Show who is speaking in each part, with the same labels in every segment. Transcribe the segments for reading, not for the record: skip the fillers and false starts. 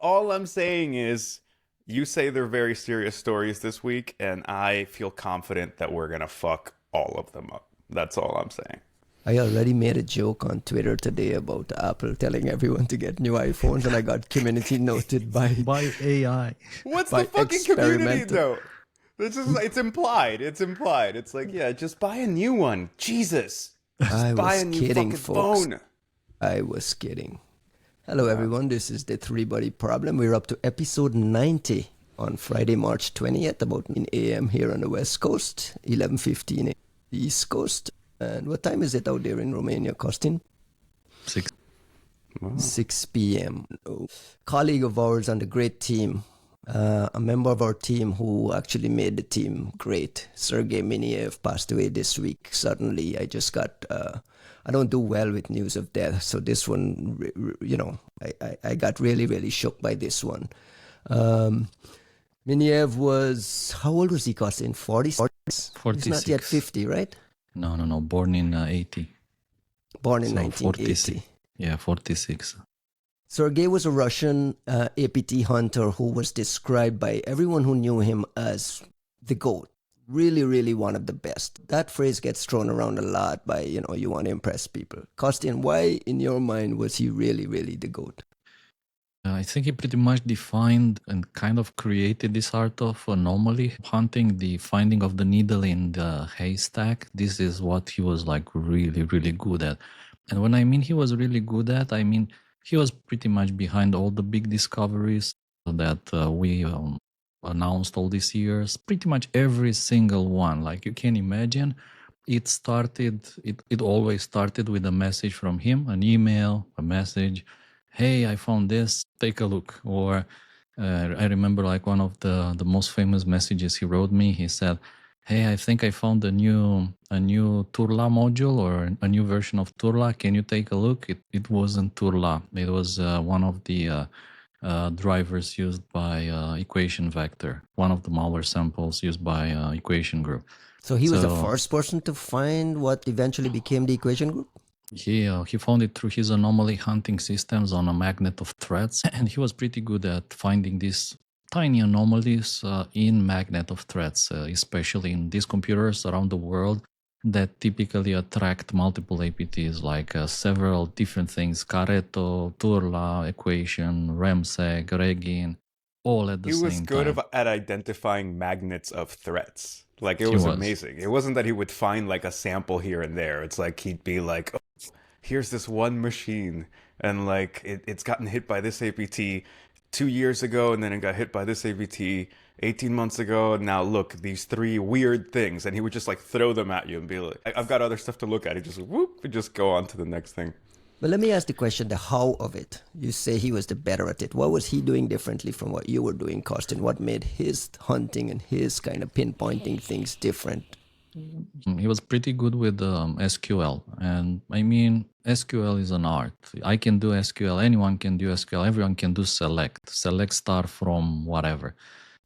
Speaker 1: All I'm saying is you say they're very serious stories this week, and I feel confident that we're gonna fuck all of them up. That's all I'm saying.
Speaker 2: I already made a joke on Twitter today about Apple telling everyone to get new iPhones, and I got community noted by
Speaker 3: AI.
Speaker 1: What's
Speaker 2: by
Speaker 1: the fucking community
Speaker 2: experimental.
Speaker 1: though? It's implied. It's implied. It's like, yeah, just buy a new one. Jesus.
Speaker 2: I
Speaker 1: Just buy
Speaker 2: was
Speaker 1: a new
Speaker 2: kidding,
Speaker 1: fucking
Speaker 2: folks.
Speaker 1: phone.
Speaker 2: I was kidding. Hello, everyone. This is the Three Body Problem. We're up to episode 90 on Friday, March 20th, about 9 a.m. here on the West Coast, 11:15 East Coast. And what time is it out there in Romania, Costin?
Speaker 3: 6.
Speaker 2: 6 p.m. Colleague of ours on the great team, a member of our team who actually made the team great, Sergey Mineev, passed away this week. Suddenly, I just got, I don't do well with news of death. So this one, I got really, really shook by this one. Mineev was, how old was he, Costin? 40?
Speaker 3: 46.
Speaker 2: He's not yet 50, right?
Speaker 3: No. Born in 80.
Speaker 2: Born in
Speaker 3: So
Speaker 2: 1980.
Speaker 3: 46. Yeah, 46.
Speaker 2: Sergey was a Russian APT hunter who was described by everyone who knew him as the GOAT. Really, really one of the best. That phrase gets thrown around a lot by, you want to impress people. Kostin, why in your mind was he really, really the GOAT?
Speaker 3: I think he pretty much defined and kind of created this art of anomaly hunting, the finding of the needle in the haystack. This is what he was like really, really good at. And when I mean he was really good at, I mean he was pretty much behind all the big discoveries that we announced all these years. Pretty much every single one, like you can imagine, it always started with a message from him, an email, a message. Hey, I found this, take a look. Or I remember like one of the most famous messages he wrote me. He said, hey, I think I found a new Turla module or a new version of Turla. Can you take a look? It wasn't Turla. It was one of the drivers used by Equation Vector, one of the malware samples used by Equation Group.
Speaker 2: So he was the first person to find what eventually became the Equation Group?
Speaker 3: He found it through his anomaly hunting systems on a magnet of threads, and he was pretty good at finding these tiny anomalies in magnet of threads, especially in these computers around the world that typically attract multiple APTs, like several different things: Careto, Turla, Equation, Remsec, Regin, all at the same time.
Speaker 1: He was good at identifying magnets of threats. Like, it was amazing. It wasn't that he would find like a sample here and there. It's like he'd be like, oh, here's this one machine, and like it's gotten hit by this APT 2 years ago, and then it got hit by this APT 18 months ago, and now look, these three weird things. And he would just like throw them at you and be like, I've got other stuff to look at. He just whoop, would just go on to the next thing.
Speaker 2: But let me ask the question, the how of it. You say he was the better at it. What was he doing differently from what you were doing, Costin? What made his hunting and his kind of pinpointing things different?
Speaker 3: He was pretty good with SQL. And I mean, SQL is an art. I can do SQL. Anyone can do SQL. Everyone can do select star from whatever.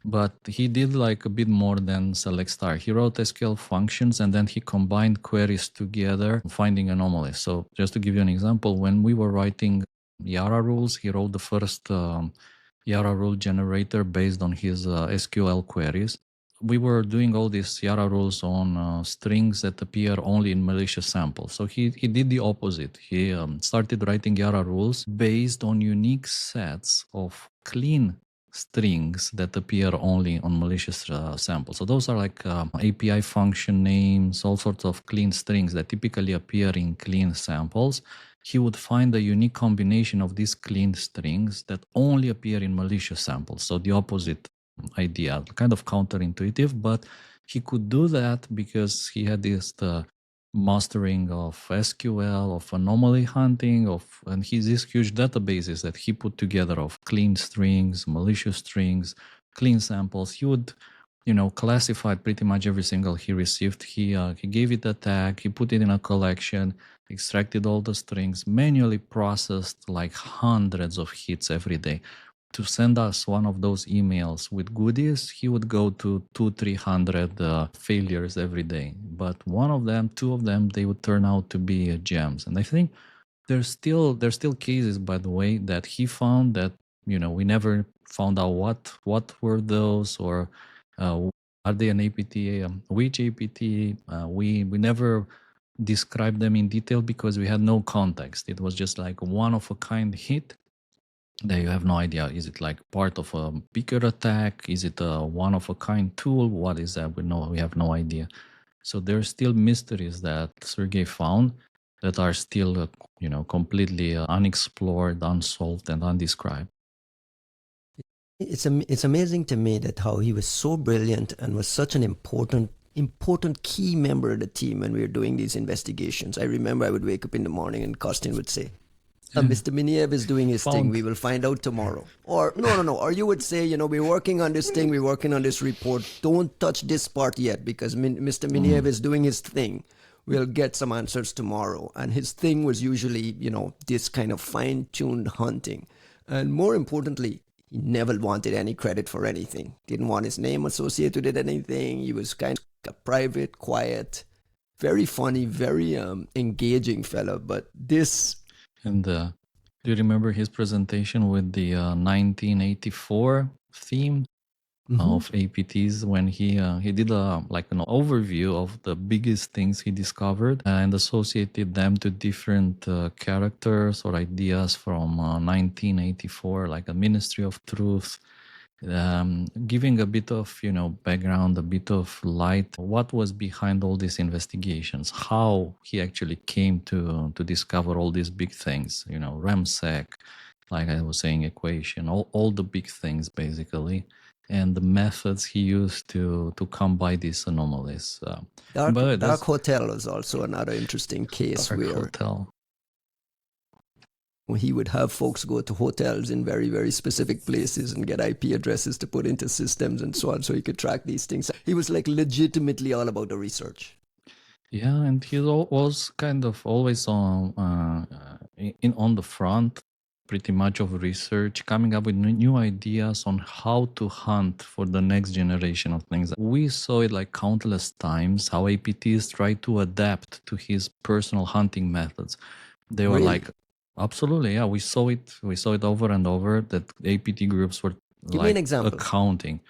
Speaker 3: But he did like a bit more than select star. He wrote SQL functions and then he combined queries together, finding anomalies. So just to give you an example, when we were writing YARA rules, he wrote the first YARA rule generator based on his SQL queries. We were doing all these YARA rules on strings that appear only in malicious samples. So he did the opposite. He started writing YARA rules based on unique sets of clean strings that appear only on malicious samples. So those are like API function names, all sorts of clean strings that typically appear in clean samples. He would find a unique combination of these clean strings that only appear in malicious samples. So the opposite idea, kind of counterintuitive, but he could do that because he had this mastering of SQL, of anomaly hunting, and these huge databases that he put together of clean strings, malicious strings, clean samples. He would, classify pretty much every single he received. He gave it a tag, he put it in a collection, extracted all the strings, manually processed like hundreds of hits every day. To send us one of those emails with goodies, he would go to 200-300 failures every day. But two of them, they would turn out to be gems. And I think there's still cases, by the way, that he found that we never found out what were those, or are they an APT, which APT. We never described them in detail because we had no context. It was just like one of a kind hit that you have no idea. Is it like part of a bigger attack? Is it a one of a kind tool? What is that? We have no idea. So there's still mysteries that Sergey found that are still completely unexplored, unsolved, and undescribed.
Speaker 2: It's amazing to me that how he was so brilliant and was such an important key member of the team when we were doing these investigations. I remember I would wake up in the morning and Kostin would say, Mr. Mineev is doing his thing. We will find out tomorrow. Or no. Or you would say, we're working on this thing. We're working on this report. Don't touch this part yet because Mr. Mineev is doing his thing. We'll get some answers tomorrow. And his thing was usually, this kind of fine-tuned hunting. And more importantly, he never wanted any credit for anything. Didn't want his name associated with anything. He was kind of a private, quiet, very funny, very engaging fellow. But this...
Speaker 3: And do you remember his presentation with the 1984 theme of APTs when he did like an overview of the biggest things he discovered and associated them to different characters or ideas from 1984, like a Ministry of Truth, giving a bit of background, a bit of light, what was behind all these investigations, how he actually came to discover all these big things, Remsec, like I was saying, equation, all the big things basically, and the methods he used to come by these anomalies.
Speaker 2: Dark Hotel is also another interesting case where he would have folks go to hotels in very, very specific places and get IP addresses to put into systems and so on, so he could track these things. He was like legitimately all about the research.
Speaker 3: Yeah, and he was kind of always on the front, pretty much, of research, coming up with new ideas on how to hunt for the next generation of things. We saw it like countless times how APTs tried to adapt to his personal hunting methods. They were like, absolutely, yeah. We saw it over and over that APT groups were
Speaker 2: Give me an example.
Speaker 3: Accounting.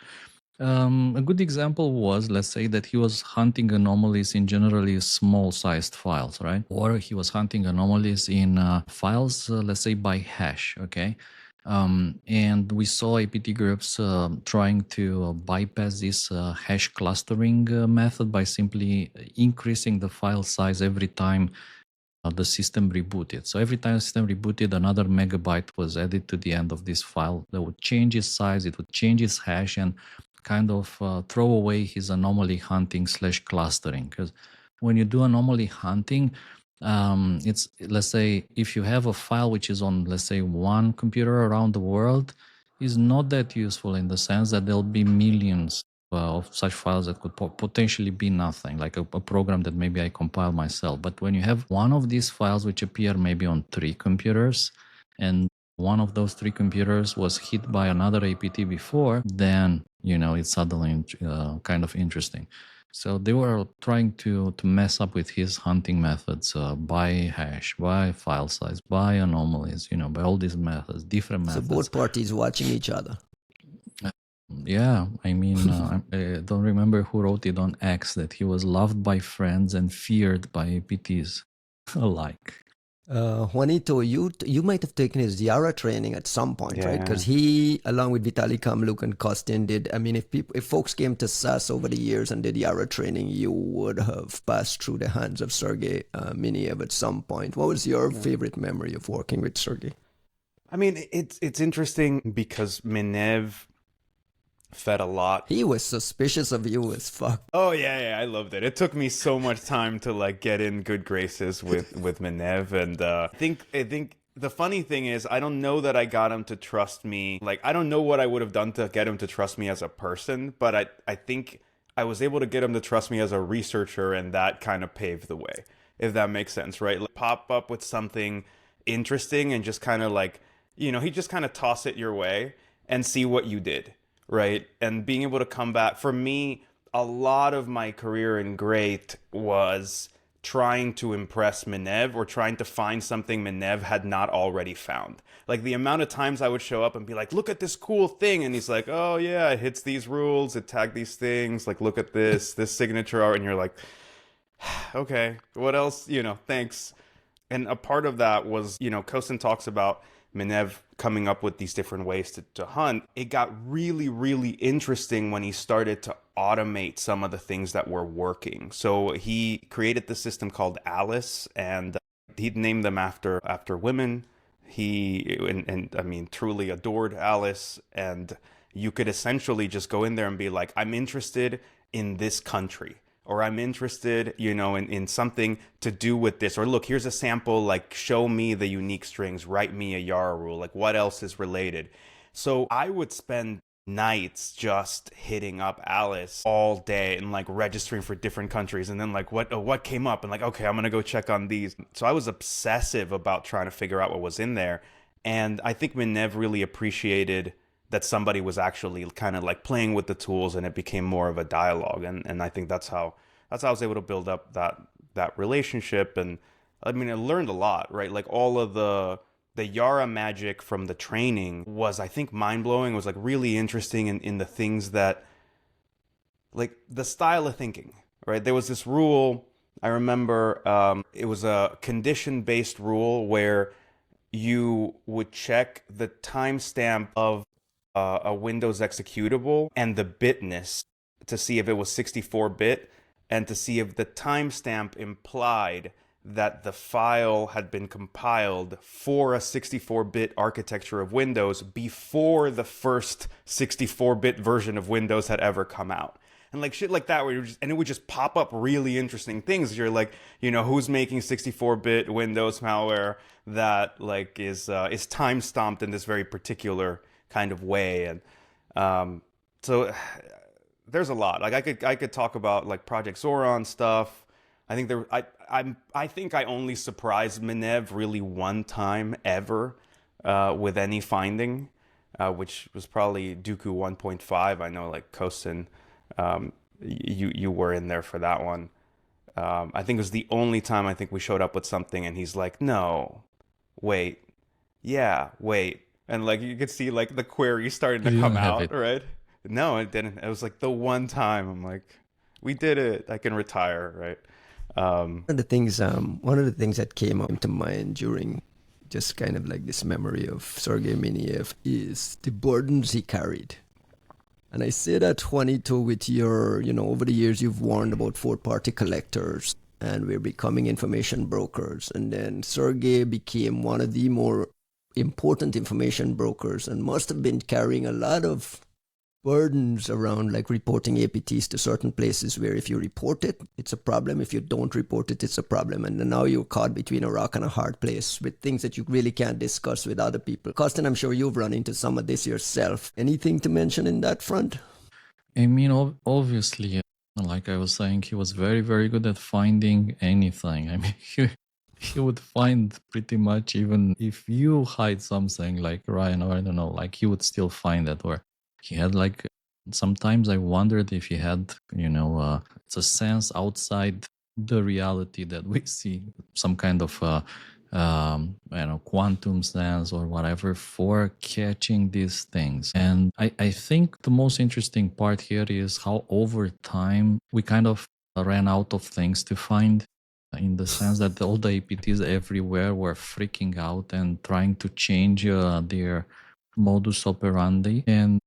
Speaker 3: A good example was, let's say that he was hunting anomalies in generally small-sized files, right? Or he was hunting anomalies in files, let's say by hash, okay? And we saw APT groups trying to bypass this hash clustering method by simply increasing the file size every time the system rebooted. So every time the system rebooted, another megabyte was added to the end of this file that would change its size, it would change its hash, and kind of throw away his anomaly hunting / clustering. Because when you do anomaly hunting, it's, let's say, if you have a file which is on, let's say, one computer around the world, is not that useful in the sense that there'll be millions of such files that could potentially be nothing, like a program that maybe I compile myself. But when you have one of these files which appear maybe on 3 computers, and one of those 3 computers was hit by another APT before, then it's suddenly kind of interesting. So they were trying to mess up with his hunting methods by hash, by file size, by anomalies, by all these methods, different methods.
Speaker 2: So both parties watching each other.
Speaker 3: Yeah, I mean, I don't remember who wrote it on X that he was loved by friends and feared by APTs alike.
Speaker 2: Juanito, you might have taken his YARA training at some point, right? Because he, along with Vitaly Kamluk and Kostin, did. I mean, if folks came to SAS over the years and did YARA training, you would have passed through the hands of Sergey Mineev at some point. What was your favorite memory of working with Sergey?
Speaker 1: I mean, it's interesting because Mineev fed a lot.
Speaker 2: He was suspicious of you as fuck.
Speaker 1: Oh yeah, I loved it. It took me so much time to like get in good graces with Mineev, and I think the funny thing is I don't know that I got him to trust me. Like, I don't know what I would have done to get him to trust me as a person, but I think I was able to get him to trust me as a researcher, and that kind of paved the way, if that makes sense, right? Like, pop up with something interesting and just kind of like, he just kind of toss it your way and see what you did. Right. And being able to come back, for me, a lot of my career in Great was trying to impress Mineev or trying to find something Mineev had not already found. Like the amount of times I would show up and be like, look at this cool thing. And he's like, oh yeah, it hits these rules, it tagged these things. Like, look at this signature art. And you're like, okay, what else? Thanks. And a part of that was, Kosin talks about Mineev coming up with these different ways to hunt. It got really, really interesting when he started to automate some of the things that were working. So he created the system called Alice, and he'd named them after women. I mean, truly adored Alice. And you could essentially just go in there and be like, I'm interested in this country, or I'm interested, in something to do with this, or look, here's a sample, like show me the unique strings, write me a YARA rule, like what else is related. So I would spend nights just hitting up Alice all day and like registering for different countries, and then like what came up, and like, okay, I'm gonna go check on these. So I was obsessive about trying to figure out what was in there. And I think Mineev really appreciated that somebody was actually kind of like playing with the tools, and it became more of a dialogue. And I think that's how I was able to build up that relationship. And I mean, I learned a lot, right? Like all of the YARA magic from the training was, I think, mind-blowing. It was like really interesting in the things that, like the style of thinking, right? There was this rule, I remember, it was a condition-based rule where you would check the timestamp of a Windows executable and the bitness to see if it was 64-bit, and to see if the timestamp implied that the file had been compiled for a 64-bit architecture of Windows before the first 64-bit version of Windows had ever come out. And like shit like that, and it would just pop up really interesting things. You're like, who's making 64-bit Windows malware that like is time stamped in this very particular kind of way. And so there's a lot. Like I could talk about like Project Sauron stuff. I think I think I only surprised Mineev really one time ever with any finding, which was probably Duqu 1.5. I know like Kosin, you were in there for that one. I think it was the only time I think we showed up with something, and he's like, no, wait, yeah, wait. And like you could see like the query starting to come out, right? No, it didn't. It was like the one time I'm like, we did it. I can retire, right?
Speaker 2: One of the things that came up to mind during just kind of like this memory of Sergey Mineev is the burdens he carried. And I say that, Juanito, with your, over the years you've warned about fourth-party collectors, and we're becoming information brokers. And then Sergey became one of the more important information brokers and must have been carrying a lot of burdens around like reporting APTs to certain places where if you report it, it's a problem. If you don't report it, it's a problem. And now you're caught between a rock and a hard place with things that you really can't discuss with other people. Costin, I'm sure you've run into some of this yourself. Anything to mention in that front?
Speaker 3: I mean, obviously, like I was saying, he was very, very good at finding anything. I mean, he would find pretty much, even if you hide something like Ryan, or I don't know, like he would still find it. Or he had like, sometimes I wondered if he had, it's a sense outside the reality that we see, some kind of, quantum sense or whatever for catching these things. And I think the most interesting part here is how over time we kind of ran out of things to find, in the sense that all the APTs everywhere were freaking out and trying to change their modus operandi. And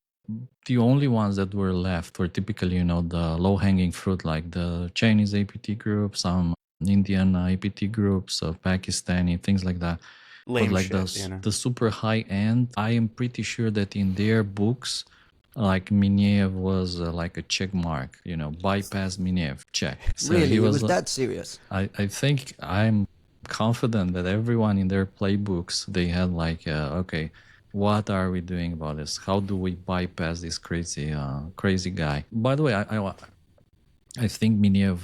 Speaker 3: the only ones that were left were typically, the low-hanging fruit, like the Chinese APT group, some Indian APT groups, Pakistani, things like that.
Speaker 1: Lame
Speaker 3: but like
Speaker 1: shit,
Speaker 3: the super high end, I am pretty sure that in their books, like Mineev was like a check mark, bypass Mineev, check.
Speaker 2: So really? It was that serious?
Speaker 3: I think I'm confident that everyone in their playbooks, they had like, okay, what are we doing about this? How do we bypass this crazy guy? By the way, I think Mineev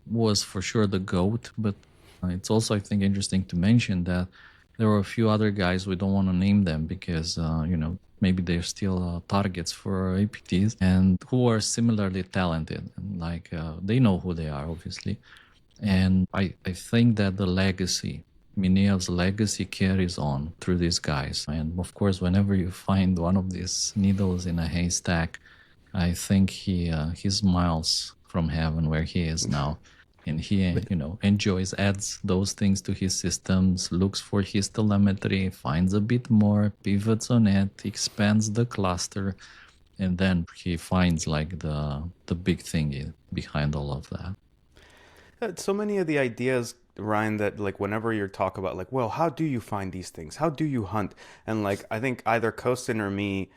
Speaker 3: was for sure the GOAT, but it's also, I think, interesting to mention that there were a few other guys, we don't want to name them because, maybe they're still targets for APTs, and who are similarly talented. And like, they know who they are, obviously. And I think that the legacy, Mineev's legacy carries on through these guys. And of course, whenever you find one of these needles in a haystack, I think he smiles from heaven where he is now. And he, enjoys, adds those things to his systems, looks for his telemetry, finds a bit more, pivots on it, expands the cluster, and then he finds like the big thing behind all of that.
Speaker 1: So many of the ideas, Ryan, that like whenever you talk about like, well, how do you find these things? How do you hunt? And like, I think either Kostin or me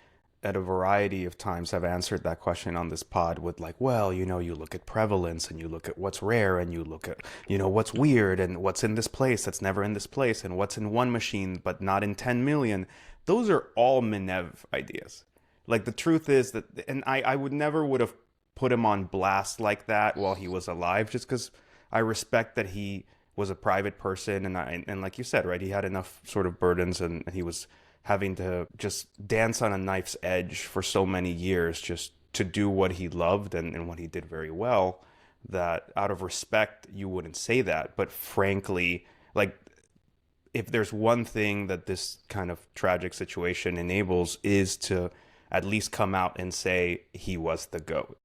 Speaker 1: at a variety of times have answered that question on this pod with like, well, you look at prevalence and you look at what's rare and you look at, what's weird and what's in this place that's never in this place and what's in one machine but not in 10 million. Those are all Mineev ideas. Like the truth is that, and I would have put him on blast like that while he was alive, just because I respect that he was a private person, and like you said, right, he had enough sort of burdens, and he was having to just dance on a knife's edge for so many years just to do what he loved and what he did very well, that out of respect you wouldn't say that. But frankly, like, if there's one thing that this kind of tragic situation enables is to at least come out and say he was the GOAT.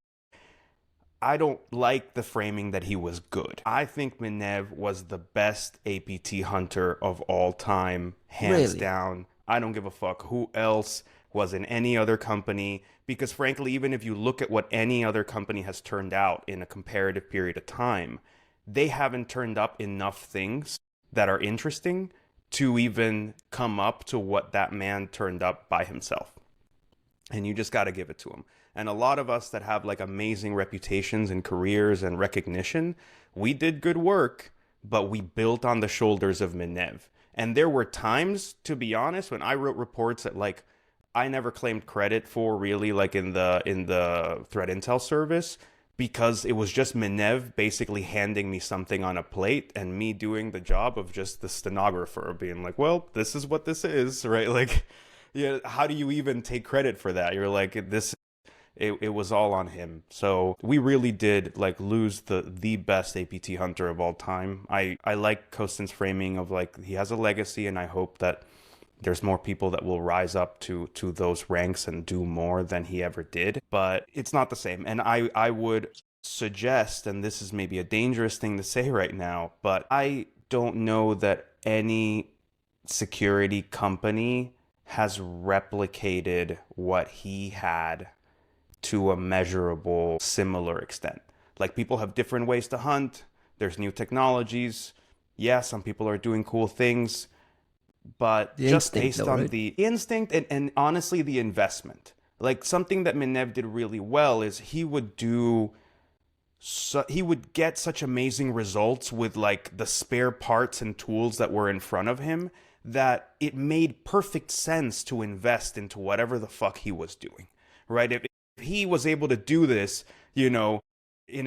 Speaker 1: I don't like the framing that he was good. I think Mineev was the best APT hunter of all time, hands down. I don't give a fuck who else was in any other company, because frankly, even if you look at what any other company has turned out in a comparative period of time, they haven't turned up enough things that are interesting to even come up to what that man turned up by himself. And you just got to give it to him. And a lot of us that have like amazing reputations and careers and recognition, we did good work, but we built on the shoulders of Mineev. And there were times, to be honest, when I wrote reports that like I never claimed credit for, really, like in the threat intel service, because it was just Mineev basically handing me something on a plate and me doing the job of just the stenographer, being like, well, this is what this is, right? Like, yeah, how do you even take credit for that? You're like, it was all on him. So we really did like lose the best APT hunter of all time. I like Kostin's framing of like, he has a legacy, and I hope that there's more people that will rise up to those ranks and do more than he ever did. But it's not the same. And I would suggest, and this is maybe a dangerous thing to say right now, but I don't know that any security company has replicated what he had to a measurable, similar extent. Like, people have different ways to hunt. There's new technologies. Yeah, some people are doing cool things, but just based on the instinct and honestly the investment. Like, something that Mineev did really well is he would get such amazing results with like the spare parts and tools that were in front of him that it made perfect sense to invest into whatever the fuck he was doing, right? If he was able to do this, in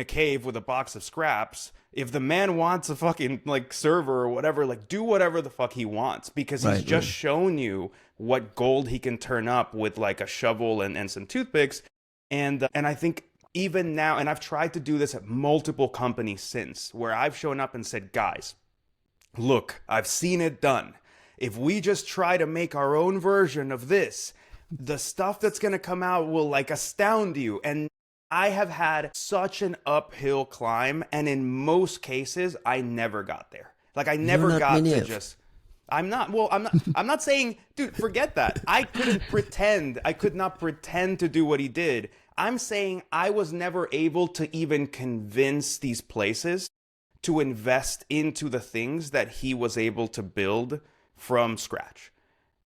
Speaker 1: a cave with a box of scraps, if the man wants a fucking like server or whatever, like, do whatever the fuck he wants, because he's just shown you what gold he can turn up with like a shovel and some toothpicks. And I think even now, and I've tried to do this at multiple companies since, where I've shown up and said, guys, look, I've seen it done. If we just try to make our own version of this, the stuff that's going to come out will like astound you. And I have had such an uphill climb, and in most cases I never got there. Like, I never got to just I'm not saying, dude, forget that. I could not pretend to do what he did. I'm saying I was never able to even convince these places to invest into the things that he was able to build from scratch.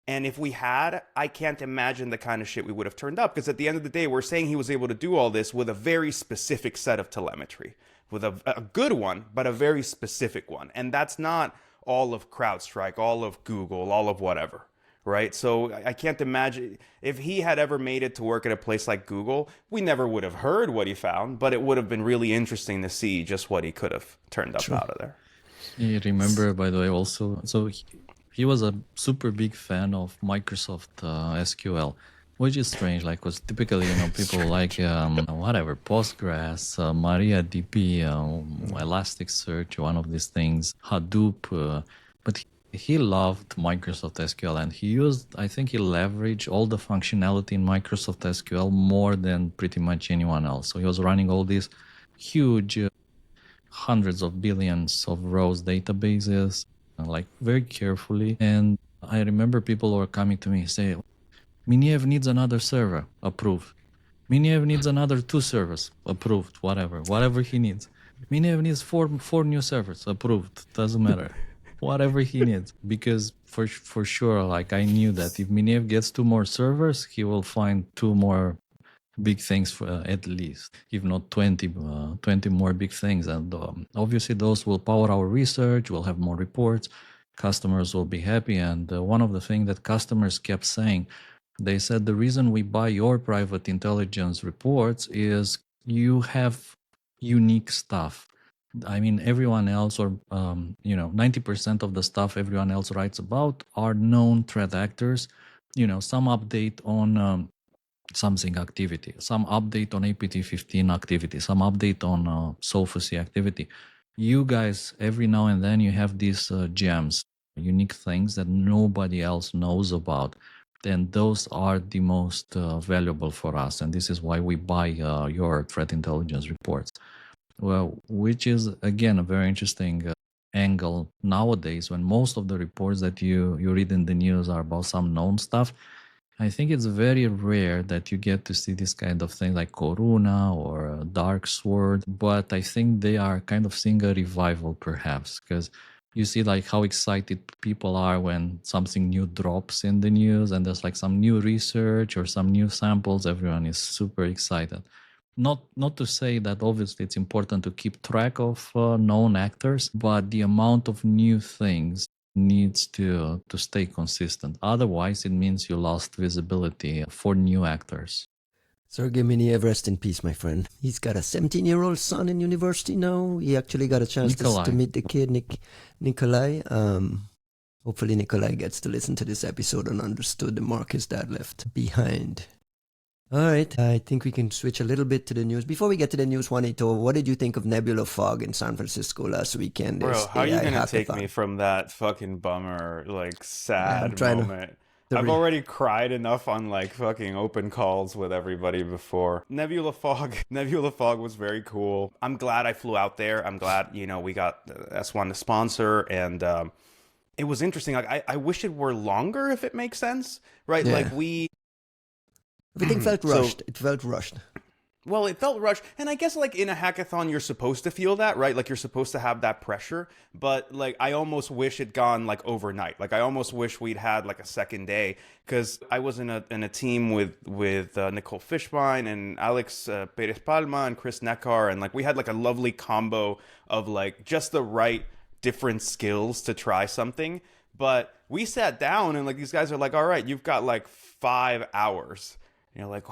Speaker 1: And if we had, I can't imagine the kind of shit we would have turned up, because at the end of the day, we're saying he was able to do all this with a very specific set of telemetry, with a good one, but a very specific one. And that's not all of CrowdStrike, all of Google, all of whatever, right? So I can't imagine if he had ever made it to work at a place like Google, we never would have heard what he found, but it would have been really interesting to see just what he could have turned up out of there.
Speaker 3: You remember, by the way, also, so he was a super big fan of Microsoft SQL. Which is strange, like, because typically, people like, whatever, Postgres, MariaDB, Elasticsearch, one of these things, Hadoop, but he loved Microsoft SQL, and I think he leveraged all the functionality in Microsoft SQL more than pretty much anyone else. So he was running all these huge, hundreds of billions of rows databases, like very carefully. And I remember people were coming to me say, Mineev needs another server, approved. Mineev needs another 2 servers, approved, whatever he needs. Mineev needs four new servers, approved, doesn't matter. Whatever he needs, because for sure, like, I knew that if Mineev gets 2 more servers, he will find 2 more big things for, at least, if not 20 more big things. And obviously those will power our research, we'll have more reports, customers will be happy. And one of the things that customers kept saying, they said the reason we buy your private intelligence reports is you have unique stuff. I mean, everyone else, or 90% of the stuff everyone else writes about are known threat actors. Some update on something activity, some update on APT 15 activity, some update on SOFOC activity. You guys, every now and then, you have these gems, unique things that nobody else knows about. And those are the most valuable for us. And this is why we buy your threat intelligence reports. Well, which is, again, a very interesting angle nowadays, when most of the reports that you read in the news are about some known stuff. I think it's very rare that you get to see this kind of thing like Corona or DarkSword, but I think they are kind of seeing a revival, perhaps, because you see like how excited people are when something new drops in the news and there's like some new research or some new samples. Everyone is super excited. Not to say that obviously it's important to keep track of known actors, but the amount of new things needs to stay consistent. Otherwise, it means you lost visibility for new actors.
Speaker 2: Sergey Mineev, rest in peace, my friend. He's got a 17-year-old son in university now. He actually got a chance to meet the kid, Nikolai. Hopefully Nikolai gets to listen to this episode and understood the mark his dad left behind. All right, I think we can switch a little bit to the news. Before we get to the news, Juanito, what did you think of Nebula Fog in San Francisco last weekend?
Speaker 1: Bro, how are you going to take me from that fucking bummer, like, sad moment? I've already cried enough on, like, fucking open calls with everybody before. Nebula Fog was very cool. I'm glad I flew out there. I'm glad, we got S1 to sponsor, and it was interesting. Like, I wish it were longer, if it makes sense, right?
Speaker 2: Yeah.
Speaker 1: Like,
Speaker 2: everything felt rushed. It felt rushed.
Speaker 1: Well, it felt rushed. And I guess, like, in a hackathon, you're supposed to feel that, right? Like, you're supposed to have that pressure. But, like, I almost wish it gone, like, overnight. Like, I almost wish we'd had, like, a second day. Because I was in a team with Nicole Fishbein and Alex Perez Palma and Chris Neckar. And, like, we had, like, a lovely combo of, like, just the right different skills to try something. But we sat down and, like, these guys are like, all right, you've got, like, 5 hours. And you're like,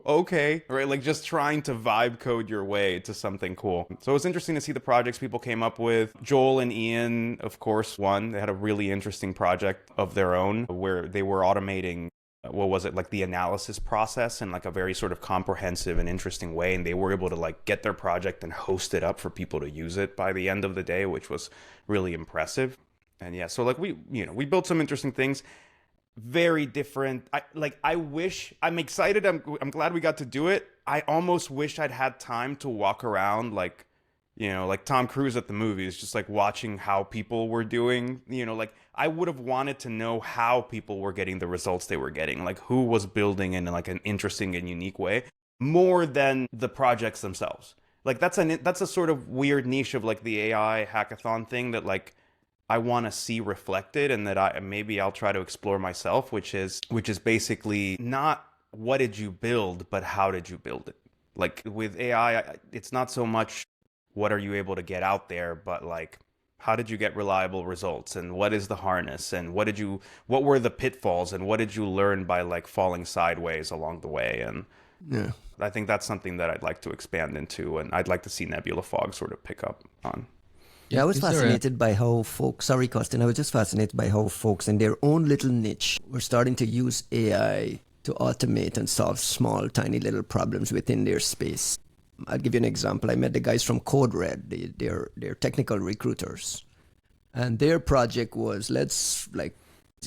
Speaker 1: okay, right? Like, just trying to vibe code your way to something cool. So it was interesting to see the projects people came up with. Joel and Ian, of course, won. They had a really interesting project of their own where they were automating, like the analysis process in like a very sort of comprehensive and interesting way. And they were able to like get their project and host it up for people to use it by the end of the day, which was really impressive. And yeah, so like we built some interesting things. Very different. I'm excited. I'm glad we got to do it. I almost wish I'd had time to walk around like Tom Cruise at the movies, just like watching how people were doing, like I would have wanted to know how people were getting the results they were getting, like who was building in like an interesting and unique way more than the projects themselves. Like that's a sort of weird niche of like the AI hackathon thing that like I want to see reflected, and that I'll try to explore myself, which is basically not what did you build, but how did you build it? Like with AI, it's not so much what are you able to get out there, but like how did you get reliable results, and what is the harness, and what were the pitfalls, and what did you learn by like falling sideways along the way? And yeah, I think that's something that I'd like to expand into, and I'd like to see Nebula Fog sort of pick up on.
Speaker 2: Yeah, I was fascinated by how folks, sorry, Costin, I was just fascinated by how folks in their own little niche were starting to use AI to automate and solve small, tiny little problems within their space. I'll give you an example. I met the guys from Code Red. They're technical recruiters. And their project was, let's like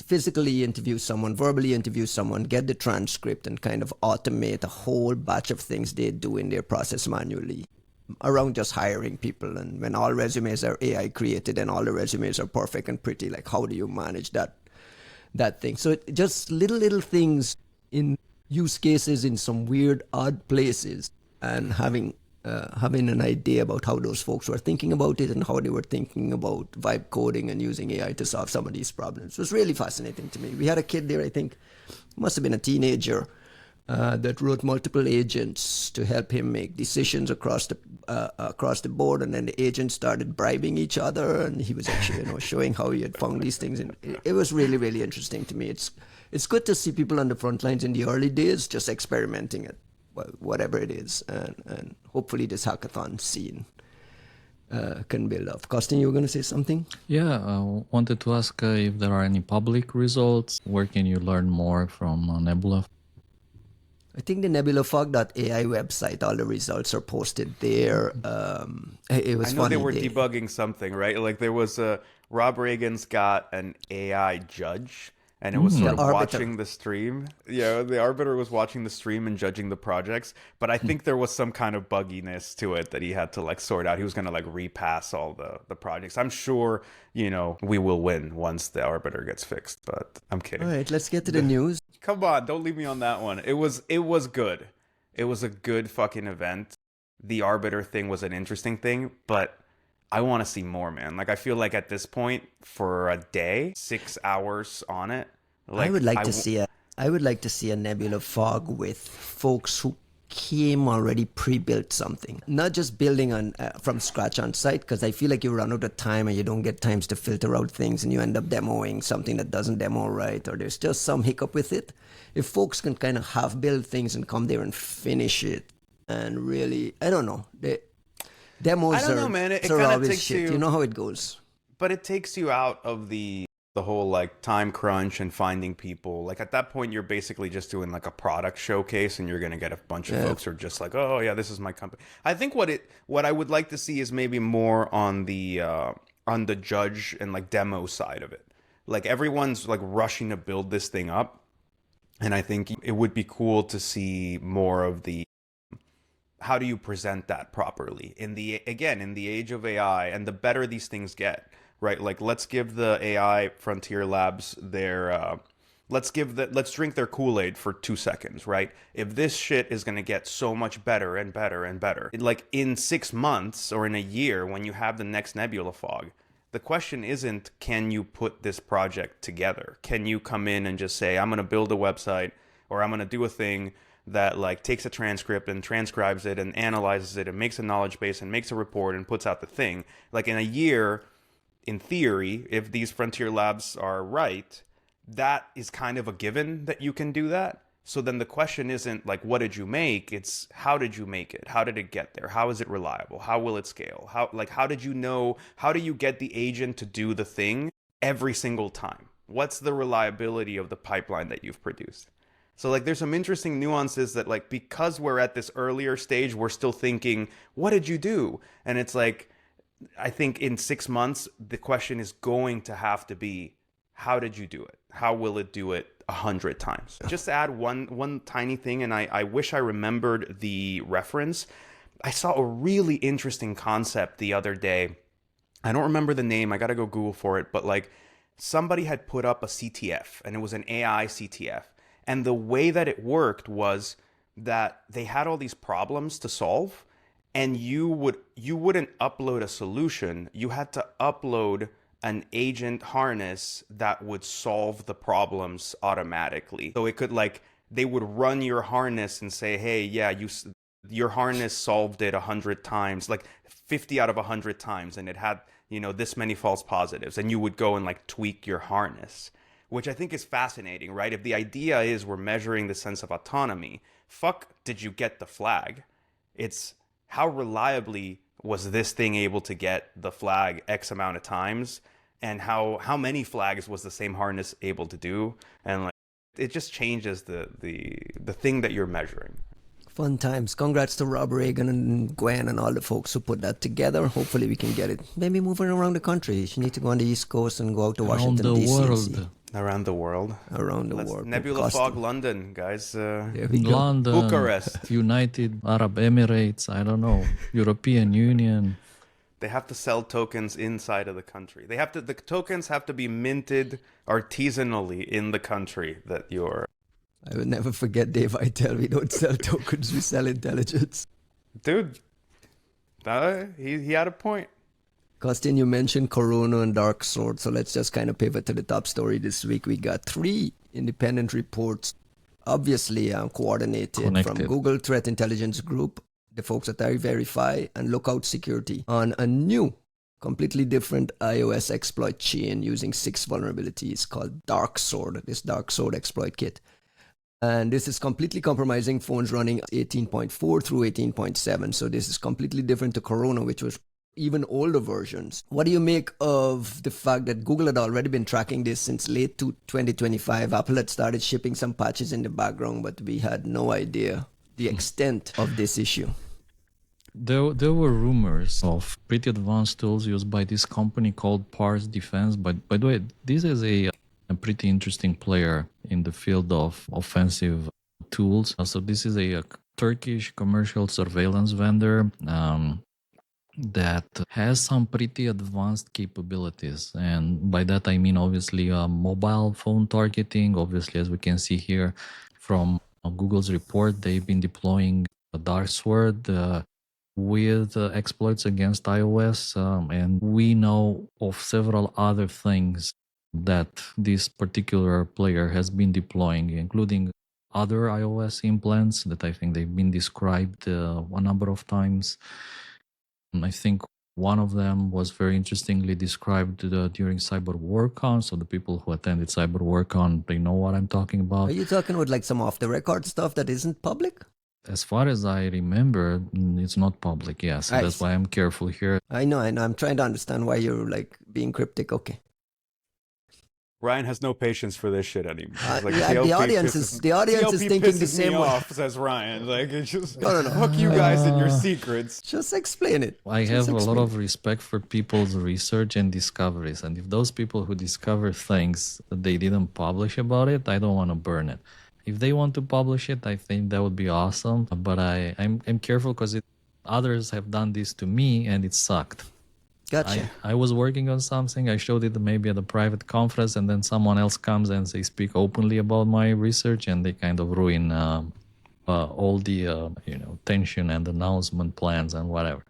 Speaker 2: physically interview someone, verbally interview someone, get the transcript, and kind of automate a whole batch of things they do in their process manually around just hiring people. And when all resumes are AI created and all the resumes are perfect and pretty, like how do you manage that thing? So just little things in use cases in some weird, odd places, and having an idea about how those folks were thinking about it and how they were thinking about vibe coding and using AI to solve some of these problems. It was really fascinating to me. We had a kid there, I think, must have been a teenager, that wrote multiple agents to help him make decisions across the board, and then the agents started bribing each other, and he was actually showing how he had found these things, and it was really, really interesting to me. It's good to see people on the front lines in the early days just experimenting at whatever it is, and hopefully this hackathon scene can build up. Costin, you were going to say something?
Speaker 3: Yeah, I wanted to ask if there are any public results. Where can you learn more from Nebula?
Speaker 2: I think the Nebula Fog AI website, all the results are posted there. It was
Speaker 1: I know
Speaker 2: funny.
Speaker 1: they were debugging something, right? Like there was Rob Reagan's got an AI judge, and it was sort of watching the stream. Yeah, the arbiter was watching the stream and judging the projects. But I think there was some kind of bugginess to it that he had to like sort out. He was going to like repass all the projects. I'm sure, we will win once the arbiter gets fixed, but I'm kidding.
Speaker 2: All right, let's get to the news.
Speaker 1: Come on, don't leave me on that one. It was good. It was a good fucking event. The arbiter thing was an interesting thing, but I want to see more, man. Like I feel like at this point, for a day, 6 hours on it, like
Speaker 2: I would like to see a Nebula Fog with folks who came already pre-built something, not just building on from scratch on site, because I feel like you run out of time and you don't get times to filter out things, and you end up demoing something that doesn't demo right, or there's just some hiccup with it. If folks can kind of half build things and come there and finish it, and really, I don't know, the demos
Speaker 1: I don't know, man. It
Speaker 2: are
Speaker 1: kind of
Speaker 2: always
Speaker 1: takes
Speaker 2: shit. You know how it goes.
Speaker 1: But it takes you out of the whole like time crunch and finding people. Like at that point, you're basically just doing like a product showcase, and you're gonna get a bunch of folks who are just like, oh yeah, this is my company. I think what I would like to see is maybe more on the judge and like demo side of it. Like everyone's like rushing to build this thing up, and I think it would be cool to see more of the how do you present that properly in the age of AI, and the better these things get. Right, like let's give the AI frontier labs their, let's drink their Kool-Aid for 2 seconds, right? If this shit is gonna get so much better and better and better, like in 6 months or in a year, when you have the next Nebula Fog, the question isn't can you put this project together? Can you come in and just say I'm gonna build a website, or I'm gonna do a thing that like takes a transcript and transcribes it and analyzes it and makes a knowledge base and makes a report and puts out the thing. Like in a year, in theory, if these frontier labs are right, that is kind of a given that you can do that. So then the question isn't like, what did you make? It's how did you make it? How did it get there? How is it reliable? How will it scale? How did you know? How do you get the agent to do the thing every single time? What's the reliability of the pipeline that you've produced? So like there's some interesting nuances that like, because we're at this earlier stage, we're still thinking, what did you do? And it's like, I think in 6 months, the question is going to have to be, how did you do it? How will it do it 100 times? Just to add one tiny thing, and I wish I remembered the reference. I saw a really interesting concept the other day. I don't remember the name. I got to go Google for it. But like somebody had put up a CTF, and it was an AI CTF. And the way that it worked was that they had all these problems to solve, and you wouldn't upload a solution. You had to upload an agent harness that would solve the problems automatically. So it could like, they would run your harness and say, hey, yeah, your harness solved it 100 times, like 50 out of 100 times. And it had, this many false positives. And you would go and like tweak your harness, which I think is fascinating, right? If the idea is we're measuring the sense of autonomy, fuck, did you get the flag? It's, how reliably was this thing able to get the flag X amount of times, and how many flags was the same harness able to do? And like, it just changes the thing that you're measuring.
Speaker 2: Fun times. Congrats to Rob Reagan and Gwen and all the folks who put that together. Hopefully we can get it. Maybe moving around the country. You need to go on the East Coast and go out to Washington, D.C.
Speaker 1: Around the world.
Speaker 2: Around the world.
Speaker 1: Nebula Fog London, guys.
Speaker 3: There we go. London,
Speaker 1: Bucharest.
Speaker 3: United Arab Emirates, I don't know, European Union.
Speaker 1: They have to sell tokens inside of the country. The tokens have to be minted artisanally in the country that you're...
Speaker 2: I will never forget Dave Aitel. We don't sell tokens, we sell intelligence.
Speaker 1: Dude, he had a point.
Speaker 2: Costin, you mentioned Corona and DarkSword, so let's just kind of pivot to the top story this week. We got 3 independent reports, obviously coordinated from Google Threat Intelligence Group, the folks at iVerify, and Lookout Security on a new, completely different iOS exploit chain using 6 vulnerabilities called DarkSword, this DarkSword exploit kit. And this is completely compromising phones running 18.4 through 18.7. So this is completely different to Corona, which was even older versions. What do you make of the fact that Google had already been tracking this since late 2025? Apple had started shipping some patches in the background, but we had no idea the extent of this issue.
Speaker 3: There were rumors of pretty advanced tools used by this company called Parse Defense. But by the way, this is a pretty interesting player in the field of offensive tools. So this is a Turkish commercial surveillance vendor that has some pretty advanced capabilities. And by that I mean obviously mobile phone targeting. Obviously, as we can see here from Google's report, they've been deploying DarkSword with exploits against iOS. And we know of several other things that this particular player has been deploying, including other iOS implants that I think they've been described a number of times. I think one of them was very interestingly described during Cyber WarCon. So the people who attended Cyber WarCon, they know what I'm talking about.
Speaker 2: Are you talking about like some off-the-record stuff that isn't public?
Speaker 3: As far as I remember, it's not public, yes. So that's why I'm careful here.
Speaker 2: I know. I'm trying to understand why you're like being cryptic. Okay.
Speaker 1: Ryan has no patience for this shit anymore. Like,
Speaker 2: the audience is thinking the same way.
Speaker 1: Off, says Ryan. Like, it's just fuck you guys and your secrets.
Speaker 2: Just explain it.
Speaker 3: I have a lot of respect for people's research and discoveries, and if those people who discover things they didn't publish about it, I don't want to burn it. If they want to publish it, I think that would be awesome. But I'm careful because others have done this to me, and it sucked.
Speaker 2: Gotcha.
Speaker 3: I was working on something. I showed it maybe at a private conference, and then someone else comes and they speak openly about my research, and they kind of ruin all the tension and announcement plans and whatever.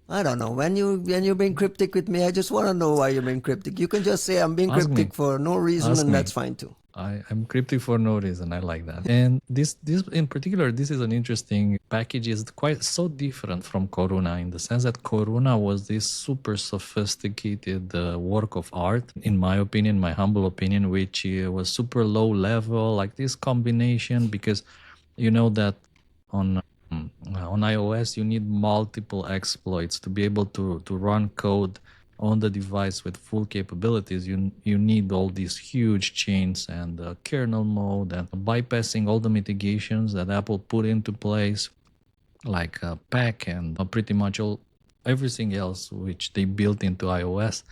Speaker 2: I don't know. When you're being cryptic with me, I just want to know why you're being cryptic. You can just say I'm being cryptic for no reason, and that's fine too.
Speaker 3: I'm cryptic for no reason. I like that. And this in particular, this is an interesting package. It's quite so different from Corona in the sense that Corona was this super sophisticated work of art, in my opinion, my humble opinion, which was super low level, like this combination, because you know that on iOS you need multiple exploits to be able to run code on the device with full capabilities. You need all these huge chains and kernel mode and bypassing all the mitigations that Apple put into place, like PAC and pretty much everything else which they built into iOS.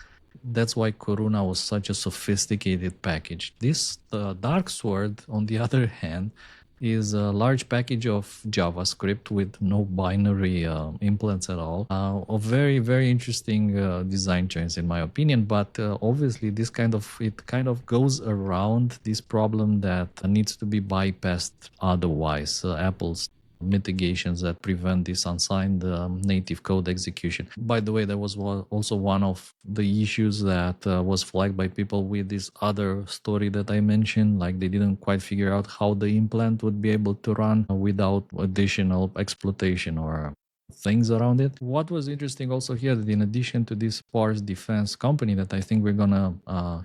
Speaker 3: That's why Corona was such a sophisticated package. This DarkSword, on the other hand, is a large package of JavaScript with no binary implants at all. A very, very interesting design choice in my opinion, but obviously it kind of goes around this problem that needs to be bypassed otherwise. Apple's mitigations that prevent this unsigned native code execution. By the way, that was also one of the issues that was flagged by people with this other story that I mentioned, like they didn't quite figure out how the implant would be able to run without additional exploitation or things around it. What was interesting also here, that in addition to this Parse Defense company that I think we're gonna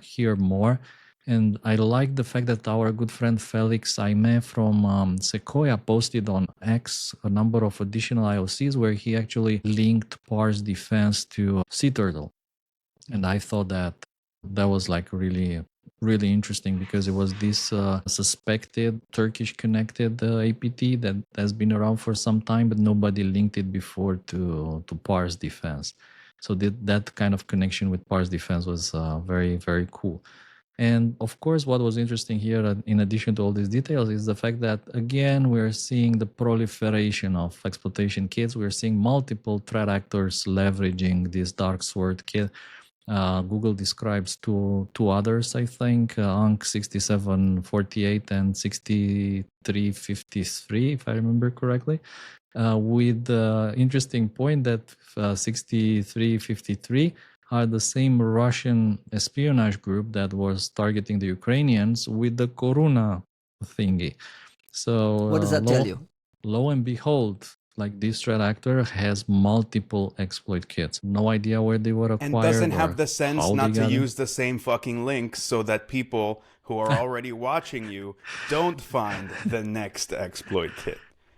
Speaker 3: hear more, and I like the fact that our good friend Felix Aime from Sequoia posted on X a number of additional IOCs where he actually linked Parse Defense to CTurtle. And I thought that was like really really interesting because it was this suspected Turkish connected APT that has been around for some time, but nobody linked it before to Pars Defense. So that kind of connection with Pars Defense was very, very cool. And of course, what was interesting here, in addition to all these details, is the fact that, again, we're seeing the proliferation of exploitation kits. We're seeing multiple threat actors leveraging this DarkSword kit. Google describes two others, I think, ANC 6748 and 6353, if I remember correctly, with the interesting point that 6353 are the same Russian espionage group that was targeting the Ukrainians with the Corona thingy. So
Speaker 2: what does that tell you?
Speaker 3: Lo and behold, like this threat actor has multiple exploit kits. No idea where they were acquired.
Speaker 1: And doesn't have the sense not to use
Speaker 3: them.
Speaker 1: the same fucking links so that people who are already watching you don't find the next exploit kit.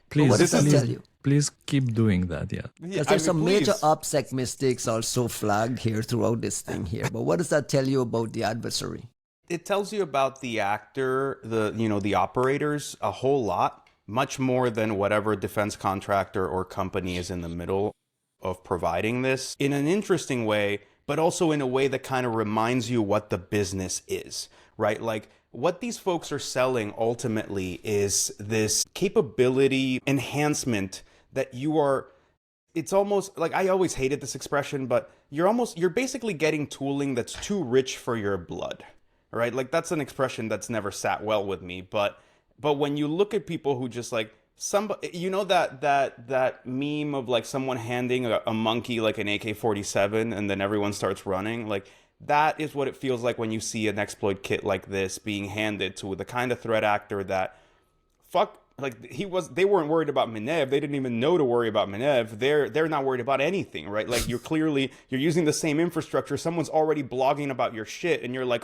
Speaker 2: Please, what does that tell you?
Speaker 3: Please keep doing that, yeah.
Speaker 2: Because there's some major OPSEC mistakes also flagged here throughout this thing here. But what does that tell you about the adversary?
Speaker 1: It tells you about the actor, the operators a whole lot. Much more than whatever defense contractor or company is in the middle of providing this in an interesting way, but also in a way that kind of reminds you what the business is, right? Like what these folks are selling ultimately is this capability enhancement that it's almost like, I always hated this expression, but you're basically getting tooling that's too rich for your blood, right? Like that's an expression that's never sat well with me, but when you look at people who just like somebody, that meme of like someone handing a monkey like an AK-47 and then everyone starts running, like that is what it feels like when you see an exploit kit like this being handed to the kind of threat actor that they weren't worried about Mineev. They didn't even know to worry about Mineev. They're not worried about anything, right? Like you're using the same infrastructure. Someone's already blogging about your shit and you're like,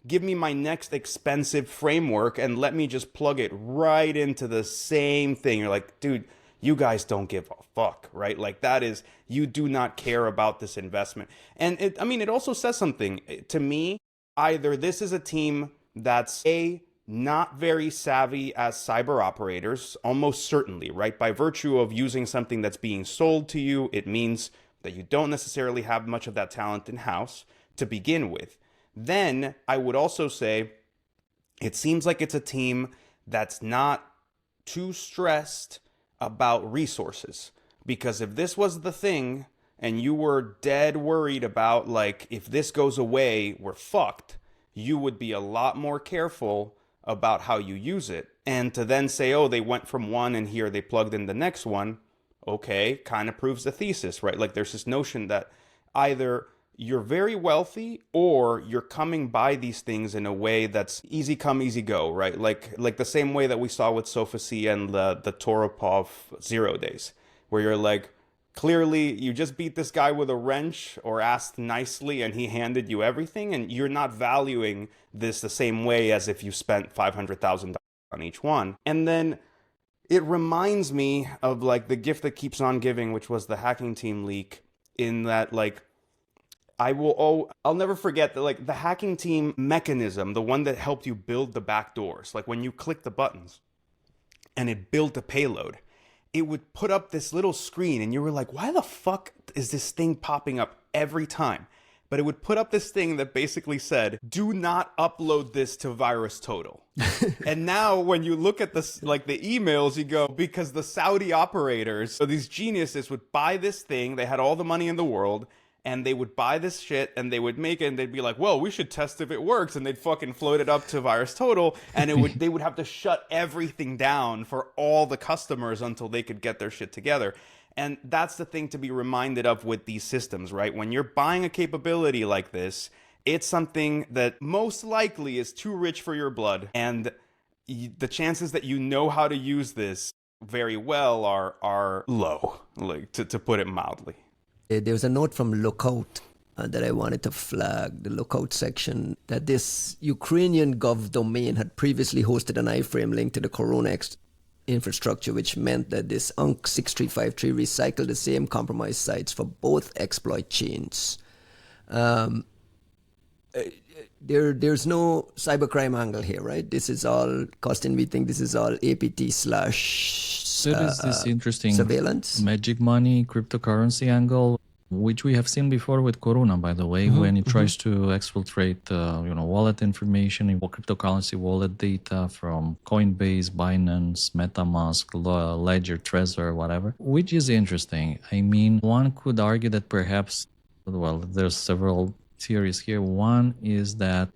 Speaker 1: give me my next expensive framework and let me just plug it right into the same thing. You're like, dude, you guys don't give a fuck, right? Like that is, you do not care about this investment. And it also says something to me. Either this is a team that's not very savvy as cyber operators, almost certainly, right? By virtue of using something that's being sold to you, it means that you don't necessarily have much of that talent in-house to begin with. Then I would also say it seems like it's a team that's not too stressed about resources. Because if this was the thing and you were dead worried about like, if this goes away, we're fucked, you would be a lot more careful about how you use it. And to then say, oh, they went from one and here they plugged in the next one, okay, kind of proves the thesis, right? Like there's this notion that either you're very wealthy or you're coming by these things in a way that's easy come, easy go, right? Like the same way that we saw with Sophosy and the Toropov 0 days, where you're like, clearly you just beat this guy with a wrench or asked nicely and he handed you everything, and you're not valuing this the same way as if you spent $500,000 on each one. And then it reminds me of like the gift that keeps on giving, which was the hacking team leak, in that like, I'll never forget that, like the hacking team mechanism, the one that helped you build the backdoors, like when you click the buttons and it built a payload, it would put up this little screen and you were like, why the fuck is this thing popping up every time? But it would put up this thing that basically said, do not upload this to VirusTotal. And now when you look at this, like the emails, you go, because the Saudi operators, so these geniuses would buy this thing, they had all the money in the world, and they would buy this shit and they would make it and they'd be like, well, we should test if it works. And they'd fucking float it up to VirusTotal and they would have to shut everything down for all the customers until they could get their shit together. And that's the thing to be reminded of with these systems, right? When you're buying a capability like this, it's something that most likely is too rich for your blood. And the chances that you know how to use this very well are low, like to put it mildly.
Speaker 2: There was a note from Lookout that I wanted to flag, the Lookout section, that this Ukrainian gov domain had previously hosted an iframe linked to the Corona infrastructure, which meant that this ANC 6353 recycled the same compromised sites for both exploit chains. there's no cybercrime angle here, right? This is all, Costin, we think this is all APT slash
Speaker 3: There is this interesting
Speaker 2: surveillance.
Speaker 3: magic money cryptocurrency angle, which we have seen before with Corona, by the way, when it tries to exfiltrate, wallet information, cryptocurrency wallet data from Coinbase, Binance, MetaMask, Ledger, Trezor, whatever, which is interesting. I mean, one could argue that perhaps, well, there's several theories here. One is that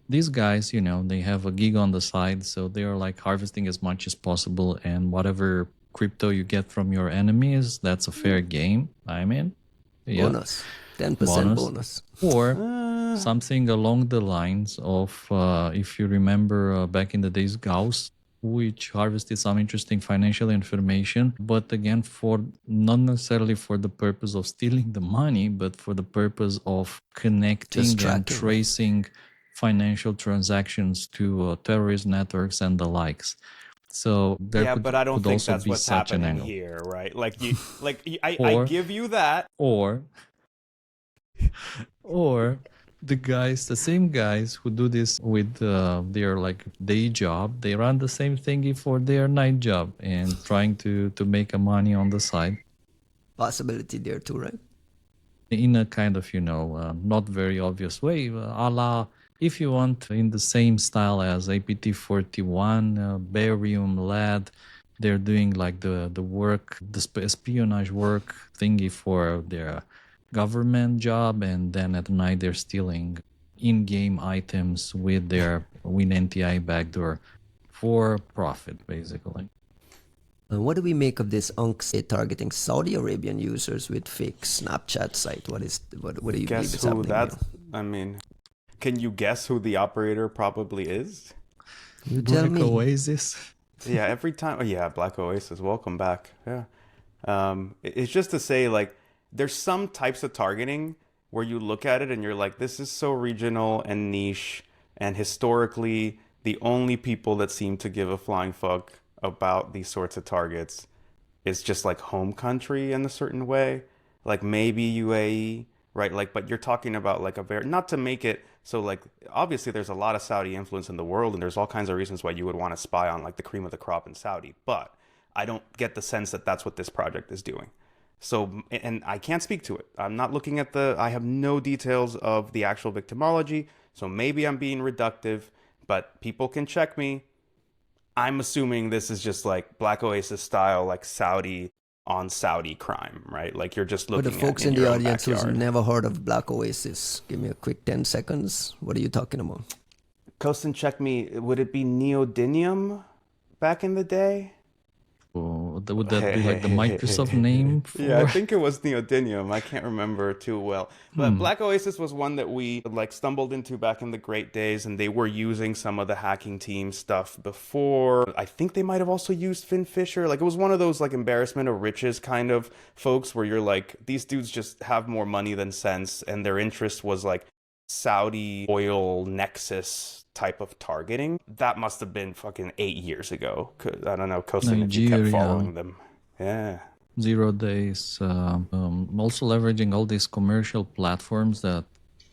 Speaker 3: these guys, they have a gig on the side, so they're like harvesting as much as possible, and whatever crypto you get from your enemies, that's a fair game. I mean, yeah.
Speaker 2: Bonus. 10% bonus.
Speaker 3: Or something along the lines of, if you remember back in the days, Gauss, which harvested some interesting financial information, but again, for not necessarily for the purpose of stealing the money, but for the purpose of connecting and tracing financial transactions to terrorist networks and the likes. So there
Speaker 1: but I don't think that's what's happening here, right? I give you that.
Speaker 3: Or the same guys who do this with their like day job, they run the same thingy for their night job and trying to make a money on the side.
Speaker 2: Possibility there too, right?
Speaker 3: In a kind of, not very obvious way, a la, if you want, in the same style as APT41, barium, lead, they're doing like the work, the espionage work thingy for their government job, and then at night they're stealing in-game items with their WinNTI backdoor for profit, basically.
Speaker 2: What do we make of this UNC targeting Saudi Arabian users with fake Snapchat site? What do you
Speaker 1: guess
Speaker 2: believe is happening here?
Speaker 1: I mean, can you guess who the operator probably is?
Speaker 2: You tell me.
Speaker 3: Black Oasis.
Speaker 1: Yeah, every time. Oh yeah, Black Oasis. Welcome back. Yeah. It's just to say, like, there's some types of targeting where you look at it and you're like, this is so regional and niche, and historically the only people that seem to give a flying fuck about these sorts of targets is just like home country in a certain way, like maybe UAE, right? Like, but you're talking about like a very, not to make it so, like, obviously there's a lot of Saudi influence in the world, and there's all kinds of reasons why you would want to spy on like the cream of the crop in Saudi, but I don't get the sense that that's what this project is doing. So, and I can't speak to it. I'm not looking at I have no details of the actual victimology, so maybe I'm being reductive, but people can check me. I'm assuming this is just like Black Oasis style, like Saudi on Saudi crime, right? Like you're just looking at.
Speaker 2: For the folks in the audience who's never heard of Black Oasis, give me a quick 10 seconds. What are you talking about?
Speaker 1: Kostin, check me. Would it be neodymium back in the day?
Speaker 3: Would that be like the Microsoft name?
Speaker 1: Yeah, I think it was neodymium. I can't remember too well. But Black Oasis was one that we like stumbled into back in the great days, and they were using some of the hacking team stuff before. I think they might have also used Finn Fisher. Like, it was one of those like embarrassment of riches kind of folks where you're like, these dudes just have more money than sense, and their interest was like Saudi oil nexus type of targeting. That must have been fucking 8 years ago. I don't know, Kostin, if you kept following them. Yeah.
Speaker 3: 0 days. Also leveraging all these commercial platforms that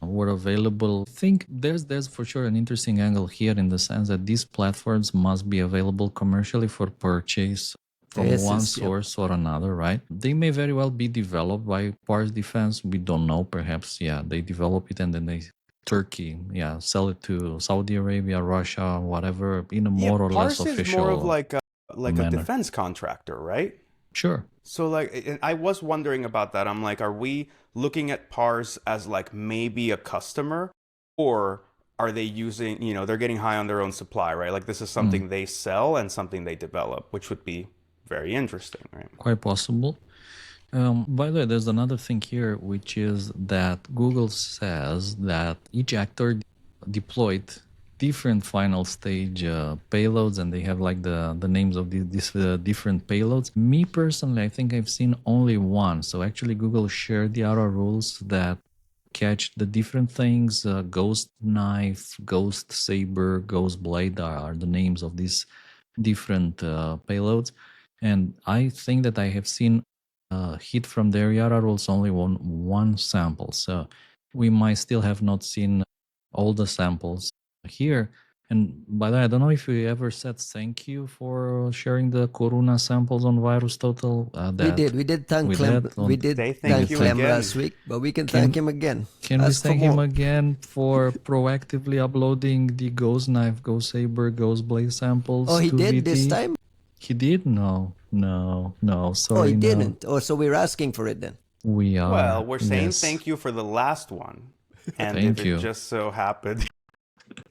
Speaker 3: were available. I think there's for sure an interesting angle here in the sense that these platforms must be available commercially for purchase from one source or another, right? They may very well be developed by Pars Defense. We don't know. Perhaps, they develop it and then they Turkey, sell it to Saudi Arabia, Russia, whatever, in a more or less official. Pars is more
Speaker 1: of like a defense contractor, right?
Speaker 3: Sure.
Speaker 1: So like, I was wondering about that. I'm like, are we looking at Pars as like maybe a customer, or are they using, they're getting high on their own supply, right? Like this is something they sell and something they develop, which would be very interesting, right?
Speaker 3: Quite possible. By the way, there's another thing here, which is that Google says that each actor deployed different final stage payloads, and they have like the names of these different payloads. Me personally, I think I've seen only one. So actually Google shared the YARA rules that catch the different things. Ghost Knife, Ghost Saber, Ghost Blade are the names of these different payloads. And I think that I have seen hit from their YARA rules only one sample. So we might still have not seen all the samples here. And by the way, I don't know if we ever said thank you for sharing the Corona samples on Virus Total.
Speaker 2: We did thank Clem. We did thank Clem last week, but we can thank him again.
Speaker 3: Can we thank him again for proactively uploading the Ghost Knife, Ghost Saber, Ghost Blade samples?
Speaker 2: Oh, he
Speaker 3: to
Speaker 2: did
Speaker 3: VT?
Speaker 2: this time?
Speaker 3: He did? No. Sorry,
Speaker 2: oh, he didn't. Oh, so we're asking for it then.
Speaker 3: We are.
Speaker 1: Well, we're saying thank you for the last one. And if it just so happened...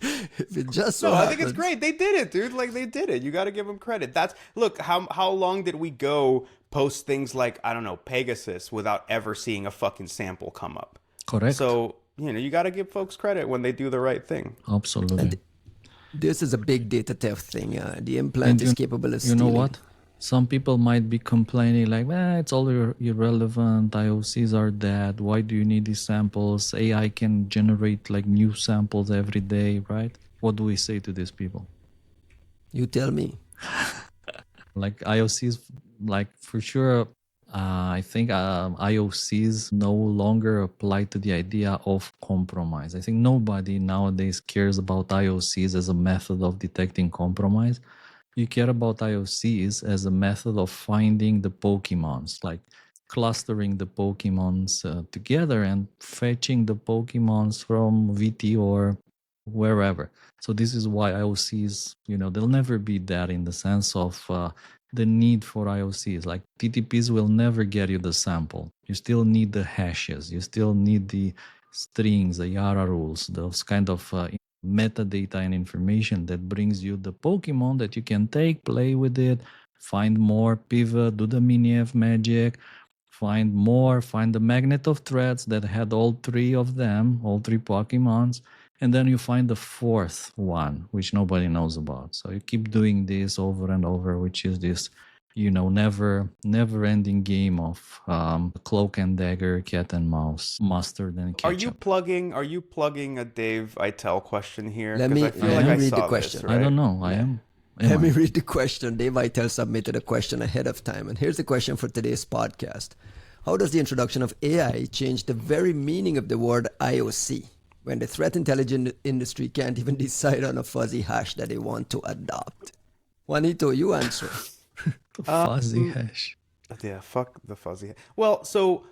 Speaker 2: if it just so
Speaker 1: no,
Speaker 2: happens.
Speaker 1: I think it's great. They did it, dude. Like, they did it. You got to give them credit. Look, how long did we go post things like, I don't know, Pegasus without ever seeing a fucking sample come up?
Speaker 3: Correct.
Speaker 1: So, you got to give folks credit when they do the right thing.
Speaker 3: Absolutely.
Speaker 2: And this is a big data theft thing. The implant is capable of stealing.
Speaker 3: You know what? Some people might be complaining like, it's all irrelevant. IOCs are dead. Why do you need these samples? AI can generate like new samples every day, right? What do we say to these people?
Speaker 2: You tell me.
Speaker 3: Like IOCs, like for sure, I think IOCs no longer apply to the idea of compromise. I think nobody nowadays cares about IOCs as a method of detecting compromise. You care about IOCs as a method of finding the Pokemons, like clustering the Pokemons together and fetching the Pokemons from VT or wherever. So this is why IOCs, they'll never be there in the sense of the need for IOCs. Like TTPs will never get you the sample. You still need the hashes. You still need the strings, the YARA rules, those kind of metadata and information that brings you the Pokemon that you can take, play with it, find more, pivot, do the Mineev magic, find the magnet of threads that had all three of them, all three Pokemons, and then you find the fourth one, which nobody knows about. So you keep doing this over and over, which is this never-ending game of cloak and dagger, cat and mouse, mustard and ketchup.
Speaker 1: Are you plugging a Dave Aitel question here?
Speaker 2: Let me read the question.
Speaker 1: This, right?
Speaker 3: I don't know. I am.
Speaker 2: Let me read the question. Dave Aitel submitted a question ahead of time, and here's the question for today's podcast. How does the introduction of AI change the very meaning of the word IOC when the threat intelligence industry can't even decide on a fuzzy hash that they want to adopt? Juanito, you answer.
Speaker 3: Fuzzy hash.
Speaker 1: Yeah, fuck the fuzzy hash. Well, so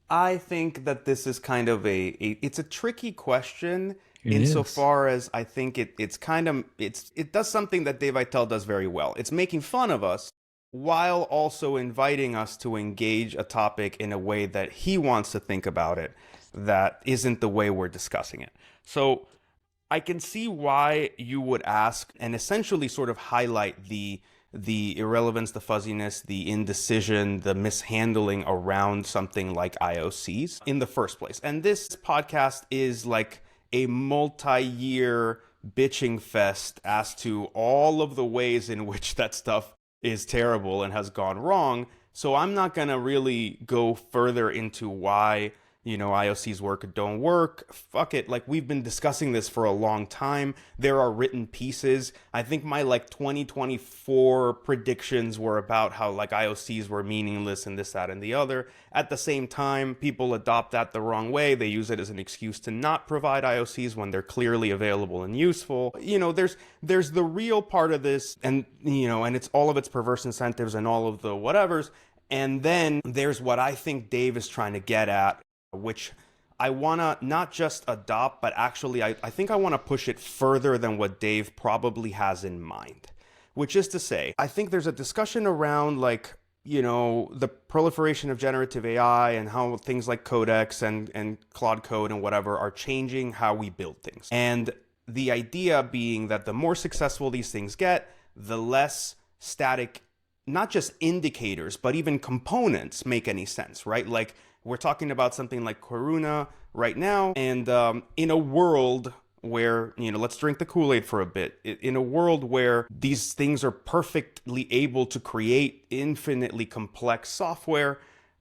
Speaker 1: I think that this is kind of it's a tricky question insofar as I think it does something that Dave Aitel does very well. It's making fun of us while also inviting us to engage a topic in a way that he wants to think about it that isn't the way we're discussing it. So I can see why you would ask and essentially sort of highlight the irrelevance, the fuzziness, the indecision, the mishandling around something like IOCs in the first place. And this podcast is like a multi-year bitching fest as to all of the ways in which that stuff is terrible and has gone wrong. So I'm not going to really go further into why IOCs work or don't work. Fuck it. Like, we've been discussing this for a long time. There are written pieces. I think my 2024 predictions were about how IOCs were meaningless and this, that, and the other. At the same time, people adopt that the wrong way. They use it as an excuse to not provide IOCs when they're clearly available and useful. There's the real part of this, and it's all of its perverse incentives and all of the whatevers. And then there's what I think Dave is trying to get at, which I want to not just adopt, but actually I think I want to push it further than what Dave probably has in mind. Which is to say, I think there's a discussion around the proliferation of generative AI and how things like Codex and Claude Code and whatever are changing how we build things. And the idea being that the more successful these things get, the less static, not just indicators, but even components make any sense, right? Like, we're talking about something like Corona right now, and in a world where, let's drink the Kool-Aid for a bit, in a world where these things are perfectly able to create infinitely complex software,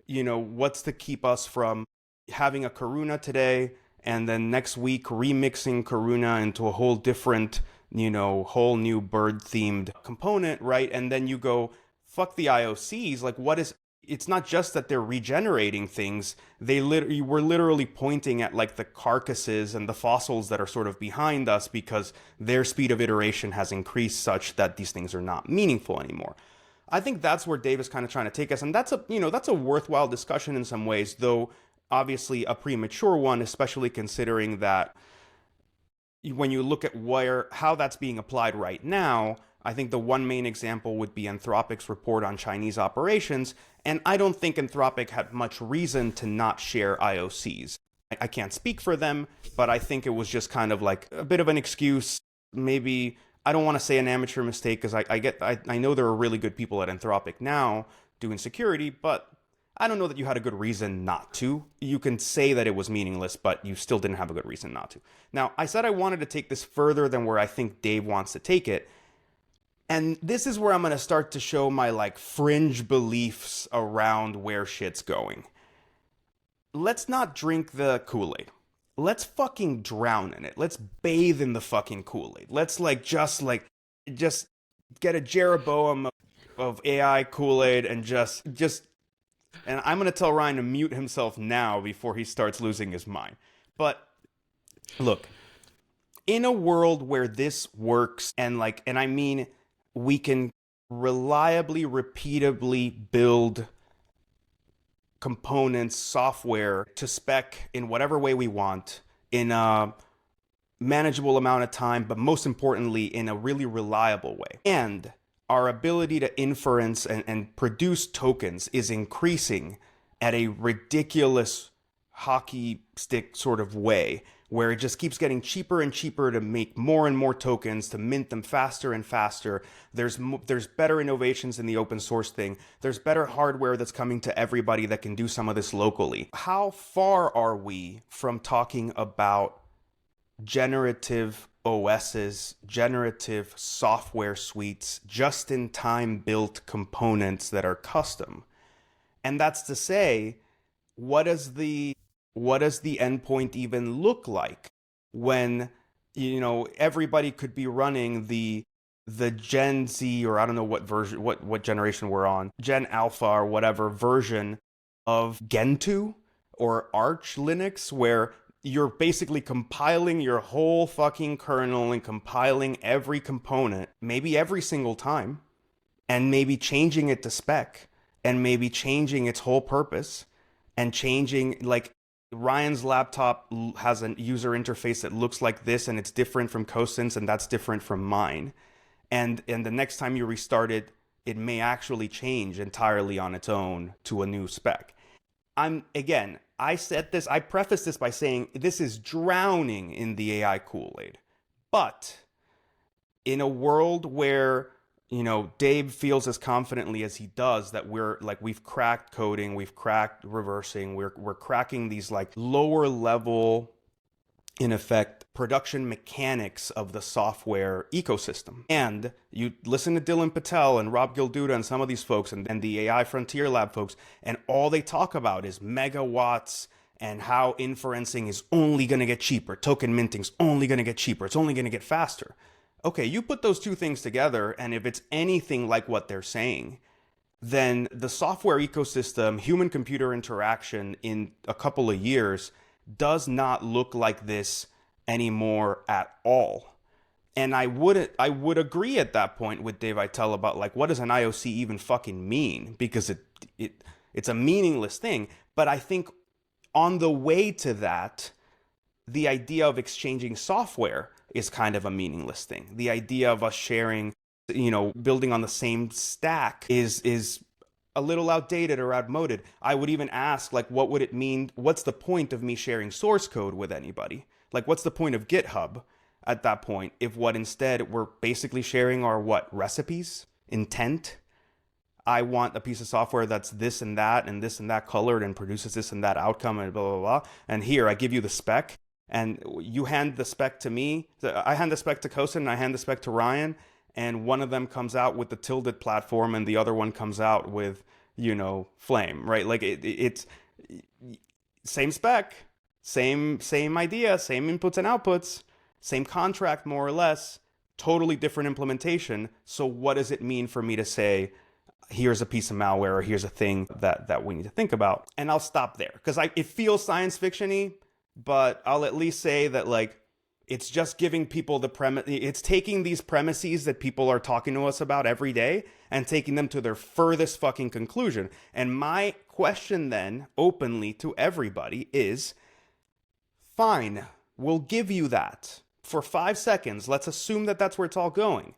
Speaker 1: what's to keep us from having a Corona today and then next week remixing Corona into a whole different, whole new bird-themed component, right? And then you go, fuck the IOCs, what is it's not just that they're regenerating things. They were literally pointing at like the carcasses and the fossils that are sort of behind us because their speed of iteration has increased such that these things are not meaningful anymore. I think that's where Dave is kind of trying to take us, and that's a worthwhile discussion in some ways, though obviously a premature one, especially considering that when you look at how that's being applied right now, I think the one main example would be Anthropic's report on Chinese operations, and I don't think Anthropic had much reason to not share IOCs. I can't speak for them, but I think it was just kind of like a bit of an excuse, maybe. I don't want to say an amateur mistake because I know there are really good people at Anthropic now doing security, but I don't know that you had a good reason not to. You can say that it was meaningless, but you still didn't have a good reason not to. Now, I said I wanted to take this further than where I think Dave wants to take it. And this is where I'm going to start to show my like fringe beliefs around where shit's going. Let's not drink the Kool-Aid. Let's fucking drown in it. Let's bathe in the fucking Kool-Aid. Let's just get a Jeroboam of AI Kool-Aid and just and I'm going to tell Ryan to mute himself now before he starts losing his mind. But look, in a world where this works and I mean we can reliably, repeatably build components, software to spec in whatever way we want in a manageable amount of time, but most importantly, in a really reliable way. And our ability to inference and produce tokens is increasing at a ridiculous hockey stick sort of way, where it just keeps getting cheaper and cheaper to make more and more tokens, to mint them faster and faster. There's better innovations in the open source thing. There's better hardware that's coming to everybody that can do some of this locally. How far are we from talking about generative OSs, generative software suites, just-in-time built components that are custom? And that's to say, what does the endpoint even look like when everybody could be running the Gen Z, or I don't know what version, what generation we're on, Gen Alpha or whatever version of Gentoo or Arch Linux, where you're basically compiling your whole fucking kernel and compiling every component, maybe every single time, and maybe changing it to spec, and maybe changing its whole purpose, and changing, like, Ryan's laptop has a user interface that looks like this, and it's different from Cosense, and that's different from mine. And the next time you restart it, it may actually change entirely on its own to a new spec. I said this, I prefaced this by saying this is drowning in the AI Kool-Aid. But in a world where, Dave feels as confidently as he does that we've cracked coding, we've cracked reversing, we're cracking these like lower level, in effect, production mechanics of the software ecosystem. And you listen to Dylan Patel and Rob Gilduda and some of these folks and the AI Frontier Lab folks, and all they talk about is megawatts and how inferencing is only going to get cheaper. Token minting's only going to get cheaper. It's only going to get faster. Okay, you put those two things together, and if it's anything like what they're saying, then the software ecosystem, human-computer interaction in a couple of years does not look like this anymore at all. And I would agree at that point with Dave Aitel about like, what does an IOC even fucking mean? Because it's a meaningless thing. But I think on the way to that, the idea of exchanging software is kind of a meaningless thing. The idea of us sharing, building on the same stack is a little outdated or outmoded. I would even ask, like, what would it mean? What's the point of me sharing source code with anybody? Like, what's the point of GitHub at that point if what instead we're basically sharing our recipes, intent? I want a piece of software that's this and that colored and produces this and that outcome and blah, blah, blah. And here, I give you the spec and you hand the spec to me. I hand the spec to Kosen and I hand the spec to Ryan. And one of them comes out with the tilted platform and the other one comes out with, Flame, right? Like it's same spec, same idea, same inputs and outputs, same contract more or less, totally different implementation. So what does it mean for me to say, here's a piece of malware, or here's a thing that we need to think about. And I'll stop there because it feels science fiction-y, but I'll at least say that like it's just giving people the premise. It's taking these premises that people are talking to us about every day and taking them to their furthest fucking conclusion. And my question then, openly to everybody, is fine, we'll give you that. For 5 seconds, let's assume that that's where it's all going.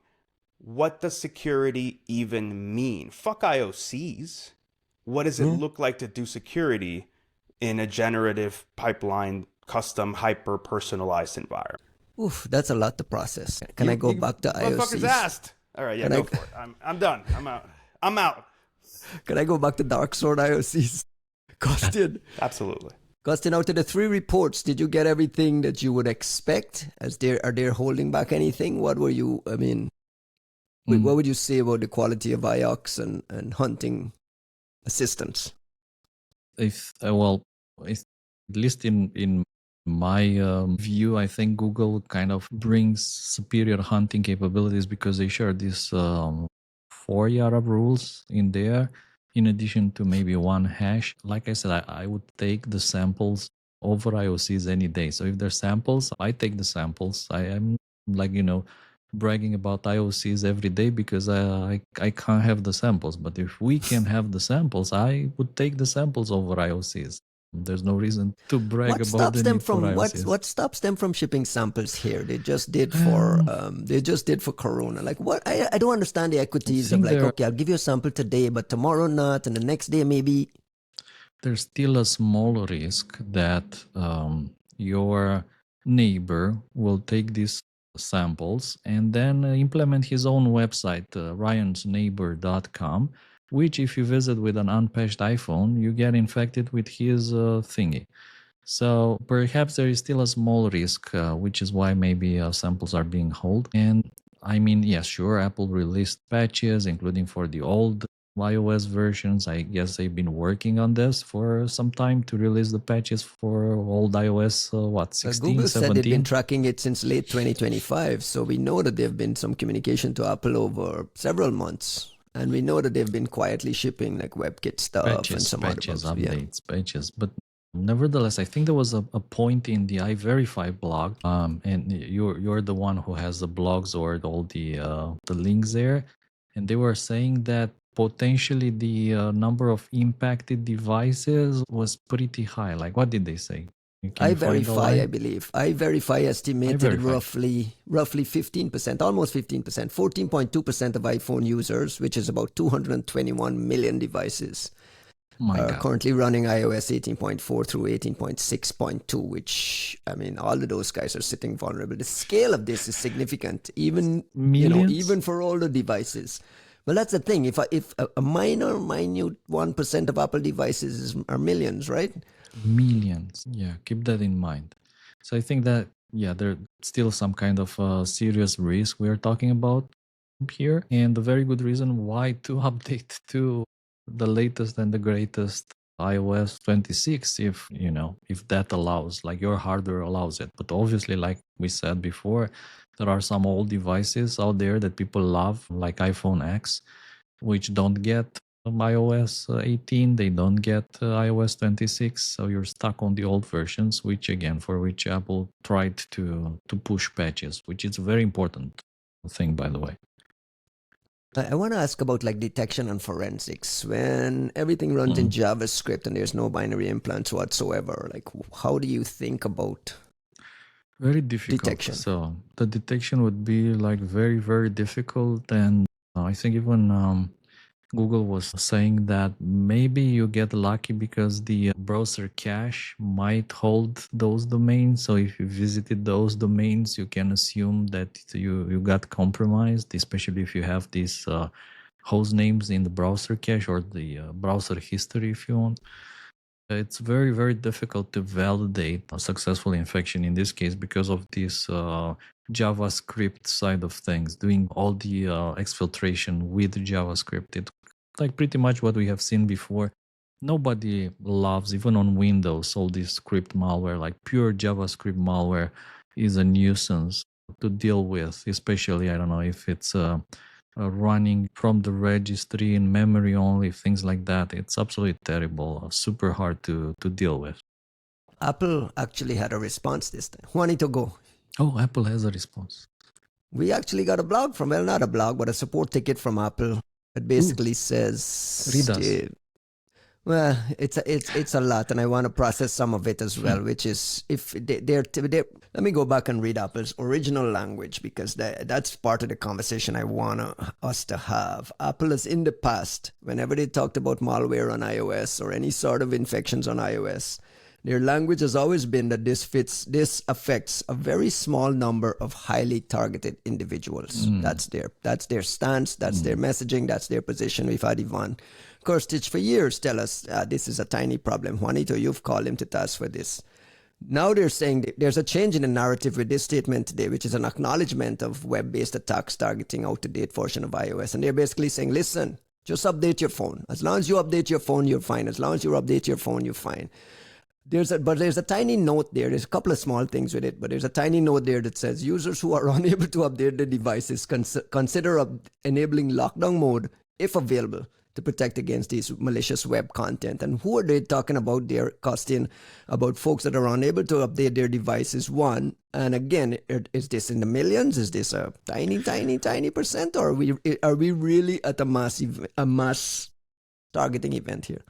Speaker 1: What does security even mean? Fuck IOCs. What does it look like to do security in a generative pipeline, custom, hyper-personalized environment?
Speaker 2: Oof, that's a lot to process. Can I go back to IOCs?
Speaker 1: Motherfuckers asked. All right, yeah, go for it. I'm done. I'm out.
Speaker 2: Can I go back to DarkSword IOCs? Costin.
Speaker 1: Absolutely.
Speaker 2: Costin, out of the 3 reports, did you get everything that you would expect? Are they holding back anything? What were you, I mean, what would you say about the quality of IOCs and hunting assistance?
Speaker 3: At least in my view, I think Google kind of brings superior hunting capabilities because they share these 4 YARA rules in there, in addition to maybe 1 hash. Like I said, I would take the samples over IOCs any day. So if there's samples, I take the samples. I am like, bragging about IOCs every day because I can't have the samples. But if we can have the samples, I would take the samples over IOCs. There's no reason to brag about the need for IOCs.
Speaker 2: What stops them from shipping samples here? They just did for Corona. Like what? I don't understand the equities of like, okay, I'll give you a sample today, but tomorrow not, and the next day maybe.
Speaker 3: There's still a small risk that your neighbor will take these samples and then implement his own website, ryansneighbor.com, which if you visit with an unpatched iPhone, you get infected with his thingy. So perhaps there is still a small risk, which is why maybe samples are being held. And I mean, yeah, sure, Apple released patches, including for the old iOS versions. I guess they've been working on this for some time to release the patches for old iOS, 16,
Speaker 2: Google
Speaker 3: 17?
Speaker 2: said they've been tracking it since late 2025, so we know that there have been some communication to Apple over several months. And we know that they've been quietly shipping like WebKit stuff and some
Speaker 3: patches,
Speaker 2: other bugs.
Speaker 3: Updates, patches. But nevertheless, I think there was a point in the iVerify blog, and you're the one who has the blogs or all the links there, and they were saying that potentially the number of impacted devices was pretty high. Like, what did they say?
Speaker 2: iVerify, I believe. iVerify estimated roughly 15%, almost 15%, 14.2% of iPhone users, which is about 221 million devices, are currently running iOS 18.4 through 18.6.2, which, I mean, all of those guys are sitting vulnerable. The scale of this is significant, even for older devices. Well, that's the thing. If a minute 1% of Apple devices are millions, right?
Speaker 3: Millions. Yeah, keep that in mind. So I think that, yeah, there's still some kind of serious risk we're talking about here. And a very good reason why to update to the latest and the greatest iOS 26 if that allows, like your hardware allows it. But obviously, like we said before, there are some old devices out there that people love, like iPhone X, which don't get iOS 18, they don't get iOS 26, so you're stuck on the old versions, for which Apple tried to push patches, which is a very important thing, by the way.
Speaker 2: I want to ask about like detection and forensics. When everything runs in JavaScript and there's no binary implants whatsoever, like how do you think about
Speaker 3: very difficult
Speaker 2: detection?
Speaker 3: So the detection would be like very, very difficult, and I think even Google was saying that maybe you get lucky because the browser cache might hold those domains. So if you visited those domains, you can assume that you got compromised, especially if you have these host names in the browser cache or the browser history, if you want. It's very, very difficult to validate a successful infection in this case because of this JavaScript side of things, doing all the exfiltration with JavaScript. It's like pretty much what we have seen before. Nobody loves, even on Windows, all this script malware, like pure JavaScript malware is a nuisance to deal with, especially, I don't know, if it's running from the registry in memory only, things like that. It's absolutely terrible, super hard to deal with.
Speaker 2: Apple actually had a response this time. Juanito, go.
Speaker 3: Oh, Apple has a response.
Speaker 2: We actually got a blog from, well, not a blog, but a support ticket from Apple. It basically says,
Speaker 3: read us.
Speaker 2: Well, it's a lot, and I want to process some of it as well. Which is, if they're let me go back and read Apple's original language, because that's part of the conversation I want us to have. Apple has in the past, whenever they talked about malware on iOS or any sort of infections on iOS, their language has always been that this affects a very small number of highly targeted individuals. That's their stance, that's their messaging, that's their position. We've had Ivan Kostic for years tell us this is a tiny problem. Juanito, you've called him to task for this. Now they're saying there's a change in the narrative with this statement today, which is an acknowledgement of web-based attacks targeting out-to-date version of iOS. And they're basically saying, listen, just update your phone. As long as you update your phone, you're fine. As long as you update your phone, you're fine. There's a tiny note there. There's a couple of small things with it, but there's a tiny note there that says users who are unable to update their devices consider enabling lockdown mode, if available, to protect against these malicious web content. And who are they talking about there, Costin? About folks that are unable to update their devices, one. And again, is this in the millions? Is this a tiny percent? Or are we really at a mass targeting event here?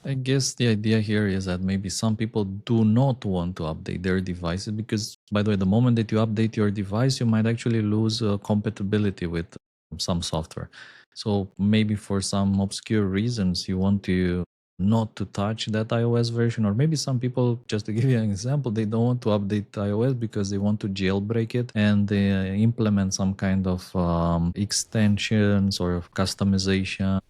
Speaker 3: I guess the idea here is that maybe some people do not want to update their devices because, by the way, the moment that you update your device, you might actually lose compatibility with some software. So maybe for some obscure reasons, you want to not to touch that iOS version, or maybe some people, just to give you an example, they don't want to update iOS because they want to jailbreak it and they implement some kind of extensions or customization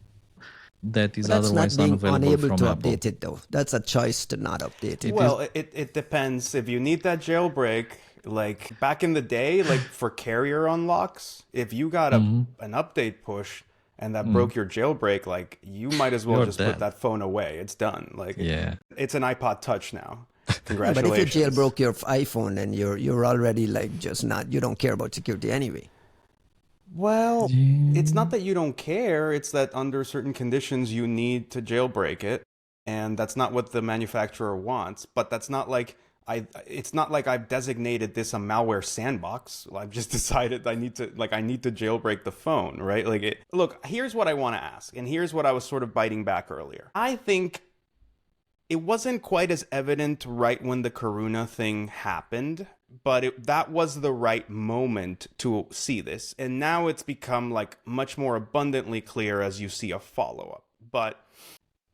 Speaker 3: that is otherwise unavailable from
Speaker 2: to
Speaker 3: Apple.
Speaker 2: Update it though. That's a choice to not update it.
Speaker 1: Well, it depends. If you need that jailbreak, like back in the day, like for carrier unlocks, if you got an update push and that broke your jailbreak, like you might as well
Speaker 3: You're
Speaker 1: just
Speaker 3: dead.
Speaker 1: put that phone away. It's done. Like it's an iPod Touch now. Congratulations.
Speaker 2: But if you jailbroke your iPhone, then you're already like just not, you don't care about security anyway.
Speaker 1: Well, it's not that you don't care. It's that under certain conditions you need to jailbreak it, and that's not what the manufacturer wants. But that's not like it's not like I've designated this a malware sandbox. I've just decided I need to jailbreak the phone, right? Look, here's what I want to ask, and here's what I was sort of biting back earlier. I think it wasn't quite as evident right when the Karuna thing happened, but that was the right moment to see this. And now it's become like much more abundantly clear as you see a follow-up. But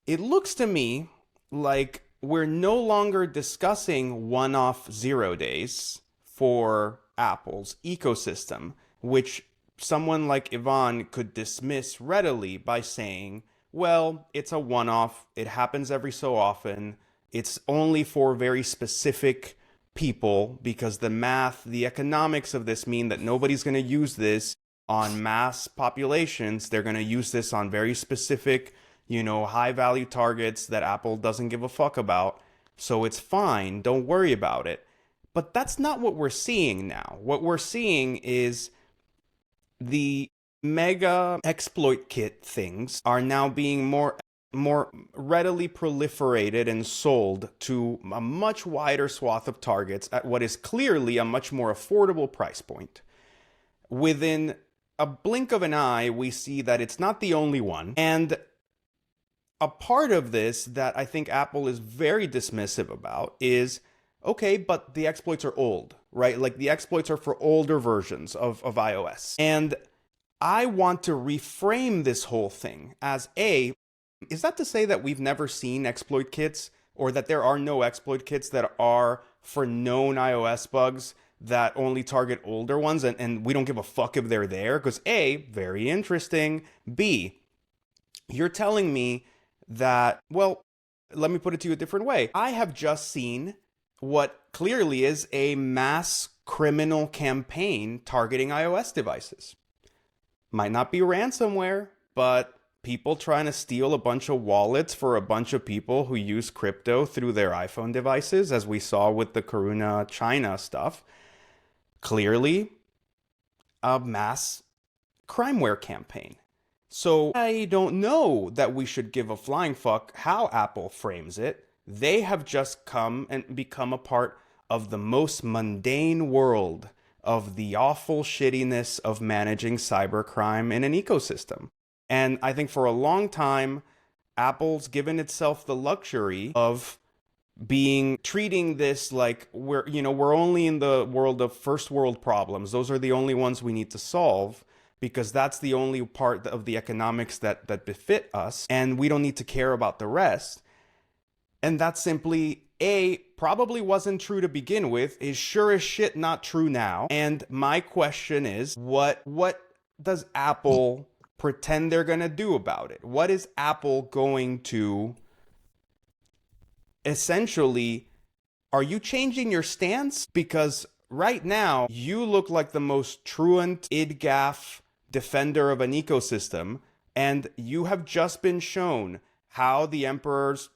Speaker 1: it looks to me like we're no longer discussing one-off 0 days for Apple's ecosystem, which someone like Ivan could dismiss readily by saying, well, it's a one-off, it happens every so often, it's only for very specific people because the math, the economics of this mean that nobody's going to use this on mass populations. They're going to use this on very specific, high value targets that Apple doesn't give a fuck about. So it's fine. Don't worry about it. But that's not what we're seeing now. What we're seeing is the mega exploit kit things are now being more readily proliferated and sold to a much wider swath of targets at what is clearly a much more affordable price point. Within a blink of an eye, we see that it's not the only one. And a part of this that I think Apple is very dismissive about is, okay, but the exploits are old, right? Like the exploits are for older versions of iOS. And I want to reframe this whole thing as is that to say that we've never seen exploit kits, or that there are no exploit kits that are for known iOS bugs that only target older ones and we don't give a fuck if they're there? Because very interesting. B, you're telling me that, well, let me put it to you a different way. I have just seen what clearly is a mass criminal campaign targeting iOS devices. Might not be ransomware, but people trying to steal a bunch of wallets for a bunch of people who use crypto through their iPhone devices, as we saw with the Karuna China stuff. Clearly, a mass crimeware campaign. So I don't know that we should give a flying fuck how Apple frames it. They have just come and become a part of the most mundane world of the awful shittiness of managing cybercrime in an ecosystem. And I think for a long time, Apple's given itself the luxury of treating this like we're only in the world of first world problems. Those are the only ones we need to solve because that's the only part of the economics that befit us, and we don't need to care about the rest. And that simply, probably wasn't true to begin with, is sure as shit not true now. And my question is, what does Apple pretend they're going to do about it? What is Apple going to essentially, are you changing your stance? Because right now, you look like the most truant IDGAF defender of an ecosystem, and you have just been shown how the emperor's,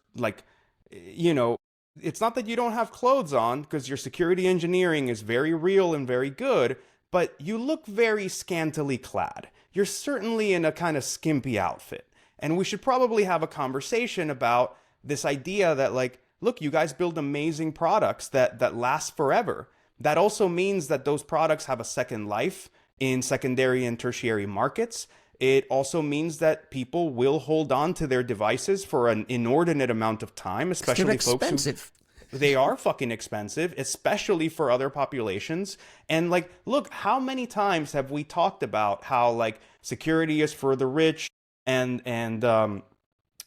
Speaker 1: it's not that you don't have clothes on, because your security engineering is very real and very good, but you look very scantily clad. You're certainly in a kind of skimpy outfit. And we should probably have a conversation about this idea that, look, you guys build amazing products that last forever. That also means that those products have a second life in secondary and tertiary markets. It also means that people will hold on to their devices for an inordinate amount of time, especially folks who... They are fucking expensive, especially for other populations. And look, how many times have we talked about how security is for the rich and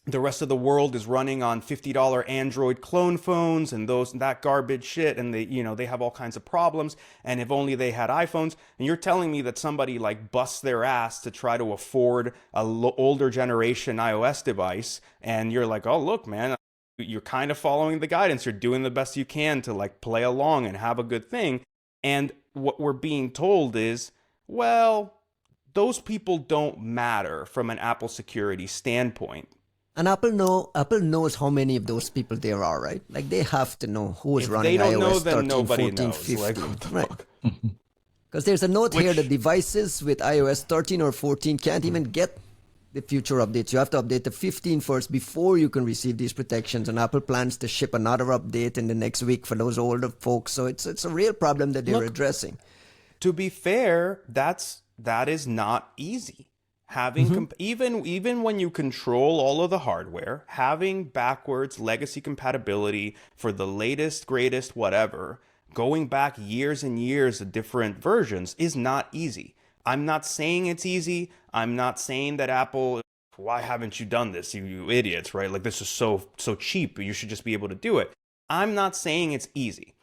Speaker 1: the rest of the world is running on $50 Android clone phones and that garbage shit, and they have all kinds of problems, and if only they had iPhones. And you're telling me that somebody busts their ass to try to afford a older generation iOS device, and you're like, oh look, man, you're kind of following the guidance, you're doing the best you can to play along and have a good thing. And what we're being told is, well, those people don't matter from an Apple security standpoint.
Speaker 2: And Apple knows how many of those people there are, right? They have to know who is running iOS 13, 14, 15. Right. Because there's a note here that devices with iOS 13 or 14 can't even get the future updates. You have to update the 15 first before you can receive these protections. And Apple plans to ship another update in the next week for those older folks. So it's a real problem that they're addressing.
Speaker 1: To be fair, that is not easy. Having even when you control all of the hardware, having backwards legacy compatibility for the latest, greatest, whatever, going back years and years of different versions is not easy. I'm not saying it's easy. I'm not saying that Apple, why haven't you done this, you idiots, right? This is so cheap. You should just be able to do it. I'm not saying it's easy,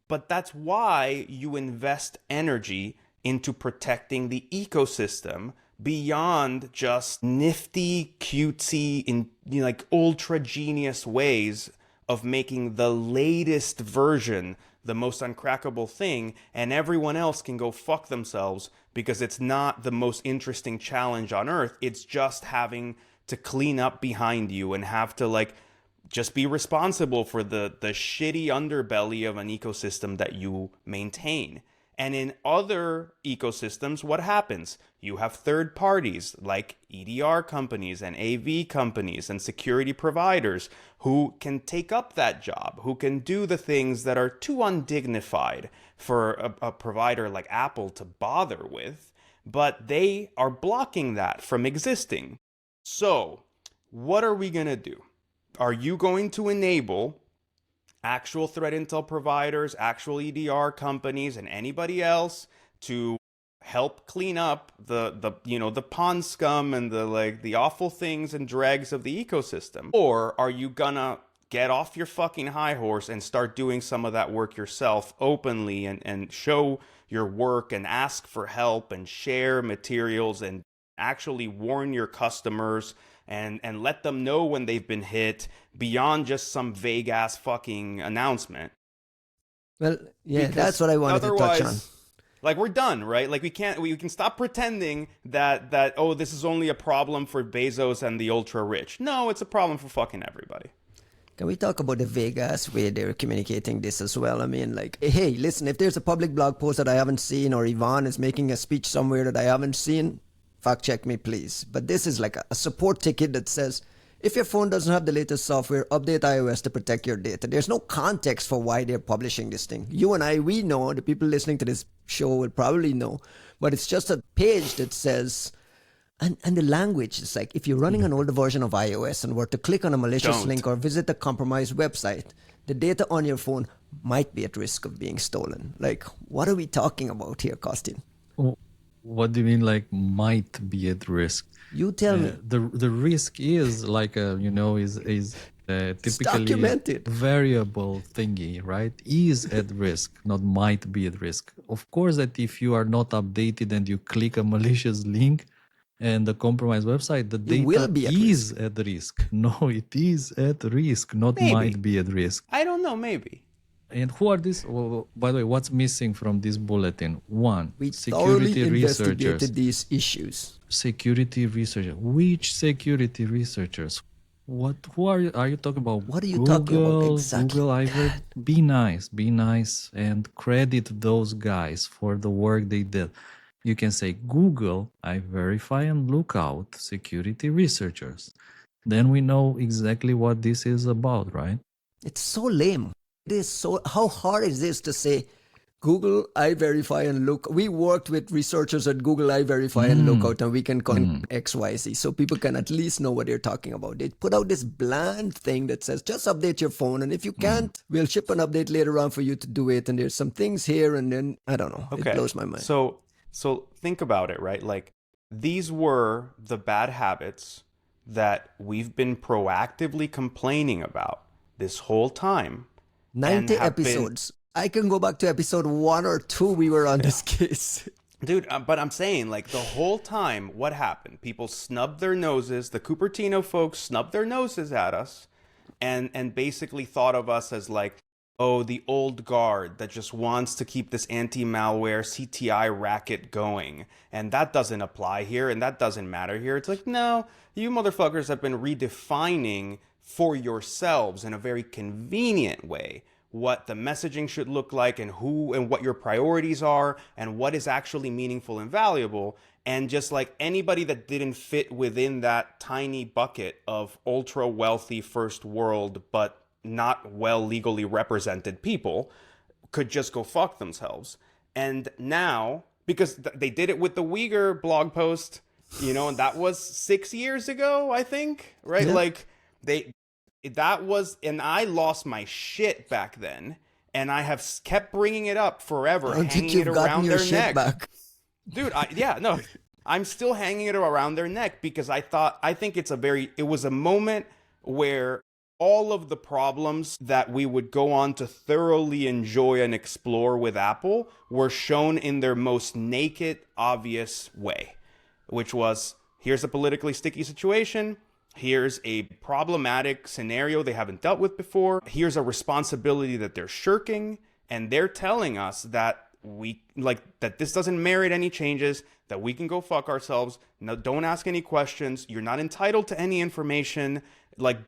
Speaker 1: but that's why you invest energy into protecting the ecosystem beyond just nifty, cutesy, ultra genius ways of making the latest version the most uncrackable thing, and everyone else can go fuck themselves because it's not the most interesting challenge on earth. It's just having to clean up behind you and have to just be responsible for the shitty underbelly of an ecosystem that you maintain. And in other ecosystems, what happens? You have third parties like EDR companies and AV companies and security providers who can take up that job, who can do the things that are too undignified for a provider like Apple to bother with, but they are blocking that from existing. So, what are we going to do? Are you going to enable actual threat intel providers, actual EDR companies, and anybody else to help clean up the pond scum and the awful things and dregs of the ecosystem? Or are you gonna get off your fucking high horse and start doing some of that work yourself openly and show your work and ask for help and share materials and actually warn your customers and let them know when they've been hit beyond just some vague ass fucking announcement?
Speaker 2: Well, yeah, because that's what I wanted to touch on.
Speaker 1: We're done, right? We can stop pretending that this is only a problem for Bezos and the ultra rich. No, it's a problem for fucking everybody.
Speaker 2: Can we talk about the vague ass way they're communicating this as well? I mean, hey, listen, if there's a public blog post that I haven't seen, or Ivan is making a speech somewhere that I haven't seen, fact check me please, but this is like a support ticket that says, if your phone doesn't have the latest software, update iOS to protect your data. There's no context for why they're publishing this thing. You and I, we know, the people listening to this show will probably know, but it's just a page that says, and the language is like, if you're running an older version of iOS and were to click on a malicious link or visit a compromised website, the data on your phone might be at risk of being stolen. Like, what are we talking about here, Kostin?
Speaker 3: What do you mean, like, might be at risk?
Speaker 2: You tell me.
Speaker 3: The risk is like is typically variable thingy, right? Is at risk, not might be at risk. Of course, that if you are not updated and you click a malicious link and the compromised website, the data is at risk. No, it is at risk, not might be at risk.
Speaker 1: I don't know, maybe.
Speaker 3: And who are these? Well, by the way, what's missing from this bulletin? One,
Speaker 2: we
Speaker 3: security researchers.
Speaker 2: Investigated these issues.
Speaker 3: Security researchers. Which security researchers? What? Who are you? Are you talking about?
Speaker 2: What are you talking about exactly?
Speaker 3: Google, be nice, and credit those guys for the work they did. You can say, Google, I verify and look out security researchers. Then we know exactly what this is about, right?
Speaker 2: It's so lame. It is so. How hard is this to say, Google, I verify and look? We worked with researchers at Google, I verify and look out, and we can call XYZ, so people can at least know what they're talking about. They put out this bland thing that says, just update your phone, and if you can't, we'll ship an update later on for you to do it. And there's some things here, and then I don't know. Okay. It blows my mind.
Speaker 1: So think about it, right? Like, these were the bad habits that we've been proactively complaining about this whole time.
Speaker 2: 90 episodes. I can go back to episode 1 or 2. We were on this case.
Speaker 1: Dude, but I'm saying, like, the whole time, what happened? People snubbed their noses. The Cupertino folks snubbed their noses at us and basically thought of us as like, oh, the old guard that just wants to keep this anti-malware CTI racket going. And that doesn't apply here, and that doesn't matter here. It's like, no, you motherfuckers have been redefining for yourselves in a very convenient way what the messaging should look like and who and what your priorities are and what is actually meaningful and valuable. And just like anybody that didn't fit within that tiny bucket of ultra wealthy first world but not well legally represented people could just go fuck themselves. And now, because they did it with the Uyghur blog post, you know, and that was 6 years ago, I think, right? Yeah. Like and I lost my shit back then, and I have kept bringing it up forever, hanging it around their neck. Back. Dude, I'm still hanging it around their neck because I think it was a moment where all of the problems that we would go on to thoroughly enjoy and explore with Apple were shown in their most naked, obvious way, which was, here's a politically sticky situation. Here's a problematic scenario they haven't dealt with before. Here's a responsibility that they're shirking. And they're telling us that that this doesn't merit any changes, that we can go fuck ourselves. No, don't ask any questions. You're not entitled to any information. Like,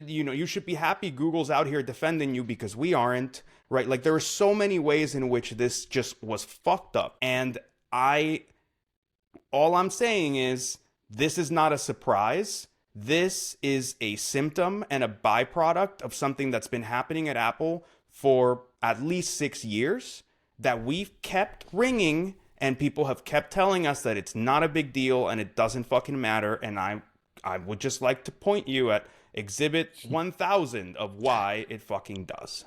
Speaker 1: you know, you should be happy Google's out here defending you because we aren't, right? Like, there are so many ways in which this just was fucked up. And all I'm saying is, this is not a surprise. This is a symptom and a byproduct of something that's been happening at Apple for at least 6 years that we've kept ringing, and people have kept telling us that it's not a big deal and it doesn't fucking matter. And I would just like to point you at Exhibit 1000 of why it fucking does.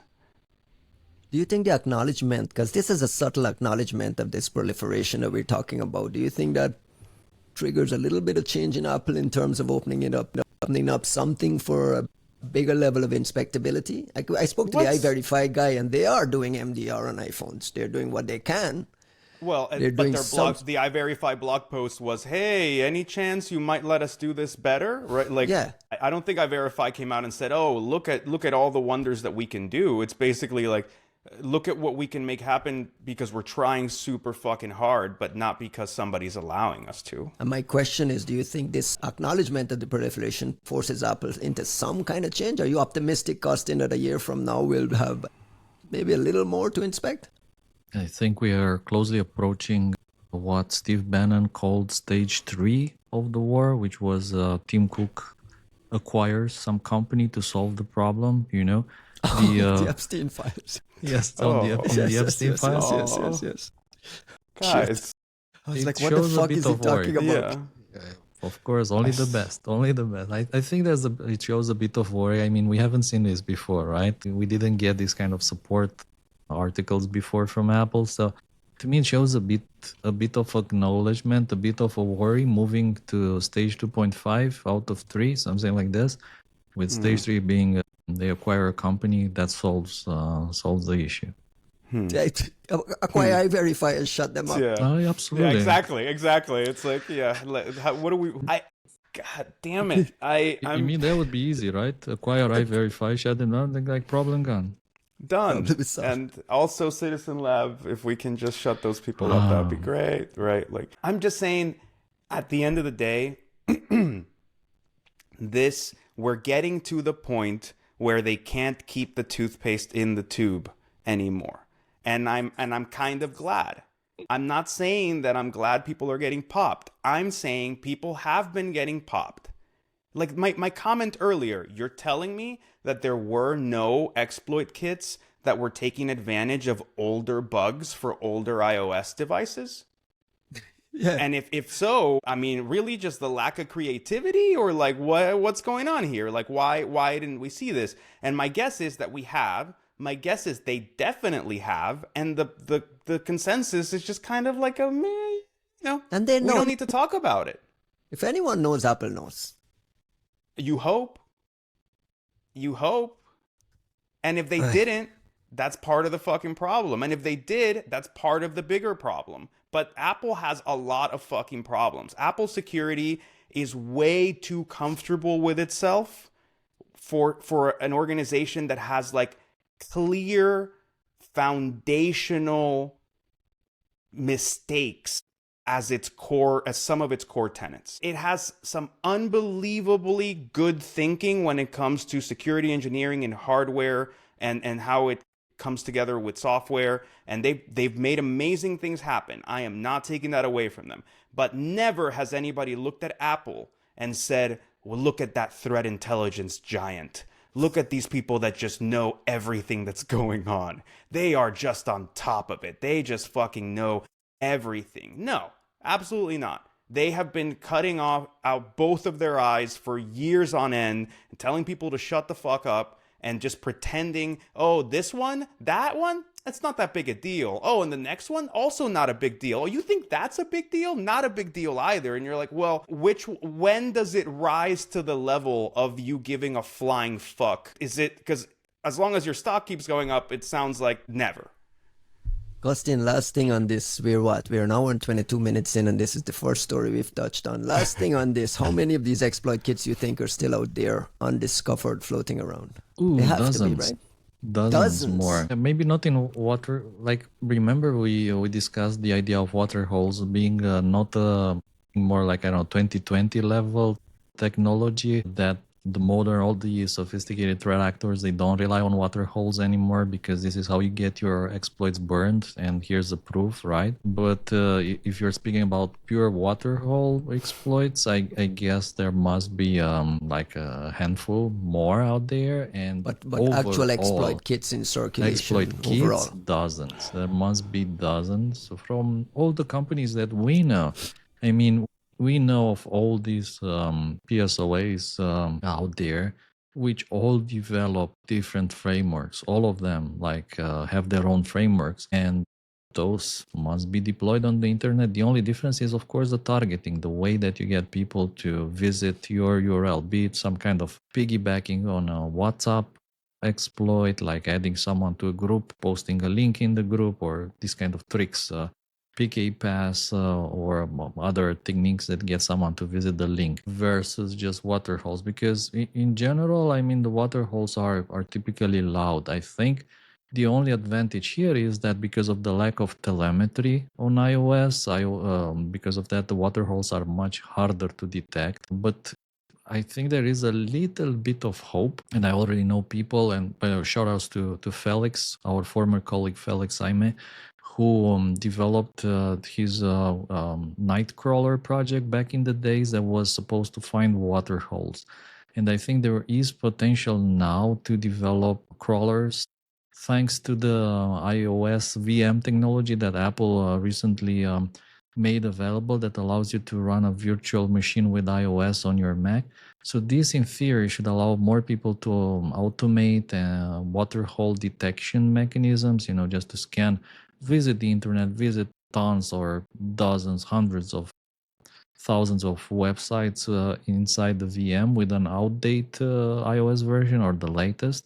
Speaker 2: Do you think the acknowledgement, because this is a subtle acknowledgement of this proliferation that we're talking about, do you think that triggers a little bit of change in Apple in terms of opening up something for a bigger level of inspectability? I spoke to the iVerify guy, and they are doing MDR on iPhones. They're doing what they can.
Speaker 1: Well, but their the iVerify blog post was, hey, any chance you might let us do this better? Right? Like, yeah. I don't think iVerify came out and said, oh, look at all the wonders that we can do. It's basically like, look at what we can make happen because we're trying super fucking hard, but not because somebody's allowing us to.
Speaker 2: And my question is, do you think this acknowledgement of the proliferation forces Apple into some kind of change? Are you optimistic, Kostin, that a year from now we'll have maybe a little more to inspect?
Speaker 3: I think we are closely approaching what Steve Bannon called stage 3 of the war, which was Tim Cook acquires some company to solve the problem, you know.
Speaker 2: The Epstein files.
Speaker 3: Yes,
Speaker 1: Oh.
Speaker 3: in the Epstein files.
Speaker 2: Yes.
Speaker 1: Guys,
Speaker 2: I was
Speaker 3: It
Speaker 2: like, what the
Speaker 3: shows a
Speaker 2: fuck
Speaker 3: bit
Speaker 2: is he
Speaker 3: of worry.
Speaker 2: talking about?
Speaker 1: yeah.
Speaker 3: Of course, only the best. Only the best. I think it shows a bit of worry. I mean, we haven't seen this before, right? We didn't get this kind of support articles before from Apple. So to me, it shows a bit of acknowledgement, a bit of a worry moving to stage 2.5 out of 3, something like this, with stage 3 being they acquire a company that solves the issue.
Speaker 2: Acquire, I verify, and shut them up.
Speaker 1: Yeah.
Speaker 3: Absolutely.
Speaker 1: Yeah, exactly. It's like, what do we? God damn it! I
Speaker 3: mean, that would be easy, right? Acquire, I verify, shut them down, like problem gone.
Speaker 1: Done. And also Citizen Lab, if we can just shut those people up, that would be great, right? Like, I'm just saying, at the end of the day, we're getting to the point where they can't keep the toothpaste in the tube anymore. And I'm kind of glad. I'm not saying that I'm glad people are getting popped. I'm saying people have been getting popped. Like my comment earlier, you're telling me that there were no exploit kits that were taking advantage of older bugs for older iOS devices?
Speaker 2: Yeah.
Speaker 1: And if so, I mean, really just the lack of creativity, or like what's going on here? Like why didn't we see this? And my guess is that we have. My guess is they definitely have, and the consensus is just kind of like a meh, you know.
Speaker 2: And they know.
Speaker 1: We don't need to talk about it.
Speaker 2: If anyone knows, Apple knows.
Speaker 1: You hope. And if they didn't, that's part of the fucking problem. And if they did, that's part of the bigger problem. But Apple has a lot of fucking problems. Apple security is way too comfortable with itself for an organization that has like clear foundational mistakes as some of its core tenets. It has some unbelievably good thinking when it comes to security engineering and hardware and how it comes together with software, and they've made amazing things happen. I am not taking that away from them. But never has anybody looked at Apple and said, well, look at that threat intelligence giant. Look at these people that just know everything that's going on. They are just on top of it. They just fucking know everything. No, absolutely not. They have been cutting out both of their eyes for years on end and telling people to shut the fuck up and just pretending, oh, this one, that one, it's not that big a deal. Oh, and the next one, also not a big deal. Oh, you think that's a big deal? Not a big deal either. And you're like, well, when does it rise to the level of you giving a flying fuck? Is it, because as long as your stock keeps going up, it sounds like never.
Speaker 2: Gustin, last thing on this, we're an hour and 22 minutes in, and this is the first story we've touched on. Last thing on this, how many of these exploit kits you think are still out there undiscovered floating around?
Speaker 3: Ooh,
Speaker 2: they have
Speaker 3: dozens.
Speaker 2: to be, right?
Speaker 3: Dozens more. Maybe not in water. Like, remember we discussed the idea of water holes being not more like, I don't know, 2020 level technology, that the modern, all the sophisticated threat actors, they don't rely on water holes anymore because this is how you get your exploits burned, and here's the proof, right? But if you're speaking about pure water hole exploits, I guess there must be like a handful more out there. And
Speaker 2: but actual exploit kits in circulation,
Speaker 3: exploit
Speaker 2: overall,
Speaker 3: kits, dozens. There must be dozens from all the companies that we know. I mean, we know of all these PSOAs out there, which all develop different frameworks. All of them have their own frameworks, and those must be deployed on the internet. The only difference is, of course, the targeting, the way that you get people to visit your URL, be it some kind of piggybacking on a WhatsApp exploit, like adding someone to a group, posting a link in the group, or these kind of tricks. PK pass or other techniques that get someone to visit the link, versus just water holes. Because in general, I mean, the water holes are typically loud. I think the only advantage here is that because of the lack of telemetry on iOS, because of that, the water holes are much harder to detect. But I think there is a little bit of hope, and I already know people, and shout outs to Felix, our former colleague Felix Aime, who developed his Nightcrawler project back in the days that was supposed to find water holes. And I think there is potential now to develop crawlers thanks to the iOS VM technology that Apple recently made available that allows you to run a virtual machine with iOS on your Mac. So this, in theory, should allow more people to automate water hole detection mechanisms, just to scan, visit the internet, visit tons or dozens, hundreds of thousands of websites inside the VM with an outdated iOS version or the latest,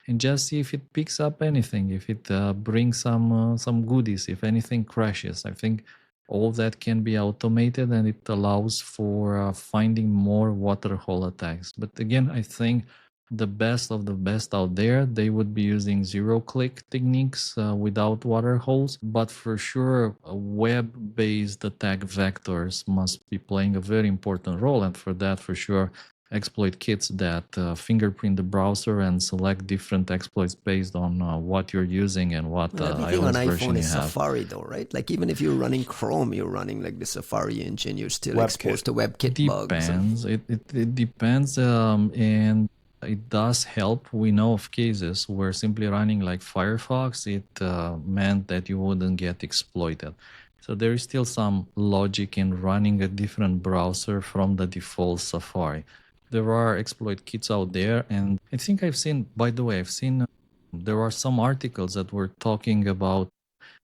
Speaker 3: and just see if it picks up anything, if it brings some goodies, if anything crashes. I think all that can be automated, and it allows for finding more water hole attacks. But again, I think the best of the best out there, they would be using zero-click techniques without water holes. But for sure, web-based attack vectors must be playing a very important role. And for that, for sure, exploit kits that fingerprint the browser and select different exploits based on what you're using and what
Speaker 2: everything
Speaker 3: iOS
Speaker 2: on
Speaker 3: version
Speaker 2: iPhone
Speaker 3: you
Speaker 2: is
Speaker 3: have.
Speaker 2: Safari though, right? Like even if you're running Chrome, you're running like the Safari engine, you're still
Speaker 1: WebKit.
Speaker 2: exposed to WebKit bugs.
Speaker 3: Depends. It depends, and it does help. We know of cases where simply running like Firefox, it meant that you wouldn't get exploited. So there is still some logic in running a different browser from the default Safari. There are exploit kits out there, and I think I've seen, by the way, there are some articles that were talking about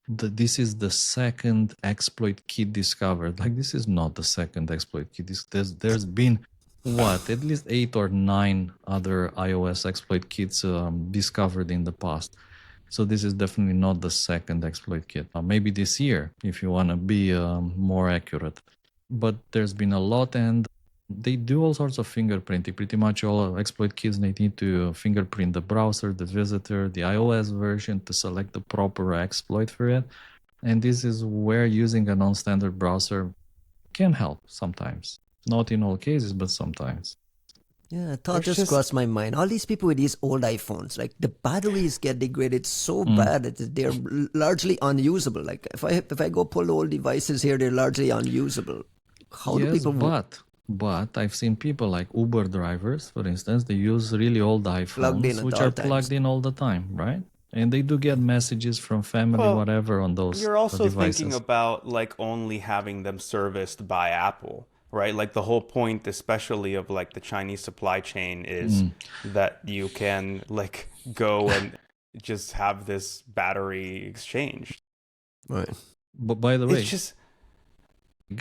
Speaker 3: this is the second exploit kit discovered. Like, this is not the second exploit kit. There's been at least 8 or 9 other iOS exploit kits discovered in the past. So this is definitely not the second exploit kit. Maybe this year, if you want to be more accurate. But there's been a lot, and they do all sorts of fingerprinting. Pretty much all exploit kits, they need to fingerprint the browser, the visitor, the iOS version to select the proper exploit for it. And this is where using a non-standard browser can help sometimes. Not in all cases, but sometimes.
Speaker 2: Yeah, a thought just crossed my mind. All these people with these old iPhones, like the batteries get degraded so bad that they're largely unusable. Like if I go pull old devices here, they're largely unusable. How do people?
Speaker 3: But I've seen people like Uber drivers, for instance, they use really old iPhones, which are plugged in all the time, right? And they do get messages from family, whatever, on those devices.
Speaker 1: You're also thinking about like only having them serviced by Apple, right? Like the whole point, especially of like the Chinese supply chain, is that you can like go and just have this battery exchanged.
Speaker 2: Right.
Speaker 3: But by the way,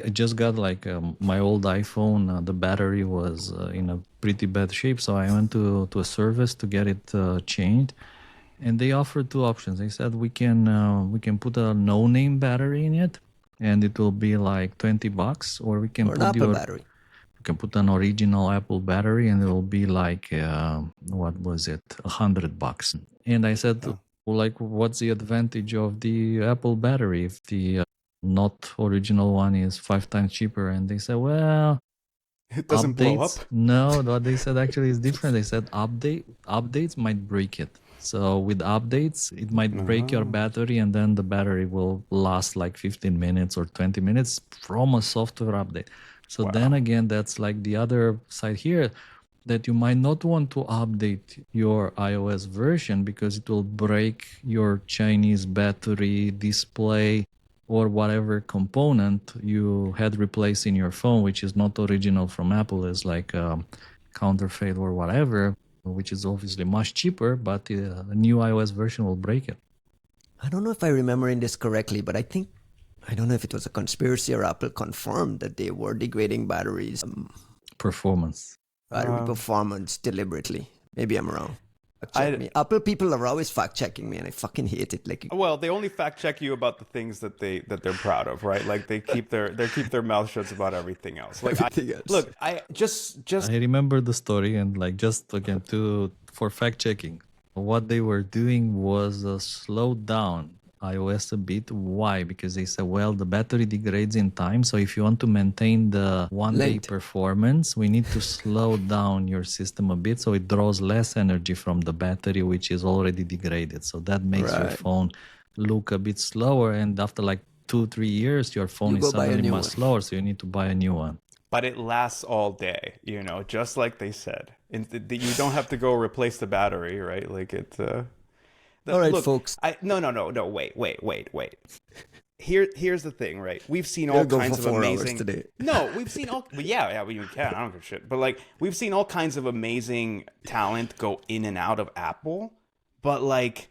Speaker 3: I just got like my old iPhone. The battery was in a pretty bad shape, so I went to a service to get it changed, and they offered 2 options. They said we can put a no-name battery in it, and it will be like $20, or we can put
Speaker 2: an Apple battery.
Speaker 3: We can put an original Apple battery, and it will be like what was it, $100. And I said, well, like, what's the advantage of the Apple battery if the not original one is 5 times cheaper? And they said, well,
Speaker 1: it doesn't blow up.
Speaker 3: No, what they said actually is different. They said updates might break it. So with updates, it might break your battery, and then the battery will last like 15 minutes or 20 minutes from a software update. So then again, that's like the other side here, that you might not want to update your iOS version because it will break your Chinese battery, display, or whatever component you had replaced in your phone, which is not original from Apple, is like counterfeit or whatever, which is obviously much cheaper, but a new iOS version will break it.
Speaker 2: I don't know if I'm remembering this correctly, but I don't know if it was a conspiracy or Apple confirmed that they were degrading batteries.
Speaker 3: Performance
Speaker 2: deliberately. Maybe I'm wrong. Apple people are always fact checking me, and I fucking hate it. Like,
Speaker 1: well, they only fact check you about the things that they're proud of, right? Like they keep their mouth shut about everything else. Like I
Speaker 3: remember the story, and like just again for fact checking, what they were doing was slow down iOS a bit. Why? Because they said, well, the battery degrades in time, so if you want to maintain the one-day performance, we need to slow down your system a bit so it draws less energy from the battery, which is already degraded. So that makes your phone look a bit slower, and after like 2-3 years, your phone is suddenly much slower, so you need to buy a new one.
Speaker 1: But it lasts all day, just like they said. You don't have to go replace the battery, right? Like it's.
Speaker 2: All right, look, folks.
Speaker 1: No. Wait. Here's the thing, right? We've seen all kinds of amazing.
Speaker 2: Today.
Speaker 1: No, we've seen all. Yeah, we can. I don't give a shit. But like, we've seen all kinds of amazing talent go in and out of Apple. But like,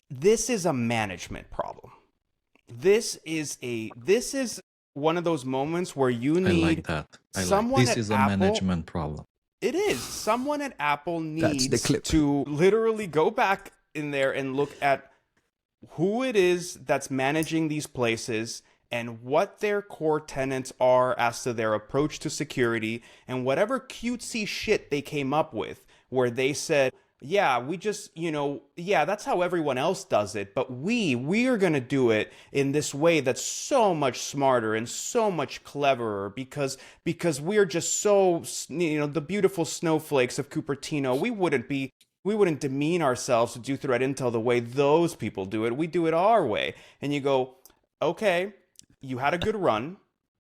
Speaker 1: this is a management problem. This is one of those moments where you need.
Speaker 3: I like that.
Speaker 1: Someone
Speaker 3: this is a
Speaker 1: Apple,
Speaker 3: management problem.
Speaker 1: It is. Someone at Apple needs to literally go back in there and look at who it is that's managing these places and what their core tenets are as to their approach to security, and whatever cutesy shit they came up with where they said, yeah, we just, that's how everyone else does it, but we are going to do it in this way that's so much smarter and so much cleverer because we're just so, the beautiful snowflakes of Cupertino. We wouldn't demean ourselves to do threat intel the way those people do it. We do it our way. And you go, okay, you had a good run.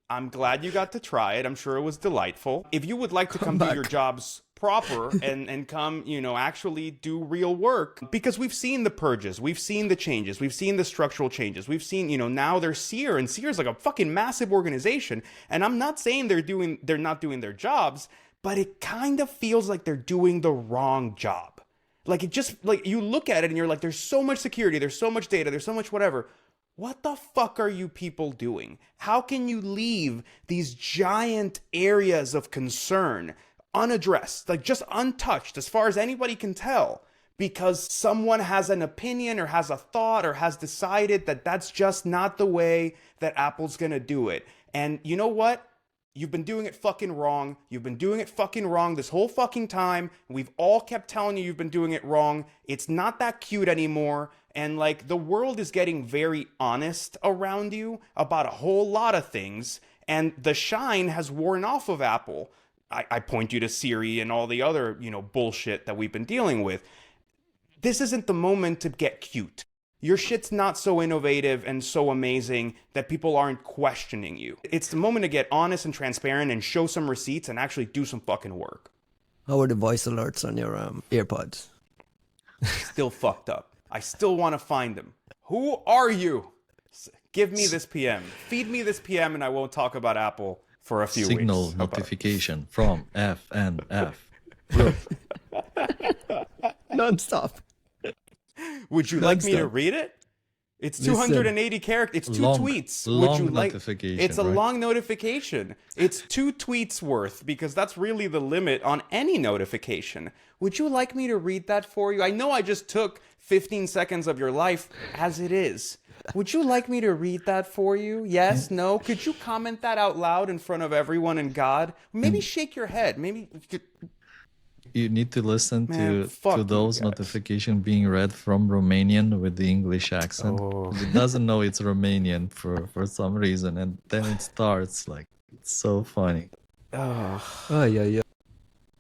Speaker 1: I'm glad you got to try it. I'm sure it was delightful. If you would like to come do your jobs proper and come, actually do real work, because we've seen the purges, we've seen the changes, we've seen the structural changes, we've seen, now there's SEER, and SEER is like a fucking massive organization. And I'm not saying they're not doing their jobs, but it kind of feels like they're doing the wrong job. Like it just, like you look at it and you're like, there's so much security, there's so much data, there's so much whatever. What the fuck are you people doing? How can you leave these giant areas of concern unaddressed, like just untouched as far as anybody can tell, because someone has an opinion or has a thought or has decided that that's just not the way that Apple's gonna do it? And you know what? You've been doing it fucking wrong. You've been doing it fucking wrong this whole fucking time. We've all kept telling you you've been doing it wrong. It's not that cute anymore. And like, the world is getting very honest around you about a whole lot of things. And the shine has worn off of Apple. I point you to Siri and all the other, bullshit that we've been dealing with. This isn't the moment to get cute. Your shit's not so innovative and so amazing that people aren't questioning you. It's the moment to get honest and transparent and show some receipts and actually do some fucking work.
Speaker 2: How are the voice alerts on your AirPods?
Speaker 1: Still fucked up. I still want to find them. Who are you? Give me this PM. Feed me this PM and I won't talk about Apple for a few weeks.
Speaker 3: Signal notification from FNF.
Speaker 2: Non-stop.
Speaker 1: Would you like me to read it? It's 280 characters. It's two tweets.
Speaker 3: Would you like? It's
Speaker 1: a long notification. It's 2 tweets worth, because that's really the limit on any notification. Would you like me to read that for you? I know I just took 15 seconds of your life as it is. Would you like me to read that for you? Yes? No? Could you comment that out loud in front of everyone and God? Maybe shake your head. Maybe...
Speaker 3: You need to listen to those notifications being read from Romanian with the English accent. Oh. It doesn't know it's Romanian for some reason, and then it starts like, it's so funny.
Speaker 2: Yeah.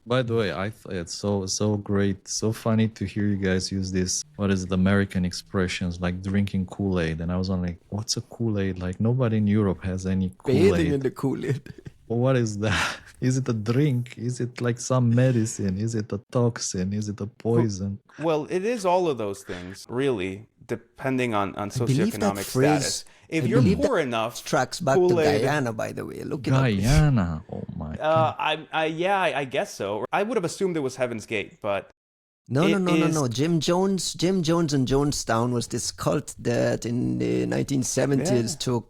Speaker 3: By the way, I thought it's so great, so funny to hear you guys use this. What is it, American expressions like drinking Kool-Aid? And I was on like, what's a Kool-Aid? Like nobody in Europe has any Kool-Aid.
Speaker 2: Bathing in the Kool-Aid.
Speaker 3: What is that? Is it a drink? Is it like some medicine? Is it a toxin? Is it a poison?
Speaker 1: Well, it is all of those things, really, depending on socioeconomic status. If you're poor enough,
Speaker 2: tracks back to Guyana, by the way. Look it up.
Speaker 3: Guyana. Oh my God.
Speaker 1: I guess so. I would have assumed it was Heaven's Gate, but
Speaker 2: no. Jim Jones and Jonestown was this cult that in the 1970s took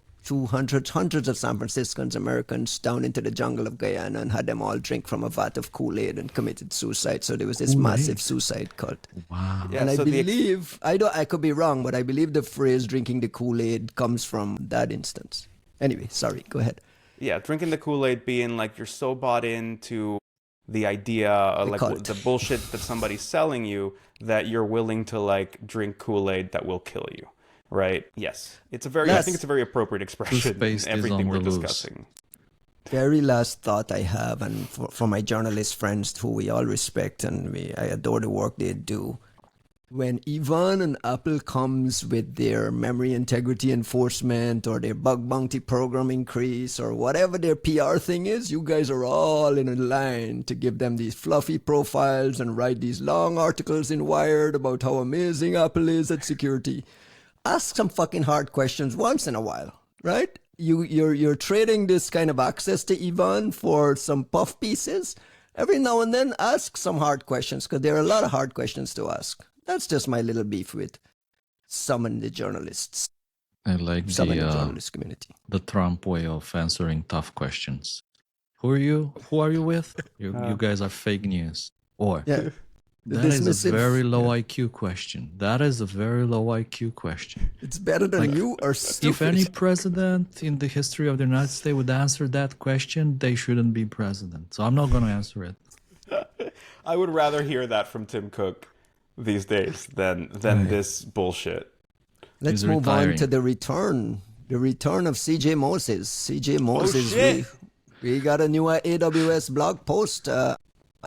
Speaker 2: hundreds of San Franciscans, Americans down into the jungle of Guyana and had them all drink from a vat of Kool-Aid and committed suicide. So there was this massive suicide cult.
Speaker 3: Wow.
Speaker 2: Yeah, and so I believe, I could be wrong, but I believe the phrase drinking the Kool-Aid comes from that instance. Anyway, sorry, go ahead.
Speaker 1: Yeah, drinking the Kool-Aid being like you're so bought into the idea, the bullshit that somebody's selling you, that you're willing to like drink Kool-Aid that will kill you. Right. Yes. I think it's a very appropriate expression in everything we're discussing.
Speaker 2: Very last thought I have, and for my journalist friends who we all respect and I adore the work they do. when Ivan and Apple comes with their memory integrity enforcement or their bug bounty program increase or whatever their PR thing is, you guys are all in a line to give them these fluffy profiles and write these long articles in Wired about how amazing Apple is at security. Ask some fucking hard questions once in a while, right? You're trading this kind of access to Ivan for some puff pieces. Every now and then ask some hard questions, because there are a lot of hard questions to ask. That's just my little beef with some in the journalists.
Speaker 3: I like
Speaker 2: some in the journalist community.
Speaker 3: The Trump way of answering tough questions. Who are you? Who are you with? You guys are fake news. Or
Speaker 2: yeah.
Speaker 3: That is a very low IQ question. That is a very low IQ question.
Speaker 2: It's better than you are stupid.
Speaker 3: If any president in the history of the United States would answer that question, they shouldn't be president. So I'm not going to answer it.
Speaker 1: I would rather hear that from Tim Cook these days than this bullshit.
Speaker 2: Let's move on to the return of CJ Moses. CJ Moses, we got a new AWS blog post.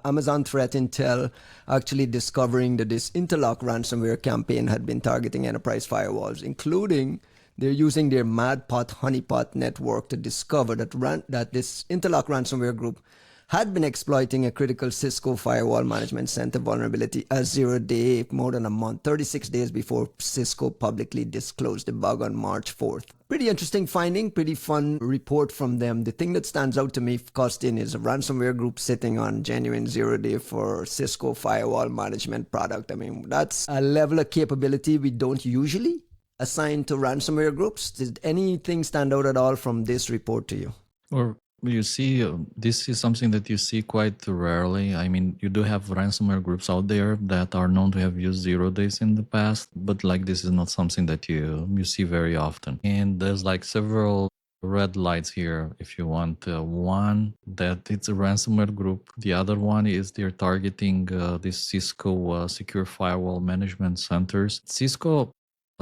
Speaker 2: Amazon threat intel actually discovering that this Interlock ransomware campaign had been targeting enterprise firewalls, including they're using their Madpot honeypot network to discover that this Interlock ransomware group had been exploiting a critical Cisco firewall management center vulnerability a 0-day, more than a month, 36 days before Cisco publicly disclosed the bug on March 4th. Pretty interesting finding, pretty fun report from them. The thing that stands out to me, Costin, is a ransomware group sitting on genuine 0-day for Cisco firewall management product. I mean, that's a level of capability we don't usually assign to ransomware groups. Did anything stand out at all from this report to you?
Speaker 3: Or you see, this is something that you see quite rarely. I mean, you do have ransomware groups out there that are known to have used 0 days in the past, but like this is not something that you see very often. And there's like several red lights here, if you want. One, that it's a ransomware group. The other one is they're targeting this Cisco secure firewall management centers. Cisco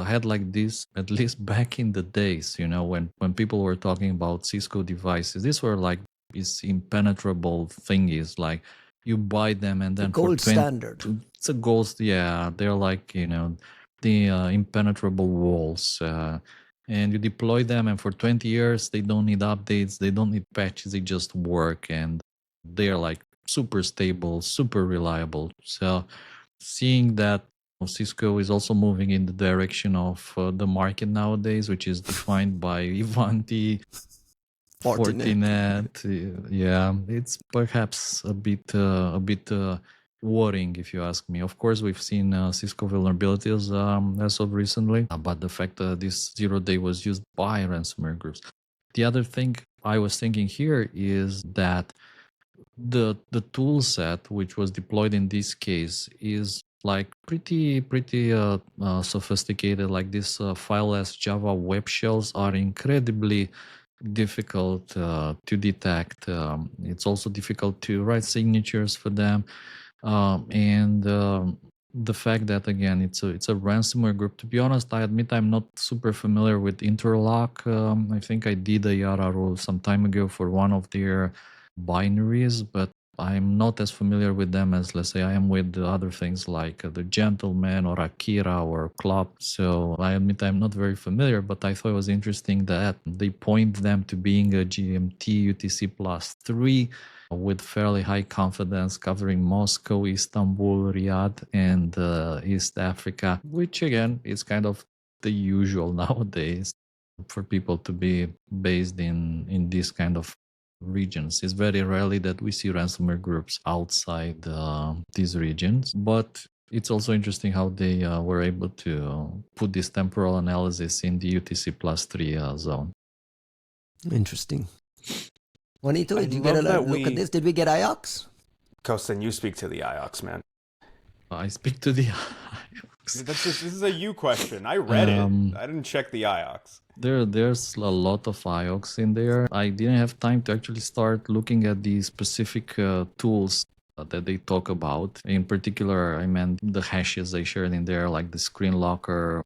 Speaker 3: had like this, at least back in the days, you know, when people were talking about Cisco devices, these were like these impenetrable thingies, like you buy them and then
Speaker 2: gold standard.
Speaker 3: It's a gold, yeah, they're like, you know, the impenetrable walls, and you deploy them and for 20 years they don't need updates, they don't need patches, they just work and they're like super stable, super reliable. So seeing that Cisco is also moving in the direction of the market nowadays, which is defined by Ivanti, Fortinet. Yeah, it's perhaps a bit worrying, if you ask me. Of course, we've seen Cisco vulnerabilities as of recently, but the fact that this 0-day was used by ransomware groups. The other thing I was thinking here is that the tool set which was deployed in this case is like pretty sophisticated. Like this fileless Java web shells are incredibly difficult to detect. It's also difficult to write signatures for them, and the fact that again it's a ransomware group. To be honest, I admit I'm not super familiar with Interlock. I think I did a YARA rule some time ago for one of their binaries, but I'm not as familiar with them as, let's say, I am with the other things like the Gentleman or Akira or Club. So I admit I'm not very familiar, but I thought it was interesting that they point them to being a GMT UTC plus 3 with fairly high confidence, covering Moscow, Istanbul, Riyadh, and East Africa, which again is kind of the usual nowadays for people to be based in this kind of regions. It's very rarely that we see ransomware groups outside these regions, but it's also interesting how they were able to put this temporal analysis in the UTC plus 3 zone.
Speaker 2: Interesting. Juanito, did you get a look at this? Did we get IOX?
Speaker 1: Kostin, you speak to the IOX, man.
Speaker 3: I speak to the IOX.
Speaker 1: This is a you question. I read it. I didn't check the IOX.
Speaker 3: There's a lot of IOX in there. I didn't have time to actually start looking at the specific tools that they talk about. In particular, I meant the hashes they shared in there, like the screen locker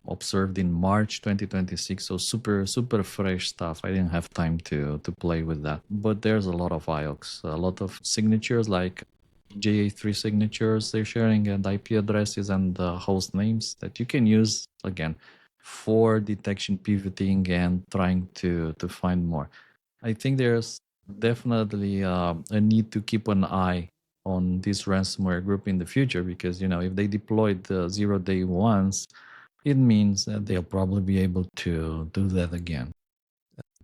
Speaker 3: observed in March 2026. So super fresh stuff. I didn't have time to play with that. But there's a lot of IOX, a lot of signatures, like JA3 signatures they're sharing and IP addresses and host names that you can use, again, for detection, pivoting, and trying to find more. I think there's definitely a need to keep an eye on this ransomware group in the future, because, if they deployed the 0-day once, it means that they'll probably be able to do that again.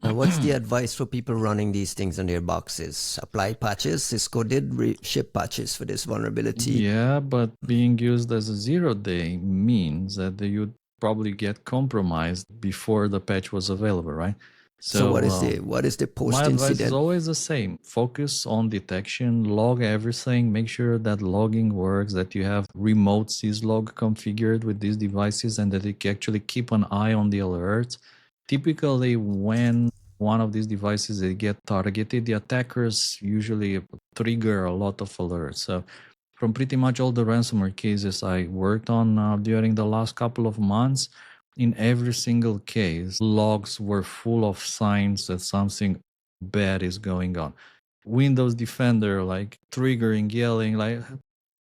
Speaker 2: What's the advice for people running these things on their boxes? Apply patches. Cisco did ship patches for this vulnerability.
Speaker 3: Yeah, but being used as a 0-day means that you'd probably get compromised before the patch was available, right?
Speaker 2: So what is the post-incident?
Speaker 3: My advice is always the same. Focus on detection, log everything, make sure that logging works, that you have remote syslog configured with these devices, and that you can actually keep an eye on the alerts. Typically, when one of these devices they get targeted, the attackers usually trigger a lot of alerts. So from pretty much all the ransomware cases I worked on during the last couple of months, in every single case, logs were full of signs that something bad is going on. Windows Defender, like triggering, yelling, like,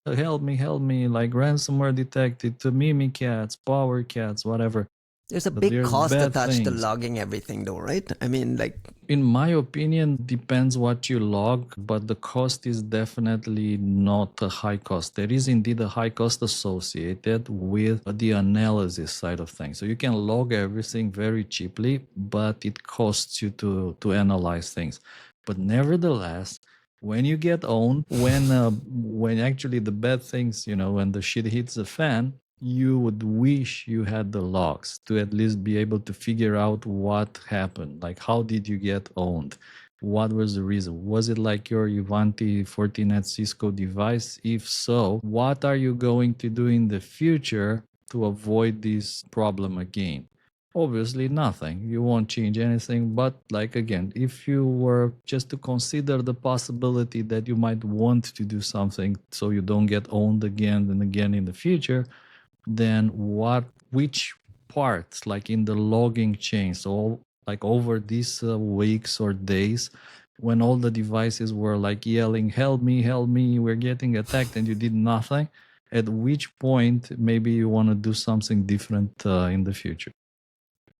Speaker 3: help me, like ransomware detected to Mimikatz, Power Cats, whatever.
Speaker 2: There's a big cost attached to logging everything though, right? I mean, like...
Speaker 3: In my opinion, depends what you log, but the cost is definitely not a high cost. There is indeed a high cost associated with the analysis side of things. So you can log everything very cheaply, but it costs you to analyze things. But nevertheless, when you get owned, when actually the bad things, when the shit hits the fan, you would wish you had the logs to at least be able to figure out what happened. Like, how did you get owned? What was the reason? Was it like your Ivanti Fortinet Cisco device? If so, what are you going to do in the future to avoid this problem again? Obviously nothing. You won't change anything, but like, again, if you were just to consider the possibility that you might want to do something so you don't get owned again and again in the future, then which parts, like in the logging chain, so like over these weeks or days when all the devices were like yelling, help me, we're getting attacked, and you did nothing, at which point maybe you want to do something different in the future.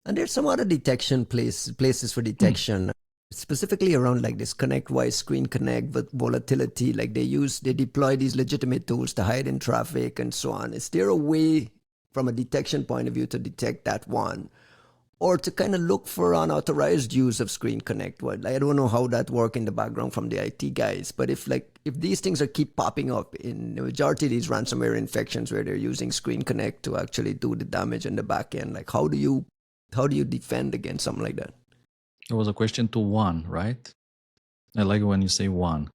Speaker 2: And there's some other detection places for detection, specifically around like this ConnectWise Screen Connect with volatility. Like they deploy these legitimate tools to hide in traffic and so on. Is there a way from a detection point of view to detect that one, or to kind of look for unauthorized use of Screen Connect? Well, I don't know how that work in the background from the IT guys, but if these things keep popping up in the majority of these ransomware infections where they're using Screen Connect to actually do the damage in the back end, like how do you defend against something like that?
Speaker 3: It was a question to Juan, right? I like it when you say Juan.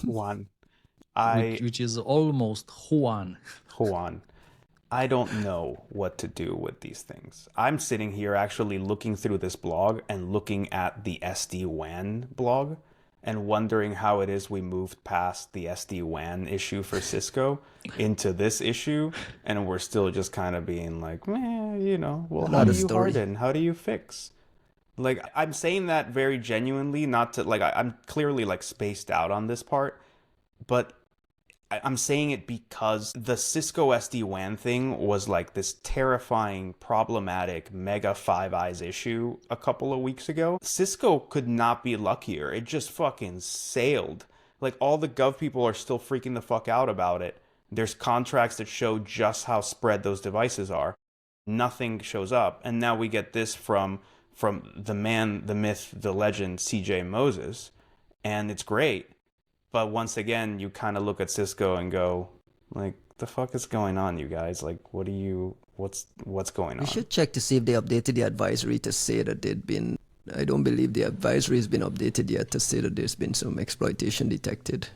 Speaker 1: Juan.
Speaker 3: Which is almost Juan.
Speaker 1: Juan. I don't know what to do with these things. I'm sitting here actually looking through this blog and looking at the SD-WAN blog and wondering how it is we moved past the SD-WAN issue for Cisco into this issue, and we're still just kind of being like, well, how do you harden? How do you fix? Like, I'm saying that very genuinely, not to, like, I'm clearly, like, spaced out on this part, but I'm saying it because the Cisco SD-WAN thing was, like, this terrifying, problematic, mega Five Eyes issue a couple of weeks ago. Cisco could not be luckier. It just fucking sailed. Like, all the gov people are still freaking the fuck out about it. There's contracts that show just how spread those devices are. Nothing shows up. And now we get this from the man, the myth, the legend, CJ Moses, and it's great. But once again, you kind of look at Cisco and go, like, the fuck is going on, you guys? Like, what's going on?
Speaker 2: We should check to see if they updated the advisory to say that I don't believe the advisory has been updated yet to say that there's been some exploitation detected.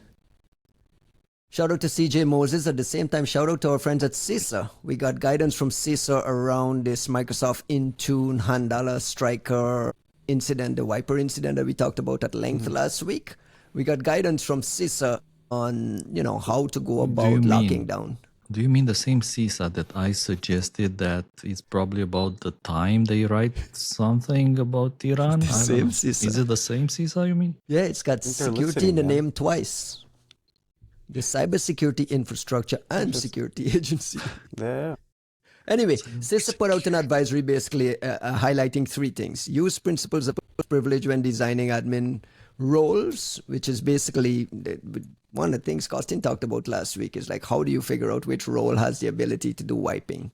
Speaker 2: Shout out to CJ Moses. At the same time, shout out to our friends at CISA. We got guidance from CISA around this Microsoft Intune Handala Striker incident, the wiper incident that we talked about at length last week. We got guidance from CISA on, how to go about locking down.
Speaker 3: Do you mean the same CISA that I suggested that it's probably about the time they write something about Iran?
Speaker 2: Same CISA.
Speaker 3: Is it the same CISA you mean?
Speaker 2: Yeah, it's got security in the name twice. the Cybersecurity Infrastructure and Security Agency.
Speaker 1: Yeah.
Speaker 2: Anyway, CISA put out an advisory basically highlighting three things. Use principles of privilege when designing admin roles, which is basically one of the things Costin talked about last week is like, how do you figure out which role has the ability to do wiping?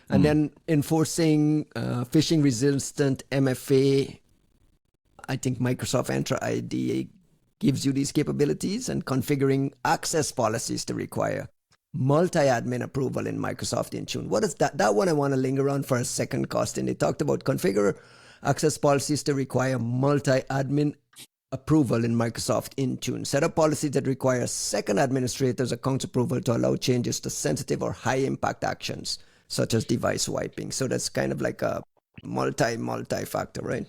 Speaker 2: And then enforcing phishing resistant MFA. I think Microsoft Entra ID gives you these capabilities, and configuring access policies to require multi-admin approval in Microsoft Intune. What is that? That one I want to linger on for a second, Costin. They talked about configure access policies to require multi-admin approval in Microsoft Intune. Set up policies that require second administrator's account approval to allow changes to sensitive or high-impact actions, such as device wiping. So that's kind of like a multi-factor, right?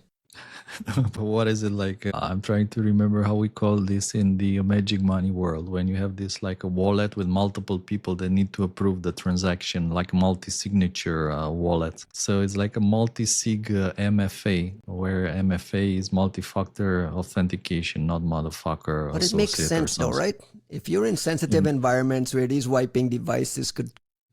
Speaker 3: But what is it like? I'm trying to remember how we call this in the magic money world, when you have this like a wallet with multiple people that need to approve the transaction, like multi-signature wallet. So it's like a multi-sig MFA, where MFA is multi-factor authentication, not motherfucker.
Speaker 2: But it makes sense though, right? If you're in sensitive environments where these wiping devices could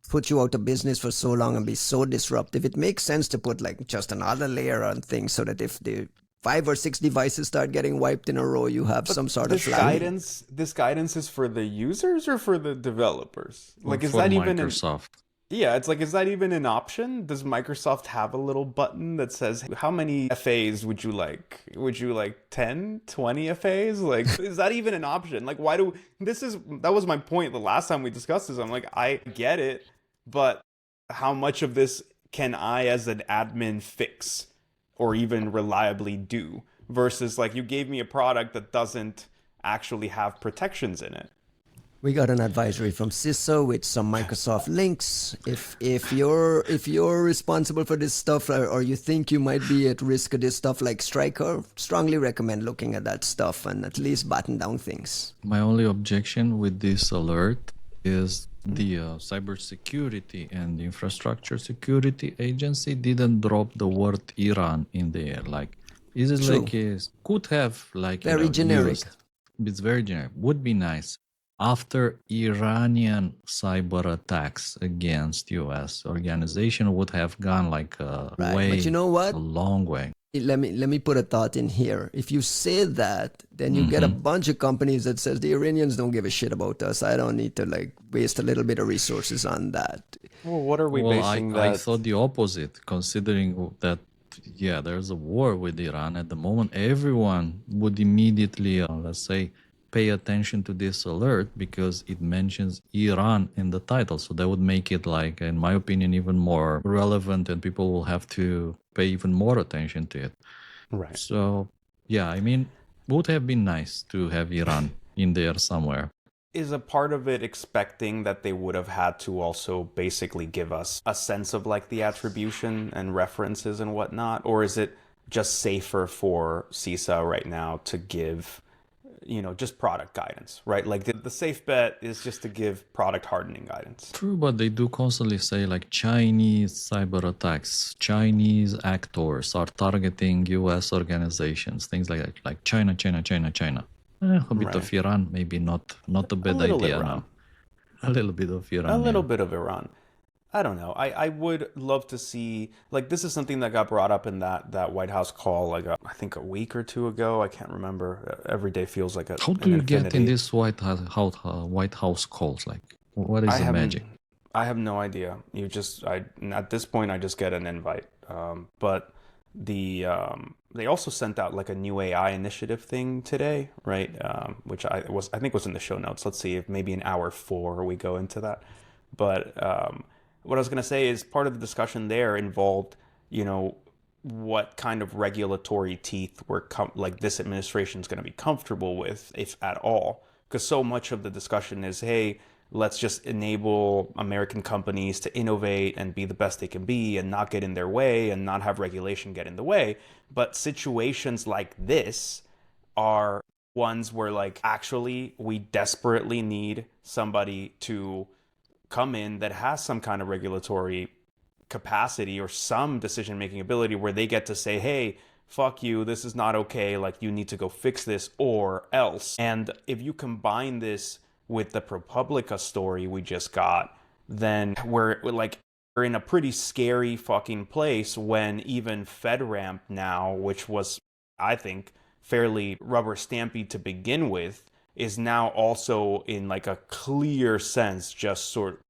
Speaker 2: put you out of business for so long and be so disruptive, it makes sense to put like just another layer on things so that if the 5 or 6 devices start getting wiped in a row, you have some sort of
Speaker 1: guidance. This guidance is for the users or for the developers? Like,
Speaker 3: is that even Microsoft?
Speaker 1: Yeah, it's like, is that even an option? Does Microsoft have a little button that says, how many FAs would you like? Would you like 10, 20 FAs? Like, is that even an option? Like, that was my point the last time we discussed this. I'm like, I get it, but how much of this can I as an admin fix or even reliably do? Versus like, you gave me a product that doesn't actually have protections in it.
Speaker 2: We got an advisory from CISO with some Microsoft links. If you're responsible for this stuff, or you think you might be at risk of this stuff like Striker, strongly recommend looking at that stuff and at least batten down things.
Speaker 3: My only objection with this alert is the cybersecurity and the infrastructure security agency didn't drop the word Iran in there. Like, is it like it could have like
Speaker 2: very generic?
Speaker 3: Used. It's very generic. Would be nice. After Iranian cyber attacks against U.S. organization would have gone like a way,
Speaker 2: but you know what?
Speaker 3: A long way.
Speaker 2: Let me put a thought in here. If you say that, then you get a bunch of companies that says the Iranians don't give a shit about us. I don't need to like waste a little bit of resources on that.
Speaker 1: Well, what are we basing that?
Speaker 3: I thought the opposite, considering that, yeah, there's a war with Iran at the moment. Everyone would immediately, let's say, pay attention to this alert because it mentions Iran in the title. So that would make it, like, in my opinion, even more relevant, and people will have to pay even more attention to it.
Speaker 1: Right.
Speaker 3: So, yeah, I mean, would have been nice to have Iran in there somewhere.
Speaker 1: Is a part of it expecting that they would have had to also basically give us a sense of like the attribution and references and whatnot? Or is it just safer for CISA right now to give, just product guidance, right? Like the safe bet is just to give product hardening guidance.
Speaker 3: True, but they do constantly say like Chinese cyber attacks, Chinese actors are targeting US organizations, things like that, like China. A bit of Iran, maybe not a bad idea now. A little bit of Iran.
Speaker 1: A little bit of Iran. I don't know. I would love to see, like, this is something that got brought up in that White House call, like, I think a week or two ago. I can't rember. Every day feels like
Speaker 3: How do you get in this White House calls? Like, what is the magic?
Speaker 1: I have no idea. At this point, I just get an invite. But they also sent out like a new AI initiative thing today, right? Which I think was in the show notes. Let's see if maybe in hour 4 we go into that. But what I was going to say is part of the discussion there involved, what kind of regulatory teeth like this administration is going to be comfortable with, if at all. Because so much of the discussion is, hey, let's just enable American companies to innovate and be the best they can be and not get in their way and not have regulation get in the way. But situations like this are ones where, like, actually we desperately need somebody to come in that has some kind of regulatory capacity or some decision-making ability where they get to say, hey, fuck you, this is not okay, like, you need to go fix this or else. And if you combine this with the ProPublica story we just got, then we're in a pretty scary fucking place when even FedRAMP now, which was, I think, fairly rubber stampy to begin with, is now also in like a clear sense just sort of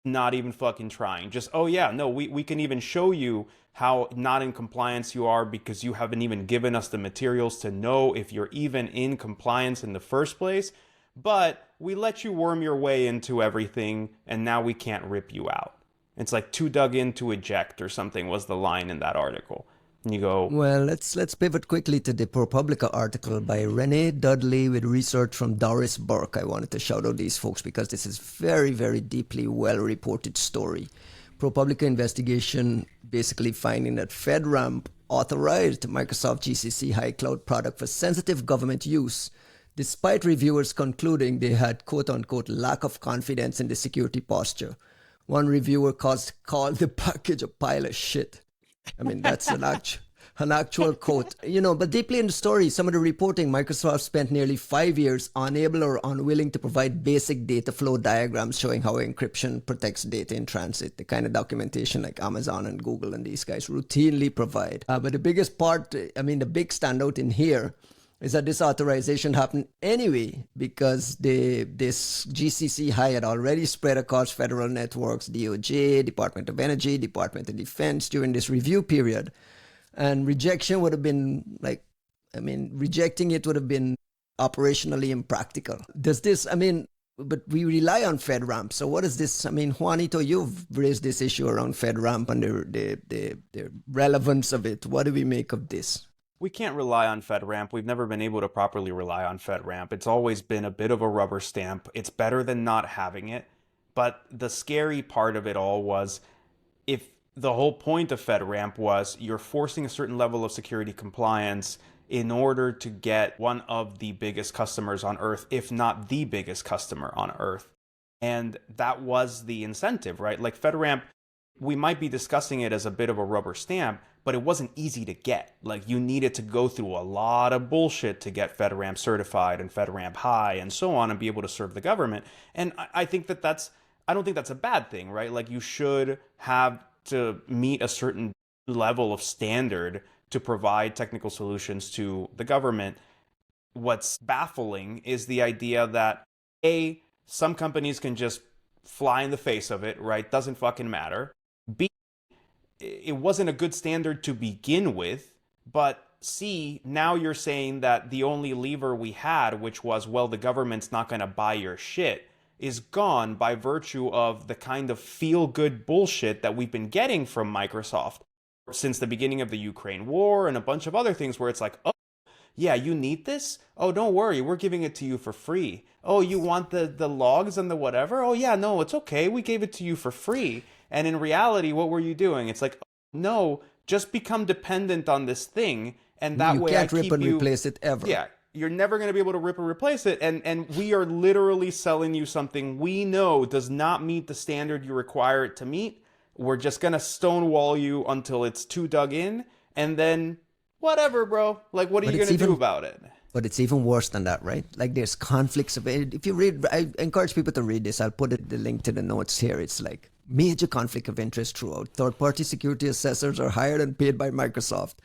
Speaker 1: not even fucking trying. Just, oh yeah, no, we can even show you how not in compliance you are because you haven't even given us the materials to know if you're even in compliance in the first place. But we let you worm your way into everything and now we can't rip you out. It's like too dug in to eject or something was the line in that article. And you go,
Speaker 2: well, let's pivot quickly to the ProPublica article by Renee Dudley with research from Doris Burke. I wanted to shout out these folks because this is very, very deeply well-reported story. ProPublica investigation basically finding that FedRAMP authorized Microsoft GCC High Cloud product for sensitive government use, despite reviewers concluding they had quote-unquote lack of confidence in the security posture. One reviewer called the package a pile of shit. I mean, that's an actual quote. But deeply in the story, some of the reporting, Microsoft spent nearly 5 years unable or unwilling to provide basic data flow diagrams showing how encryption protects data in transit, the kind of documentation like Amazon and Google and these guys routinely provide. But the biggest part, the big standout in here is that this authorization happened anyway because this GCC High had already spread across federal networks, DOJ, Department of Energy, Department of Defense during this review period. And rejection would have been rejecting it would have been operationally impractical. But we rely on FedRAMP. So what is this? Juanito, you've raised this issue around FedRAMP and the relevance of it. What do we make of this?
Speaker 1: We can't rely on FedRAMP. We've never been able to properly rely on FedRAMP. It's always been a bit of a rubber stamp. It's better than not having it. But the scary part of it all was if the whole point of FedRAMP was you're forcing a certain level of security compliance in order to get one of the biggest customers on Earth, if not the biggest customer on Earth. And that was the incentive, right? Like FedRAMP, we might be discussing it as a bit of a rubber stamp, but it wasn't easy to get. Like you needed to go through a lot of bullshit to get FedRAMP certified and FedRAMP High and so on and be able to serve the government. And I think I don't think that's a bad thing, right? Like you should have to meet a certain level of standard to provide technical solutions to the government. What's baffling is the idea that A, some companies can just fly in the face of it, right? Doesn't fucking matter. B, it wasn't a good standard to begin with, but C, now you're saying that the only lever we had, which was, well, the government's not going to buy your shit, is gone by virtue of the kind of feel-good bullshit that we've been getting from Microsoft since the beginning of the Ukraine war and a bunch of other things where it's like, oh, yeah, you need this? Oh, don't worry, we're giving it to you for free. Oh, you want the logs and the whatever? Oh, yeah, no, it's okay, we gave it to you for free. And in reality, what were you doing? It's like, no, just become dependent on this thing, and that way I keep you...
Speaker 2: You can't rip and replace it ever.
Speaker 1: Yeah, you're never going to be able to rip or replace it, and we are literally selling you something we know does not meet the standard you require it to meet. We're just going to stonewall you until it's too dug in, and then whatever, bro. Like, what are you going to do about it?
Speaker 2: But it's even worse than that, right? Like, there's conflicts of it. If you read, I encourage people to read this. I'll put the link to the notes here. It's like major conflict of interest throughout. Third-party security assessors are hired and paid by Microsoft.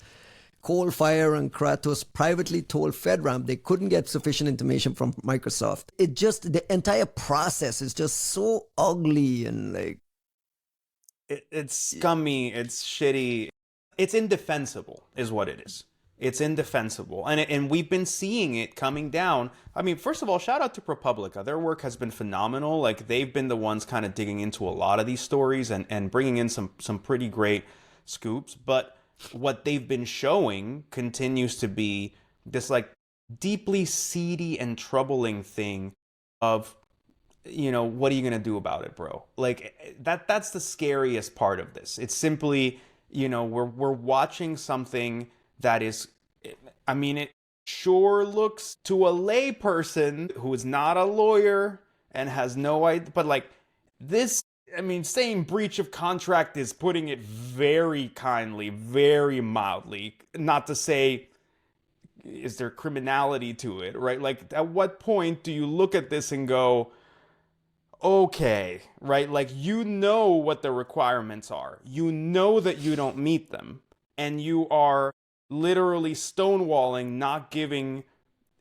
Speaker 2: Coalfire and Kratos privately told FedRAMP they couldn't get sufficient information from Microsoft. The entire process is just so ugly and like...
Speaker 1: It's scummy, it's shitty. It's indefensible is what it is. It's indefensible. And we've been seeing it coming down. I mean, first of all, shout out to ProPublica. Their work has been phenomenal. Like, they've been the ones kind of digging into a lot of these stories and bringing in some pretty great scoops. But what they've been showing continues to be this, like, deeply seedy and troubling thing of, you know, what are you going to do about it, bro? Like, that's the scariest part of this. It's simply, you know, we're watching something that is, I mean, it sure looks to a lay person who is not a lawyer and has no idea, but like this, I mean, saying breach of contract is putting it very kindly, very mildly, not to say, is there criminality to it, right? Like, at what point do you look at this and go, okay, right? Like, you know what the requirements are. You know that you don't meet them. And you are literally stonewalling, not giving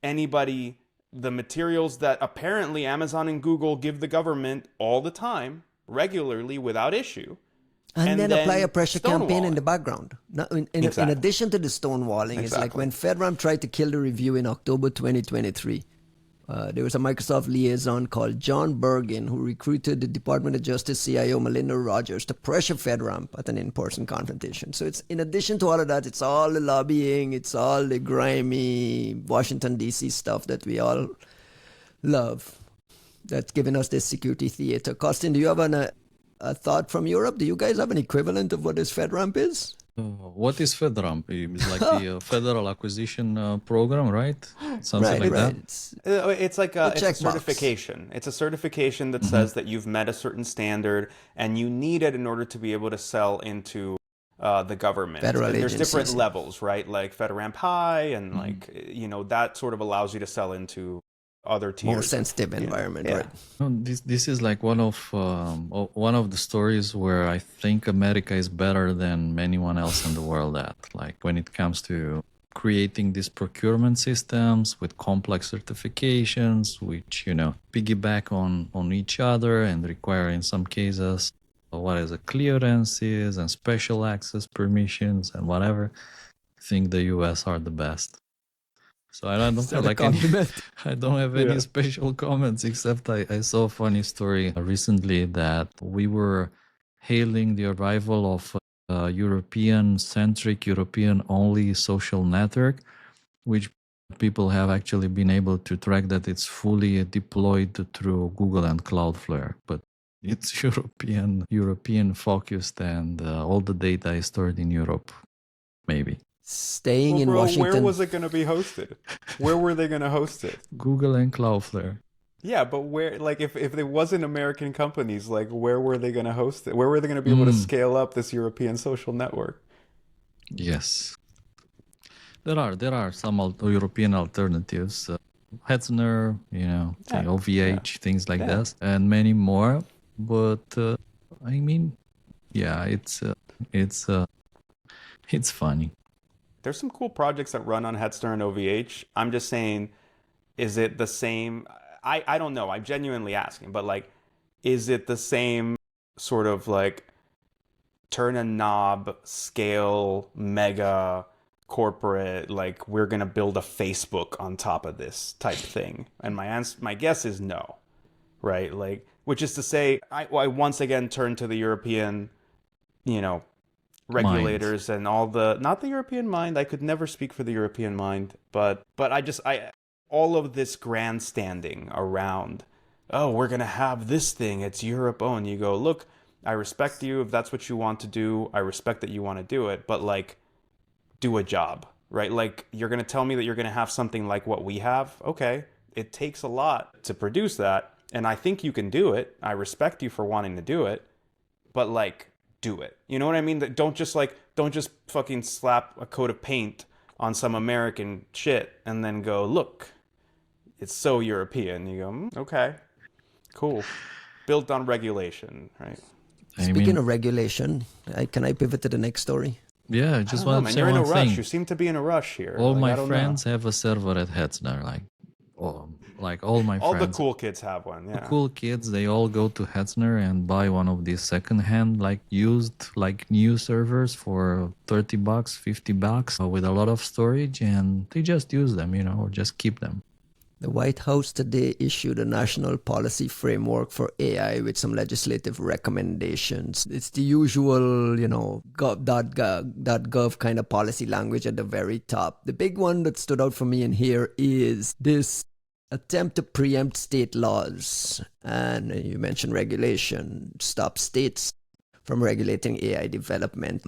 Speaker 1: anybody the materials that apparently Amazon and Google give the government all the time, regularly, without issue.
Speaker 2: And then apply a pressure campaign in
Speaker 1: stonewalling.
Speaker 2: the background. Now, in
Speaker 1: Exactly.
Speaker 2: addition to the stonewalling, it's like
Speaker 1: Exactly.
Speaker 2: when FedRAMP tried to kill the review in October 2023. There was a Microsoft liaison called John Bergen who recruited the Department of Justice CIO Melinda Rogers to pressure FedRAMP at an in-person confrontation. So it's in addition to all of that, it's all the lobbying, it's all the grimy Washington D.C. stuff that we all love that's given us this security theater. Costin, do you have a thought from Europe? Do you guys have an equivalent of what this FedRAMP is?
Speaker 3: What is FedRAMP? It's like the Federal Acquisition Program, right? Something like that.
Speaker 1: It's like it's a certification. It's a certification that says that you've met a certain standard and you need it in order to be able to sell into the government.
Speaker 2: Federal
Speaker 1: There's
Speaker 2: agencies.
Speaker 1: different levels, right? Like FedRAMP High and like, that sort of allows you to sell into other tiers.
Speaker 2: More sensitive environment, right?
Speaker 3: No, this is like one of the stories where I think America is better than anyone else in the world at. Like when it comes to creating these procurement systems with complex certifications, which piggyback on each other and require in some cases what is a clearances and special access permissions and whatever. I think the US are the best. So I don't have like any special comments, except I saw a funny story recently that we were hailing the arrival of a European-centric, European-only social network, which people have actually been able to track that it's fully deployed through Google and Cloudflare. But it's European focused, and all the data is stored in Europe, maybe.
Speaker 2: Staying in Washington.
Speaker 1: Where was it going to be hosted? Where were they going to host it?
Speaker 3: Google and Cloudflare.
Speaker 1: Yeah, but where? Like, if there wasn't American companies, like, where were they going to host it? Where were they going to be able to scale up this European social network?
Speaker 3: Yes, there are some European alternatives, Hetzner, OVH, things like that, and many more. But I mean, yeah, it's funny.
Speaker 1: There's some cool projects that run on Hetzner and OVH. I'm just saying, is it the same? I don't know. I'm genuinely asking, but like, is it the same sort of like turn a knob, scale, mega corporate, like we're going to build a Facebook on top of this type thing? And my guess is no, right? Like, which is to say, I once again turn to the European, regulators and all not the European mind. I could never speak for the European mind, but all of this grandstanding around, oh, we're going to have this thing, it's Europe owned. You go, look, I respect you if that's what you want to do. I respect that you want to do it, but like, do a job, right? Like, you're going to tell me that you're going to have something like what we have. Okay. It takes a lot to produce that. And I think you can do it. I respect you for wanting to do it, but like, do it. You know what I mean? That don't just fucking slap a coat of paint on some American shit and then go, look, it's so European. You go, okay, cool. Built on regulation, right?
Speaker 2: Speaking of regulation, can I pivot to the next story?
Speaker 3: Yeah, I just want to say
Speaker 1: you're in a
Speaker 3: one
Speaker 1: rush.
Speaker 3: thing.
Speaker 1: You seem to be in a rush here.
Speaker 3: All my friends have a server at Hetzner, like all my
Speaker 1: all
Speaker 3: friends.
Speaker 1: The cool kids have one. Yeah.
Speaker 3: The cool kids, they all go to Hetzner and buy one of these secondhand, used, new servers for $30, $50 with a lot of storage, and they just use them, or just keep them.
Speaker 2: The White House today issued a national policy framework for AI with some legislative recommendations. It's the usual, .gov kind of policy language at the very top. The big one that stood out for me in here is this attempt to preempt state laws. And you mentioned regulation, stop states from regulating AI development.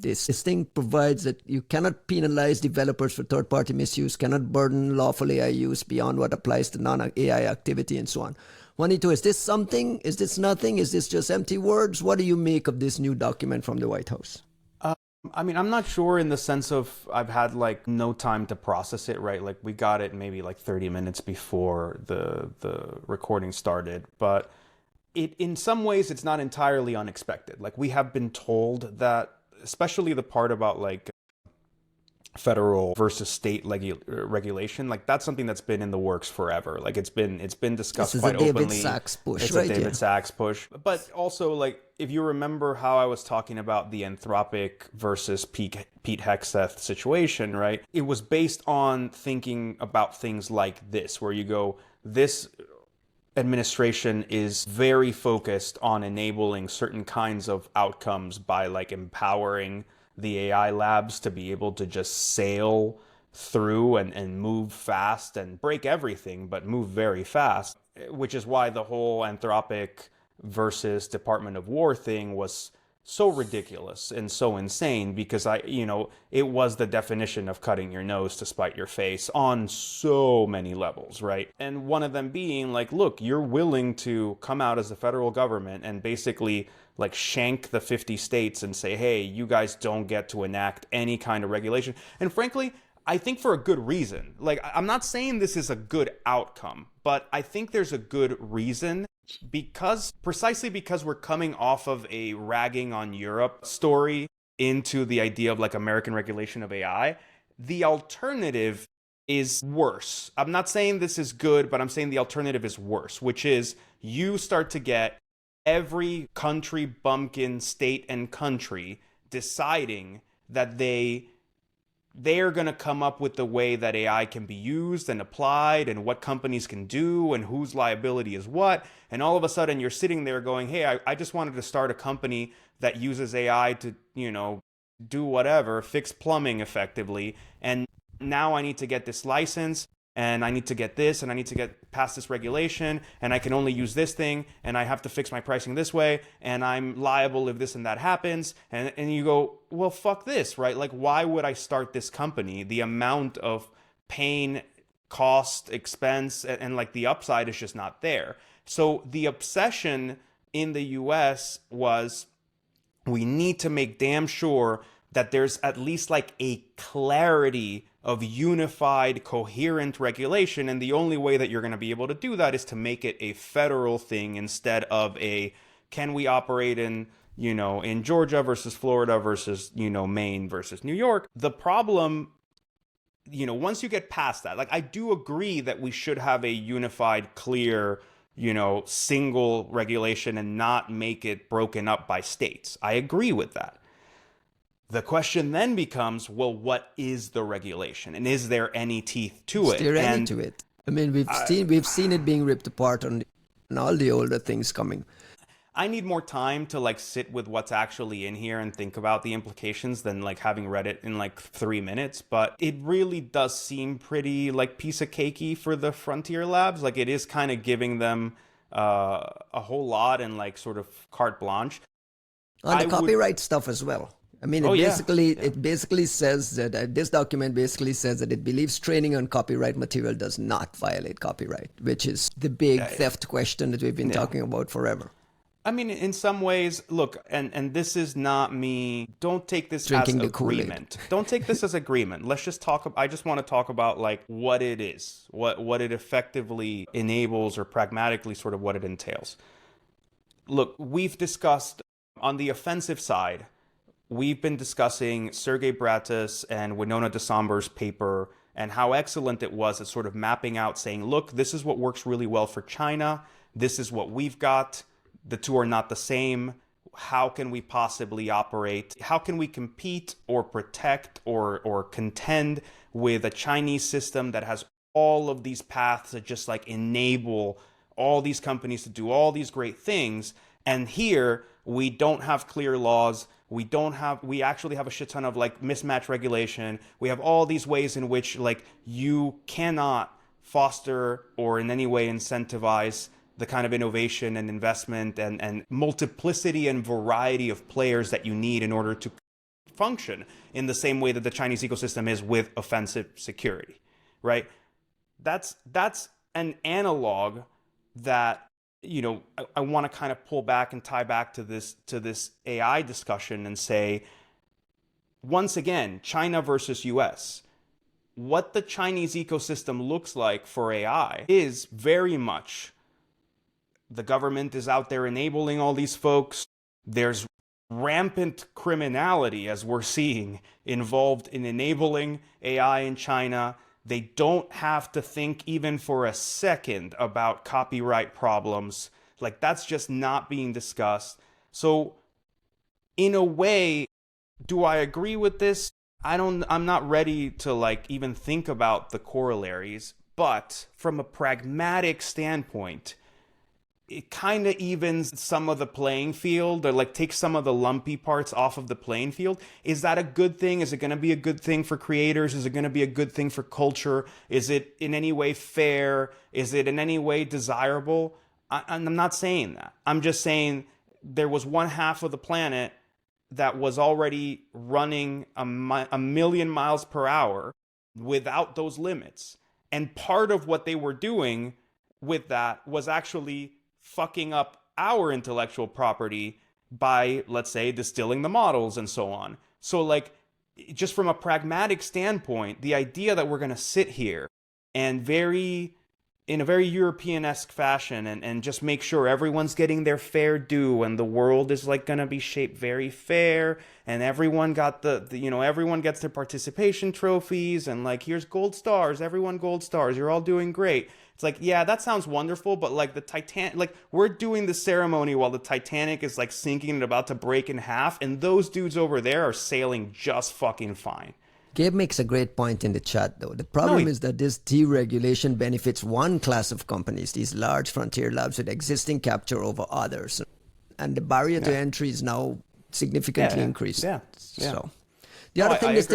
Speaker 2: This thing provides that you cannot penalize developers for third-party misuse, cannot burden lawful AI use beyond what applies to non-AI activity, and so on. Juanito, is this something? Is this nothing? Is this just empty words? What do you make of this new document from the White House?
Speaker 1: I mean, I'm not sure in the sense of I've had like no time to process it, right? Like we got it maybe like 30 minutes before the recording started, but it in some ways it's not entirely unexpected. Like we have been told that, especially the part about like federal versus state regulation, like that's something that's been in the works forever. Like it's been discussed quite openly.
Speaker 2: David Sachs push,
Speaker 1: It's
Speaker 2: right?
Speaker 1: a David Sachs push. But also, like, if you remember how I was talking about the Anthropic versus Pete Hegseth situation, right? It was based on thinking about things like this, where you go, this administration is very focused on enabling certain kinds of outcomes by like empowering the AI labs to be able to just sail through and move fast and break everything, but move very fast, which is why the whole Anthropic versus Department of War thing was so ridiculous and so insane, because it was the definition of cutting your nose to spite your face on so many levels, right? And one of them being like, look, you're willing to come out as the federal government and basically like shank the 50 states and say, hey, you guys don't get to enact any kind of regulation. And frankly, I think for a good reason. Like, I'm not saying this is a good outcome, but I think there's a good reason, precisely because we're coming off of a ragging on Europe story into the idea of like American regulation of AI. The alternative is worse. I'm not saying this is good, but I'm saying the alternative is worse, which is you start to get every country bumpkin, state and country deciding that they're going to come up with the way that AI can be used and applied and what companies can do and whose liability is what. And all of a sudden you're sitting there going, hey, I just wanted to start a company that uses AI to, do whatever, fix plumbing effectively. And now I need to get this license and I need to get this and I need to get past this regulation and I can only use this thing and I have to fix my pricing this way and I'm liable if this and that happens. And you go, well, fuck this, right? Like, why would I start this company? The amount of pain, cost, expense, and like the upside is just not there. So the obsession in the US was, we need to make damn sure that there's at least like a clarity of unified, coherent regulation. And the only way that you're going to be able to do that is to make it a federal thing instead of can we operate in Georgia versus Florida versus, Maine versus New York. The problem, once you get past that, like, I do agree that we should have a unified, clear, single regulation and not make it broken up by states. I agree with that. The question then becomes, well, what is the regulation, and is there any teeth to it?
Speaker 2: Is there any to it? I mean, we've seen it being ripped apart on all the older things coming.
Speaker 1: I need more time to like sit with what's actually in here and think about the implications than like having read it in like 3 minutes. But it really does seem pretty like piece of cakey for the Frontier Labs. Like, it is kind of giving them a whole lot and like sort of carte blanche.
Speaker 2: On the copyright stuff as well. I mean, it basically says that this document basically says that it believes training on copyright material does not violate copyright, which is the big theft question that we've been talking about forever.
Speaker 1: I mean, in some ways, look, and this is not me. Don't take this as agreement. Don't take this as agreement. Let's just talk. I just want to talk about like what it is, what it effectively enables, or pragmatically sort of what it entails. Look, we've discussed on the offensive side. We've been discussing Sergey Bratis and Winona DeSomber's paper and how excellent it was at sort of mapping out, saying, look, this is what works really well for China. This is what we've got. The two are not the same. How can we possibly operate? How can we compete or protect or contend with a Chinese system that has all of these paths that just like enable all these companies to do all these great things? And here we don't have clear laws. We actually have a shit ton of like mismatch regulation. We have all these ways in which like you cannot foster or in any way incentivize the kind of innovation and investment and multiplicity and variety of players that you need in order to function in the same way that the Chinese ecosystem is with offensive security, right? That's an analog that I want to kind of pull back and tie back to this AI discussion and say, once again, China versus US. What the Chinese ecosystem looks like for AI is very much the government is out there enabling all these folks. There's rampant criminality, as we're seeing, involved in enabling AI in China. They don't have to think even for a second about copyright problems. Like, that's just not being discussed. So, in a way, do I agree with this? I'm not ready to like even think about the corollaries, but from a pragmatic standpoint, it kind of evens some of the playing field, or like takes some of the lumpy parts off of the playing field. Is that a good thing? Is it going to be a good thing for creators? Is it going to be a good thing for culture? Is it in any way fair? Is it in any way desirable? I'm not saying that. I'm just saying there was one half of the planet that was already running a million miles per hour without those limits. And part of what they were doing with that was actually fucking up our intellectual property by, let's say, distilling the models and so on. So, like, just from a pragmatic standpoint, the idea that we're going to sit here and in a very European-esque fashion and just make sure everyone's getting their fair due and the world is like gonna be shaped very fair and everyone got everyone gets their participation trophies and like, here's gold stars, everyone gold stars, you're all doing great. It's like, yeah, that sounds wonderful, but like the Titanic, like we're doing the ceremony while the Titanic is like sinking and about to break in half, and those dudes over there are sailing just fucking fine.
Speaker 2: Gabe makes a great point in the chat, though. The problem is that this deregulation benefits one class of companies, these large frontier labs with existing capture over others. And the barrier to entry is now significantly increased. So the other thing this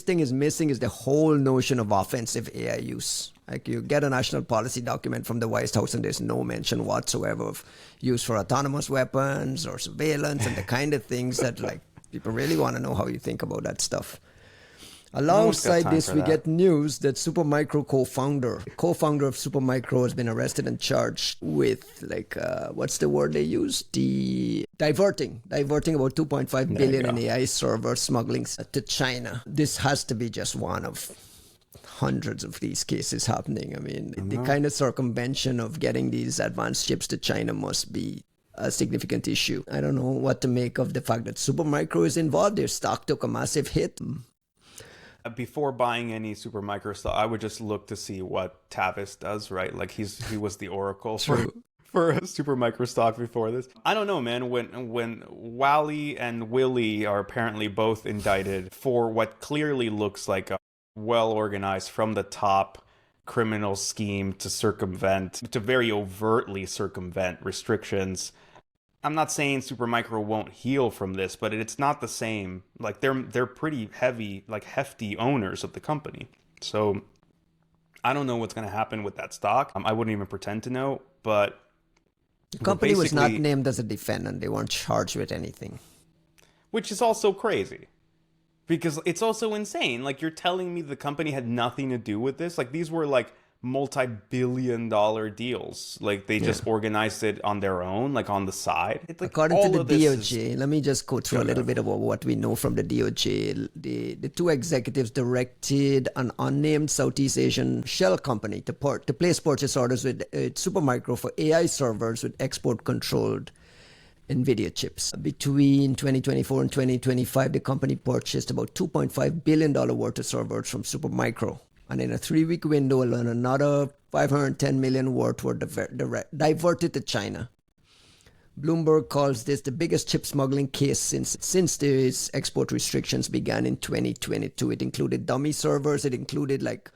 Speaker 2: thing is missing is the whole notion of offensive AI use. Like, you get a national policy document from the White House and there's no mention whatsoever of use for autonomous weapons or surveillance and the kind of things that, like, people really want to know how you think about that stuff. Alongside this, we get news that Supermicro co-founder of Supermicro has been arrested and charged with, like, what's the word they use? Diverting about 2.5 billion in AI server smuggling to China. This has to be just one of hundreds of these cases happening. I mean, the kind of circumvention of getting these advanced chips to China must be a significant issue. I don't know what to make of the fact that Supermicro is involved. Their stock took a massive hit.
Speaker 1: Before buying any Supermicro stock, I would just look to see what Tavis does, right? Like, he was the oracle for Supermicro stock before this. I don't know, man. When Wally and Willie are apparently both indicted for what clearly looks like a well-organized from the top criminal scheme to very overtly circumvent restrictions. I'm not saying Supermicro won't heal from this, but it's not the same. Like, they're pretty heavy, like hefty owners of the company. So I don't know what's going to happen with that stock. I wouldn't even pretend to know, but
Speaker 2: the company was not named as a defendant. They weren't charged with anything.
Speaker 1: Which is also crazy. Because it's also insane. Like, you're telling me the company had nothing to do with this? Like, these were like multi-billion-dollar deals. Like, they just organized it on their own, like on the side. Like,
Speaker 2: according to the DOJ, let me just go through a little bit about what we know from the DOJ. The two executives directed an unnamed Southeast Asian shell company to place purchase orders with Supermicro for AI servers with export-controlled NVIDIA chips. Between 2024 and 2025, the company purchased about $2.5 billion worth of servers from Supermicro. And in a 3-week window, another $510 million worth were diverted to China. Bloomberg calls this the biggest chip smuggling case since these export restrictions began in 2022. It included dummy servers. It included, like,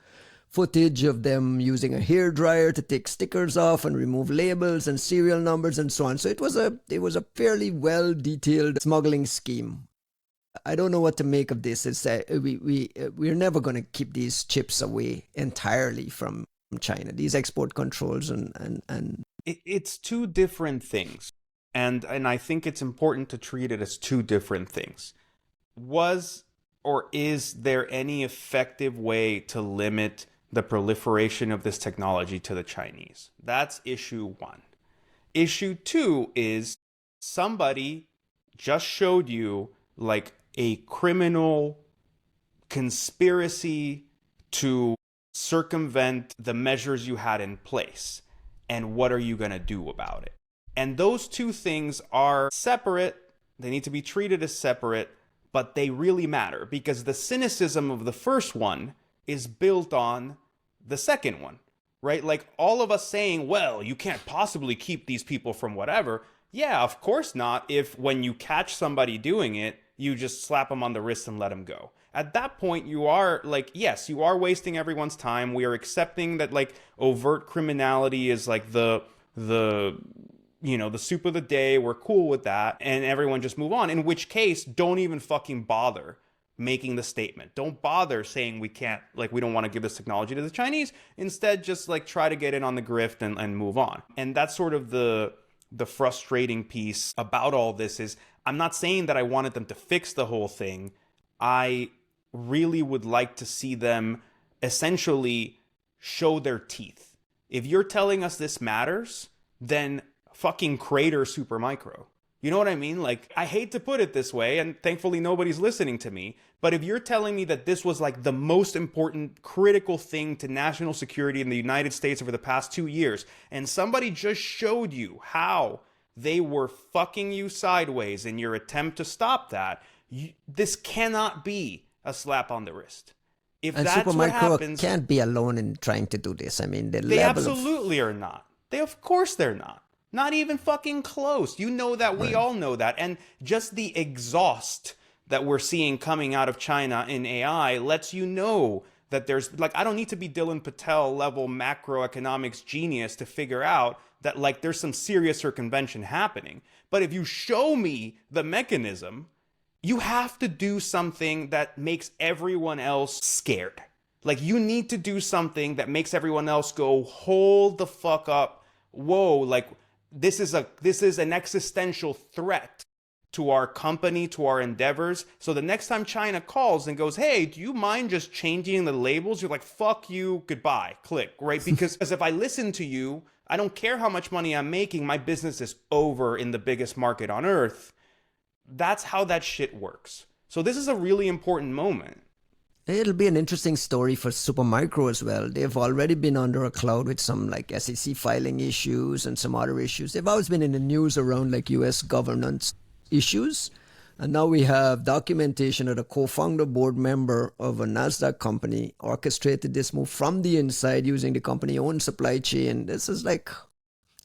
Speaker 2: footage of them using a hairdryer to take stickers off and remove labels and serial numbers and so on. So it was a fairly well detailed smuggling scheme. I don't know what to make of this. It's we're never going to keep these chips away entirely from China. These export controls and
Speaker 1: it's two different things, and I think it's important to treat it as two different things. Was or is there any effective way to limit the proliferation of this technology to the Chinese? That's issue one. Issue two is somebody just showed you like a criminal conspiracy to circumvent the measures you had in place. And what are you going to do about it? And those two things are separate. They need to be treated as separate, but they really matter because the cynicism of the first one is built on the second one, right? Like all of us saying, well, you can't possibly keep these people from whatever. Yeah, of course not. If when you catch somebody doing it, you just slap them on the wrist and let them go. At that point, you are like, yes, you are wasting everyone's time. We are accepting that like overt criminality is like the soup of the day. We're cool with that. And everyone just move on. In which case, don't even fucking bother making the statement. Don't bother saying we don't want to give this technology to the Chinese. Instead, just like try to get in on the grift and move on. And that's sort of the frustrating piece about all this is I'm not saying that I wanted them to fix the whole thing. I really would like to see them essentially show their teeth. If you're telling us this matters, then fucking crater Supermicro. You know what I mean? Like, I hate to put it this way, and thankfully nobody's listening to me, but if you're telling me that this was like the most important critical thing to national security in the United States over the past 2 years, and somebody just showed you how they were fucking you sideways in your attempt to stop that, this cannot be a slap on the wrist. If
Speaker 2: and
Speaker 1: that's what
Speaker 2: Supermicro
Speaker 1: happens,
Speaker 2: can't be alone in trying to do this. I mean,
Speaker 1: they absolutely are not. Of course they're not. Not even fucking close. You know that. We all know that. And just the exhaust that we're seeing coming out of China in AI lets you know that there's like, I don't need to be Dylan Patel level macroeconomics genius to figure out that like there's some serious circumvention happening. But if you show me the mechanism, you have to do something that makes everyone else scared. Like you need to do something that makes everyone else go, hold the fuck up. Whoa, like this is an existential threat to our company, to our endeavors. So the next time China calls and goes, hey, do you mind just changing the labels? You're like, fuck you, goodbye, click, right? Because if I listen to you, I don't care how much money I'm making, my business is over in the biggest market on earth. That's how that shit works. So this is a really important moment.
Speaker 2: It'll be an interesting story for Supermicro as well. They've already been under a cloud with some like SEC filing issues and some other issues. They've always been in the news around like US governance issues. And now we have documentation that a co-founder board member of a NASDAQ company orchestrated this move from the inside using the company's own supply chain. This is like,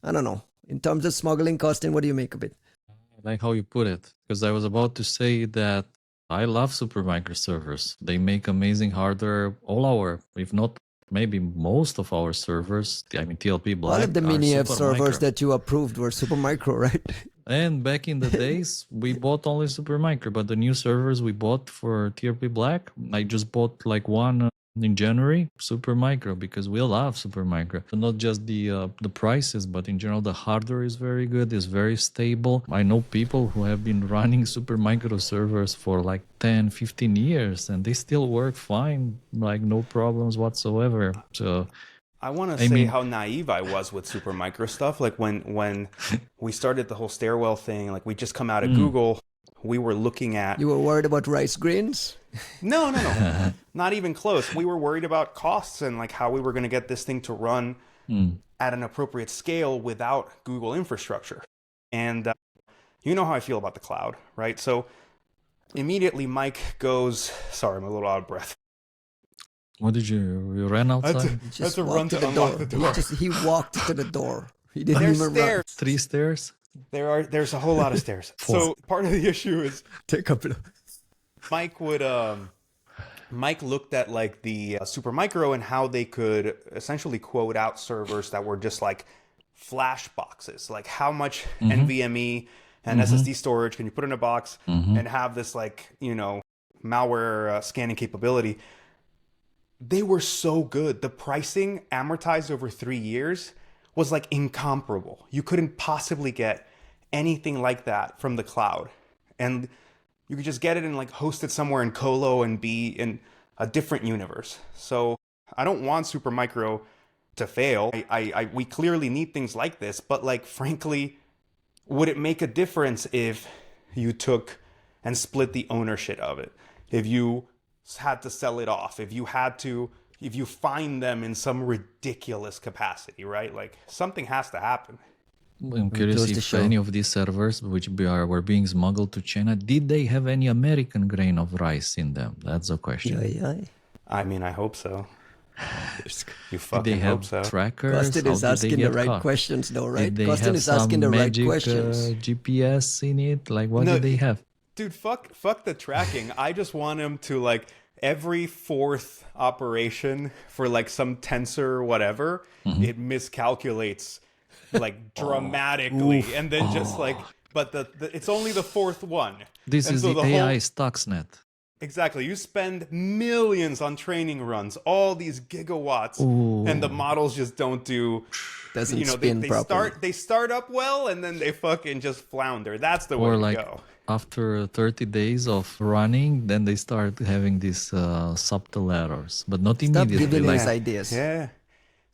Speaker 2: I don't know. In terms of smuggling costing, what do you make of it?
Speaker 3: I like how you put it, because I was about to say that I love Supermicro servers. They make amazing hardware. All our, if not maybe most of our servers, I mean TLP Black,
Speaker 2: all of the Mineev servers that you approved were Supermicro, right?
Speaker 3: And back in the days, we bought only Supermicro, but the new servers we bought for TLP Black, I just bought like one in January, Supermicro, because we love Supermicro. So not just the prices, but in general, the hardware is very good, it's very stable. I know people who have been running Supermicro servers for like 10, 15 years, and they still work fine, like no problems whatsoever. So
Speaker 1: I want to say how naive I was with Supermicro stuff. Like when we started the whole stairwell thing, like we just come out of Google, we were looking at...
Speaker 2: You were worried about rice grains?
Speaker 1: No. Not even close. We were worried about costs and like how we were going to get this thing to run at an appropriate scale without Google infrastructure. And you know how I feel about the cloud, right? So immediately Mike goes, sorry, I'm a little out of breath.
Speaker 3: What did you ran outside?
Speaker 1: I had to run to unlock the door.
Speaker 2: He walked to the door. He didn't even run.
Speaker 3: 3 stairs?
Speaker 1: There's a whole lot of stairs. So part of the issue is
Speaker 2: take up.
Speaker 1: Mike looked at like the Supermicro and how they could essentially quote out servers that were just like flash boxes, like how much NVMe and SSD storage can you put in a box and have this like, you know, malware scanning capability. They were so good. The pricing amortized over 3 years was like incomparable. You couldn't possibly get anything like that from the cloud. And you could just get it and like host it somewhere in Colo and be in a different universe. So I don't want Supermicro to fail. We clearly need things like this, but like frankly, would it make a difference if you took and split the ownership of it, if you had to sell it off, if you find them in some ridiculous capacity, right? Like something has to happen.
Speaker 3: I'm curious if any of these servers which were being smuggled to China, did they have any American grain of rice in them? That's the question.
Speaker 1: I mean, I hope so. You
Speaker 3: Did
Speaker 1: fucking
Speaker 3: they have
Speaker 1: hope so.
Speaker 3: trackers?
Speaker 2: Costin is asking the right questions though, right? Costin is asking the right questions.
Speaker 3: GPS in it? Like what did they have?
Speaker 1: Dude, fuck the tracking. I just want him to like every fourth operation for like some tensor or whatever, it miscalculates like dramatically, and then just like, but it's only the fourth one.
Speaker 3: This is the AI Stuxnet.
Speaker 1: Exactly. You spend millions on training runs, all these gigawatts, and the models just don't do.
Speaker 2: Doesn't spin properly.
Speaker 1: They start up well, and then they fucking just flounder. That's the way to go.
Speaker 3: After 30 days of running, then they start having these subtle errors, but not immediately.
Speaker 2: Stop giving us ideas.
Speaker 1: Yeah.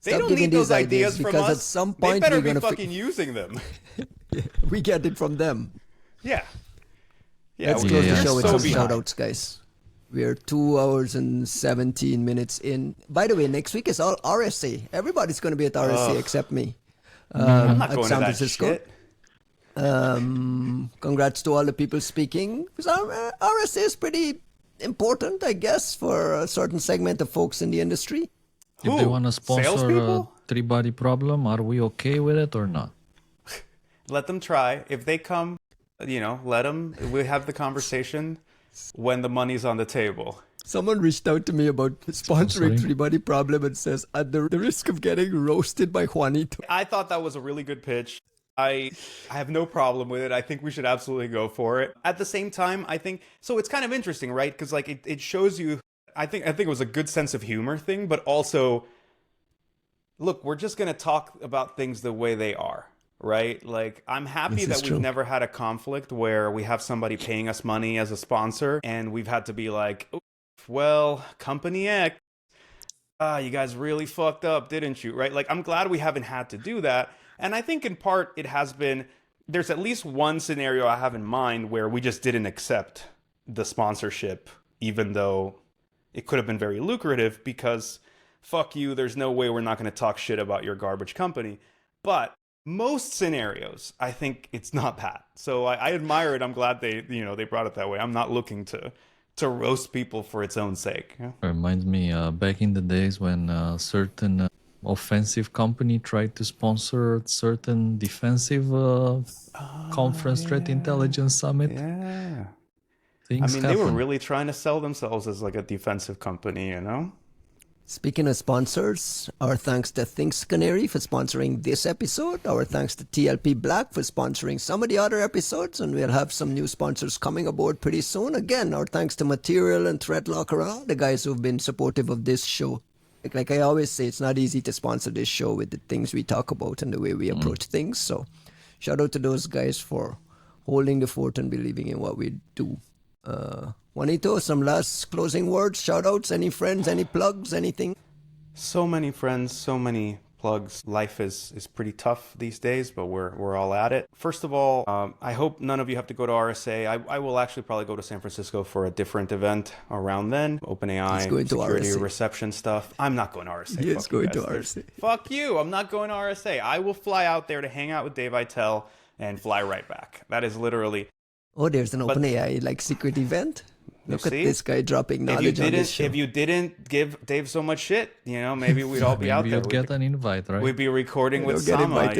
Speaker 1: They
Speaker 2: Stop
Speaker 1: don't need those ideas from
Speaker 2: because
Speaker 1: us.
Speaker 2: At some point
Speaker 1: they better
Speaker 2: we're
Speaker 1: be
Speaker 2: gonna
Speaker 1: fucking using them.
Speaker 2: We get it from them.
Speaker 1: Yeah.
Speaker 2: Let's close the show with some shout-outs, guys. We are 2 hours and 17 minutes in. By the way, next week is all RSA. Everybody's going to be at RSA except me.
Speaker 1: I'm not
Speaker 2: at
Speaker 1: going
Speaker 2: San
Speaker 1: to that
Speaker 2: Francisco.
Speaker 1: shit.
Speaker 2: Congrats to all the people speaking. Because RSA is pretty important, I guess, for a certain segment of folks in the industry.
Speaker 3: If they want to sponsor Three-Body Problem, are we okay with it or not?
Speaker 1: Let them try. If they come, let them. We have the conversation when the money's on the table.
Speaker 2: Someone reached out to me about sponsoring Three-Body Problem and says, at the risk of getting roasted by Juanito.
Speaker 1: I thought that was a really good pitch. I have no problem with it. I think we should absolutely go for it. At the same time, I think, so it's kind of interesting, right? Because like it shows you, I think it was a good sense of humor thing, but also, look, we're just going to talk about things the way they are. Right? Like, I'm happy that we've never had a conflict where we have somebody paying us money as a sponsor and we've had to be like, well, company X, you guys really fucked up, didn't you? Right? Like, I'm glad we haven't had to do that. And I think in part it has been, there's at least one scenario I have in mind where we just didn't accept the sponsorship, even though it could have been very lucrative because fuck you, there's no way we're not going to talk shit about your garbage company. But most scenarios, I think it's not that. So I admire it. I'm glad they brought it that way. I'm not looking to roast people for its own sake. Yeah?
Speaker 3: Reminds me back in the days when certain offensive company tried to sponsor certain defensive conference threat intelligence summit.
Speaker 1: Yeah.
Speaker 3: Things
Speaker 1: they were really trying to sell themselves as like a defensive company,
Speaker 2: Speaking of sponsors, our thanks to Thinkst Canary for sponsoring this episode. Our thanks to TLP Black for sponsoring some of the other episodes. And we'll have some new sponsors coming aboard pretty soon. Again, our thanks to Material and ThreatLocker, all the guys who've been supportive of this show. Like I always say, it's not easy to sponsor this show with the things we talk about and the way we approach things. So shout out to those guys for holding the fort and believing in what we do. Juanito, some last closing words, shout outs, any friends, any plugs, anything?
Speaker 1: So many friends, so many plugs. Life is pretty tough these days, but we're all at it. First of all, I hope none of you have to go to RSA. I will actually probably go to San Francisco for a different event around then. OpenAI, security reception stuff. I'm not going to RSA.
Speaker 2: He's going to RSA.
Speaker 1: Fuck you. I'm not going to RSA. I will fly out there to hang out with Dave Aitel and fly right back. That is literally...
Speaker 2: Oh, there's an OpenAI secret event? Look at this guy dropping knowledge on this show.
Speaker 1: If you didn't give Dave so much shit, maybe we'd all be out there.
Speaker 3: You'd get an invite, right?
Speaker 1: We'd be recording with Sama,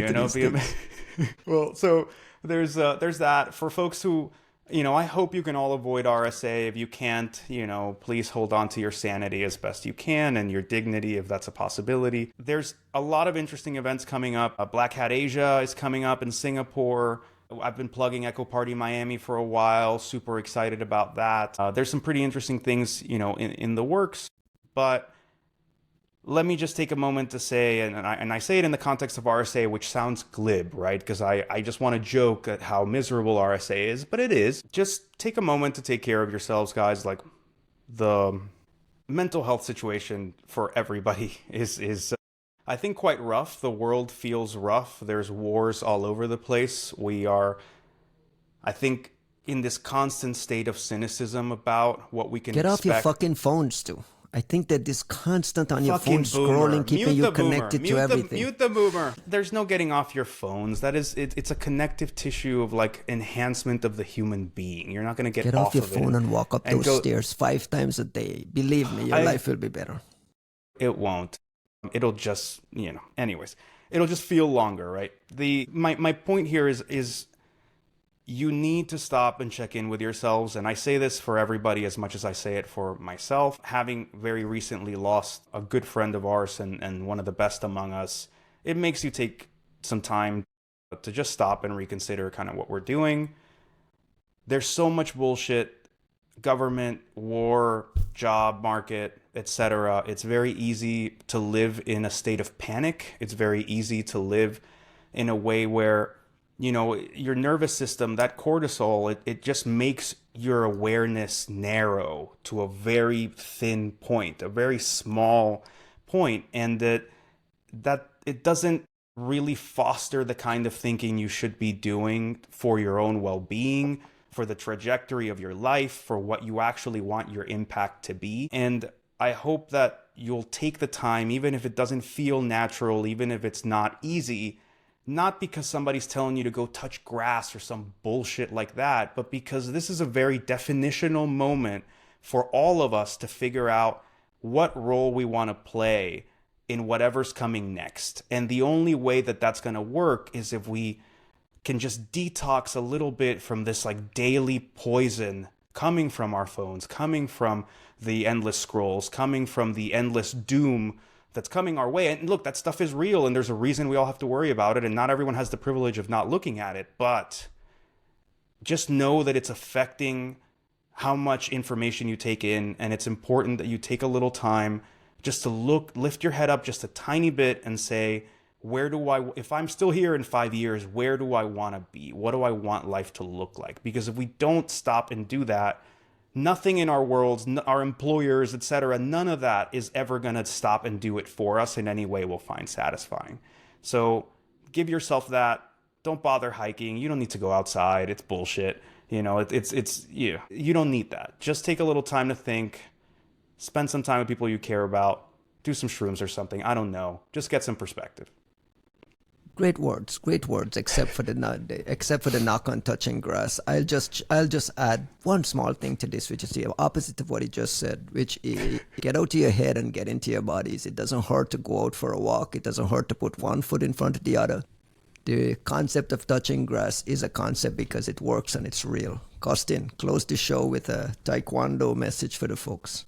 Speaker 1: Well, so there's that. For folks who, I hope you can all avoid RSA. If you can't, please hold on to your sanity as best you can and your dignity if that's a possibility. There's a lot of interesting events coming up. Black Hat Asia is coming up in Singapore. I've been plugging Echo Party Miami for a while. Super excited about that. There's some pretty interesting things, in the works. But let me just take a moment to say, and I say it in the context of RSA, which sounds glib, right? Because I just want to joke at how miserable RSA is, but it is. Just take a moment to take care of yourselves, guys. Like, the mental health situation for everybody is I think quite rough. The world feels rough. There's wars all over the place. I think in this constant state of cynicism about what we can
Speaker 2: Get
Speaker 1: expect.
Speaker 2: off your fucking phones, too. I think that this constant on your phone
Speaker 1: Boomer.
Speaker 2: scrolling, keeping you connected to everything.
Speaker 1: Mute the boomer. There's no getting off your phones. That is, it's a connective tissue of like enhancement of the human being. You're not going to get
Speaker 2: off your
Speaker 1: of
Speaker 2: phone
Speaker 1: it
Speaker 2: and walk up those stairs 5 times a day. Believe me, your life will be better.
Speaker 1: It won't. It'll just, anyways, it'll just feel longer, right? My point here is you need to stop and check in with yourselves. And I say this for everybody as much as I say it for myself. Having very recently lost a good friend of ours and one of the best among us, it makes you take some time to just stop and reconsider kind of what we're doing. There's so much bullshit, government, war, job market, etc. It's very easy to live in a state of panic. It's very easy to live in a way where your nervous system, that cortisol, it just makes your awareness narrow to a very thin point, a very small point, and that it doesn't really foster the kind of thinking you should be doing for your own well-being, for the trajectory of your life, for what you actually want your impact to be. And I hope that you'll take the time, even if it doesn't feel natural, even if it's not easy, not because somebody's telling you to go touch grass or some bullshit like that, but because this is a very definitional moment for all of us to figure out what role we want to play in whatever's coming next. And the only way that that's going to work is if we can just detox a little bit from this like daily poison coming from our phones, coming from the endless scrolls, coming from the endless doom that's coming our way. And look, that stuff is real, and there's a reason we all have to worry about it, and not everyone has the privilege of not looking at it, but just know that it's affecting how much information you take in, and it's important that you take a little time just to lift your head up just a tiny bit and say, if I'm still here in 5 years, where do I want to be? What do I want life to look like? Because if we don't stop and do that, nothing in our worlds, our employers, etc., none of that is ever going to stop and do it for us in any way we'll find satisfying. So give yourself that. Don't bother hiking. You don't need to go outside. It's bullshit. You don't need that. Just take a little time to think. Spend some time with people you care about. Do some shrooms or something. I don't know. Just get some perspective.
Speaker 2: Great words, except for the knock on touching grass. I'll just add one small thing to this, which is the opposite of what he just said, which is get out of your head and get into your bodies. It doesn't hurt to go out for a walk. It doesn't hurt to put one foot in front of the other. The concept of touching grass is a concept because it works and it's real. Costin, close the show with a Taekwondo message for the folks.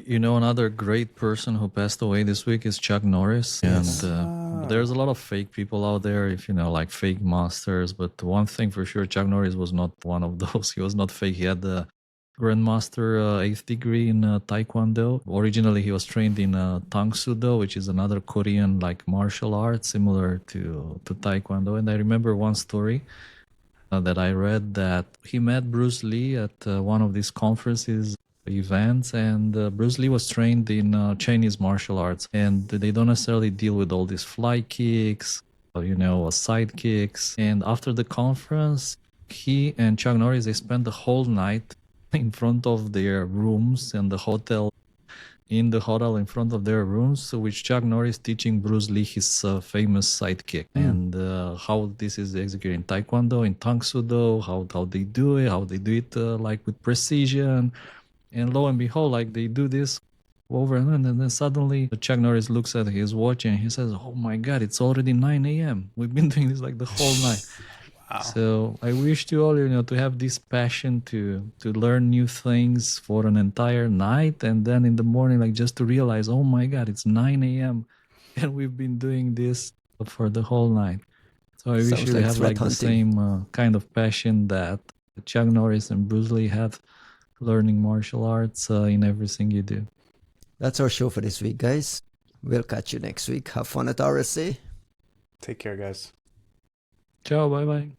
Speaker 3: Another great person who passed away this week is Chuck Norris. Yes. And there's a lot of fake people out there, like fake masters. But one thing for sure, Chuck Norris was not one of those. He was not fake. He had the Grandmaster 8th degree in Taekwondo. Originally, he was trained in Tang Sudo, which is another Korean martial art similar to Taekwondo. And I remember one story that I read that he met Bruce Lee at one of these conferences events, and Bruce Lee was trained in Chinese martial arts, and they don't necessarily deal with all these fly kicks, side kicks. And after the conference, he and Chuck Norris, they spent the whole night in front of their rooms in the hotel in front of their rooms, which Chuck Norris teaching Bruce Lee his famous side kick and how this is executed in Taekwondo, in Tang Sudo, how they do it with precision. And lo and behold, they do this over and then suddenly Chuck Norris looks at his watch and he says, "Oh my God, it's already 9 a.m. We've been doing this the whole night." Wow. So I wish you all, to have this passion to learn new things for an entire night, and then in the morning, just to realize, oh my God, it's 9 a.m. and we've been doing this for the whole night. So I wish you have the same kind of passion that Chuck Norris and Bruce Lee had, learning martial arts in everything you do.
Speaker 2: That's our show for this week, guys. We'll catch you next week. Have fun at RSA.
Speaker 1: Take care, guys.
Speaker 3: Ciao, bye-bye.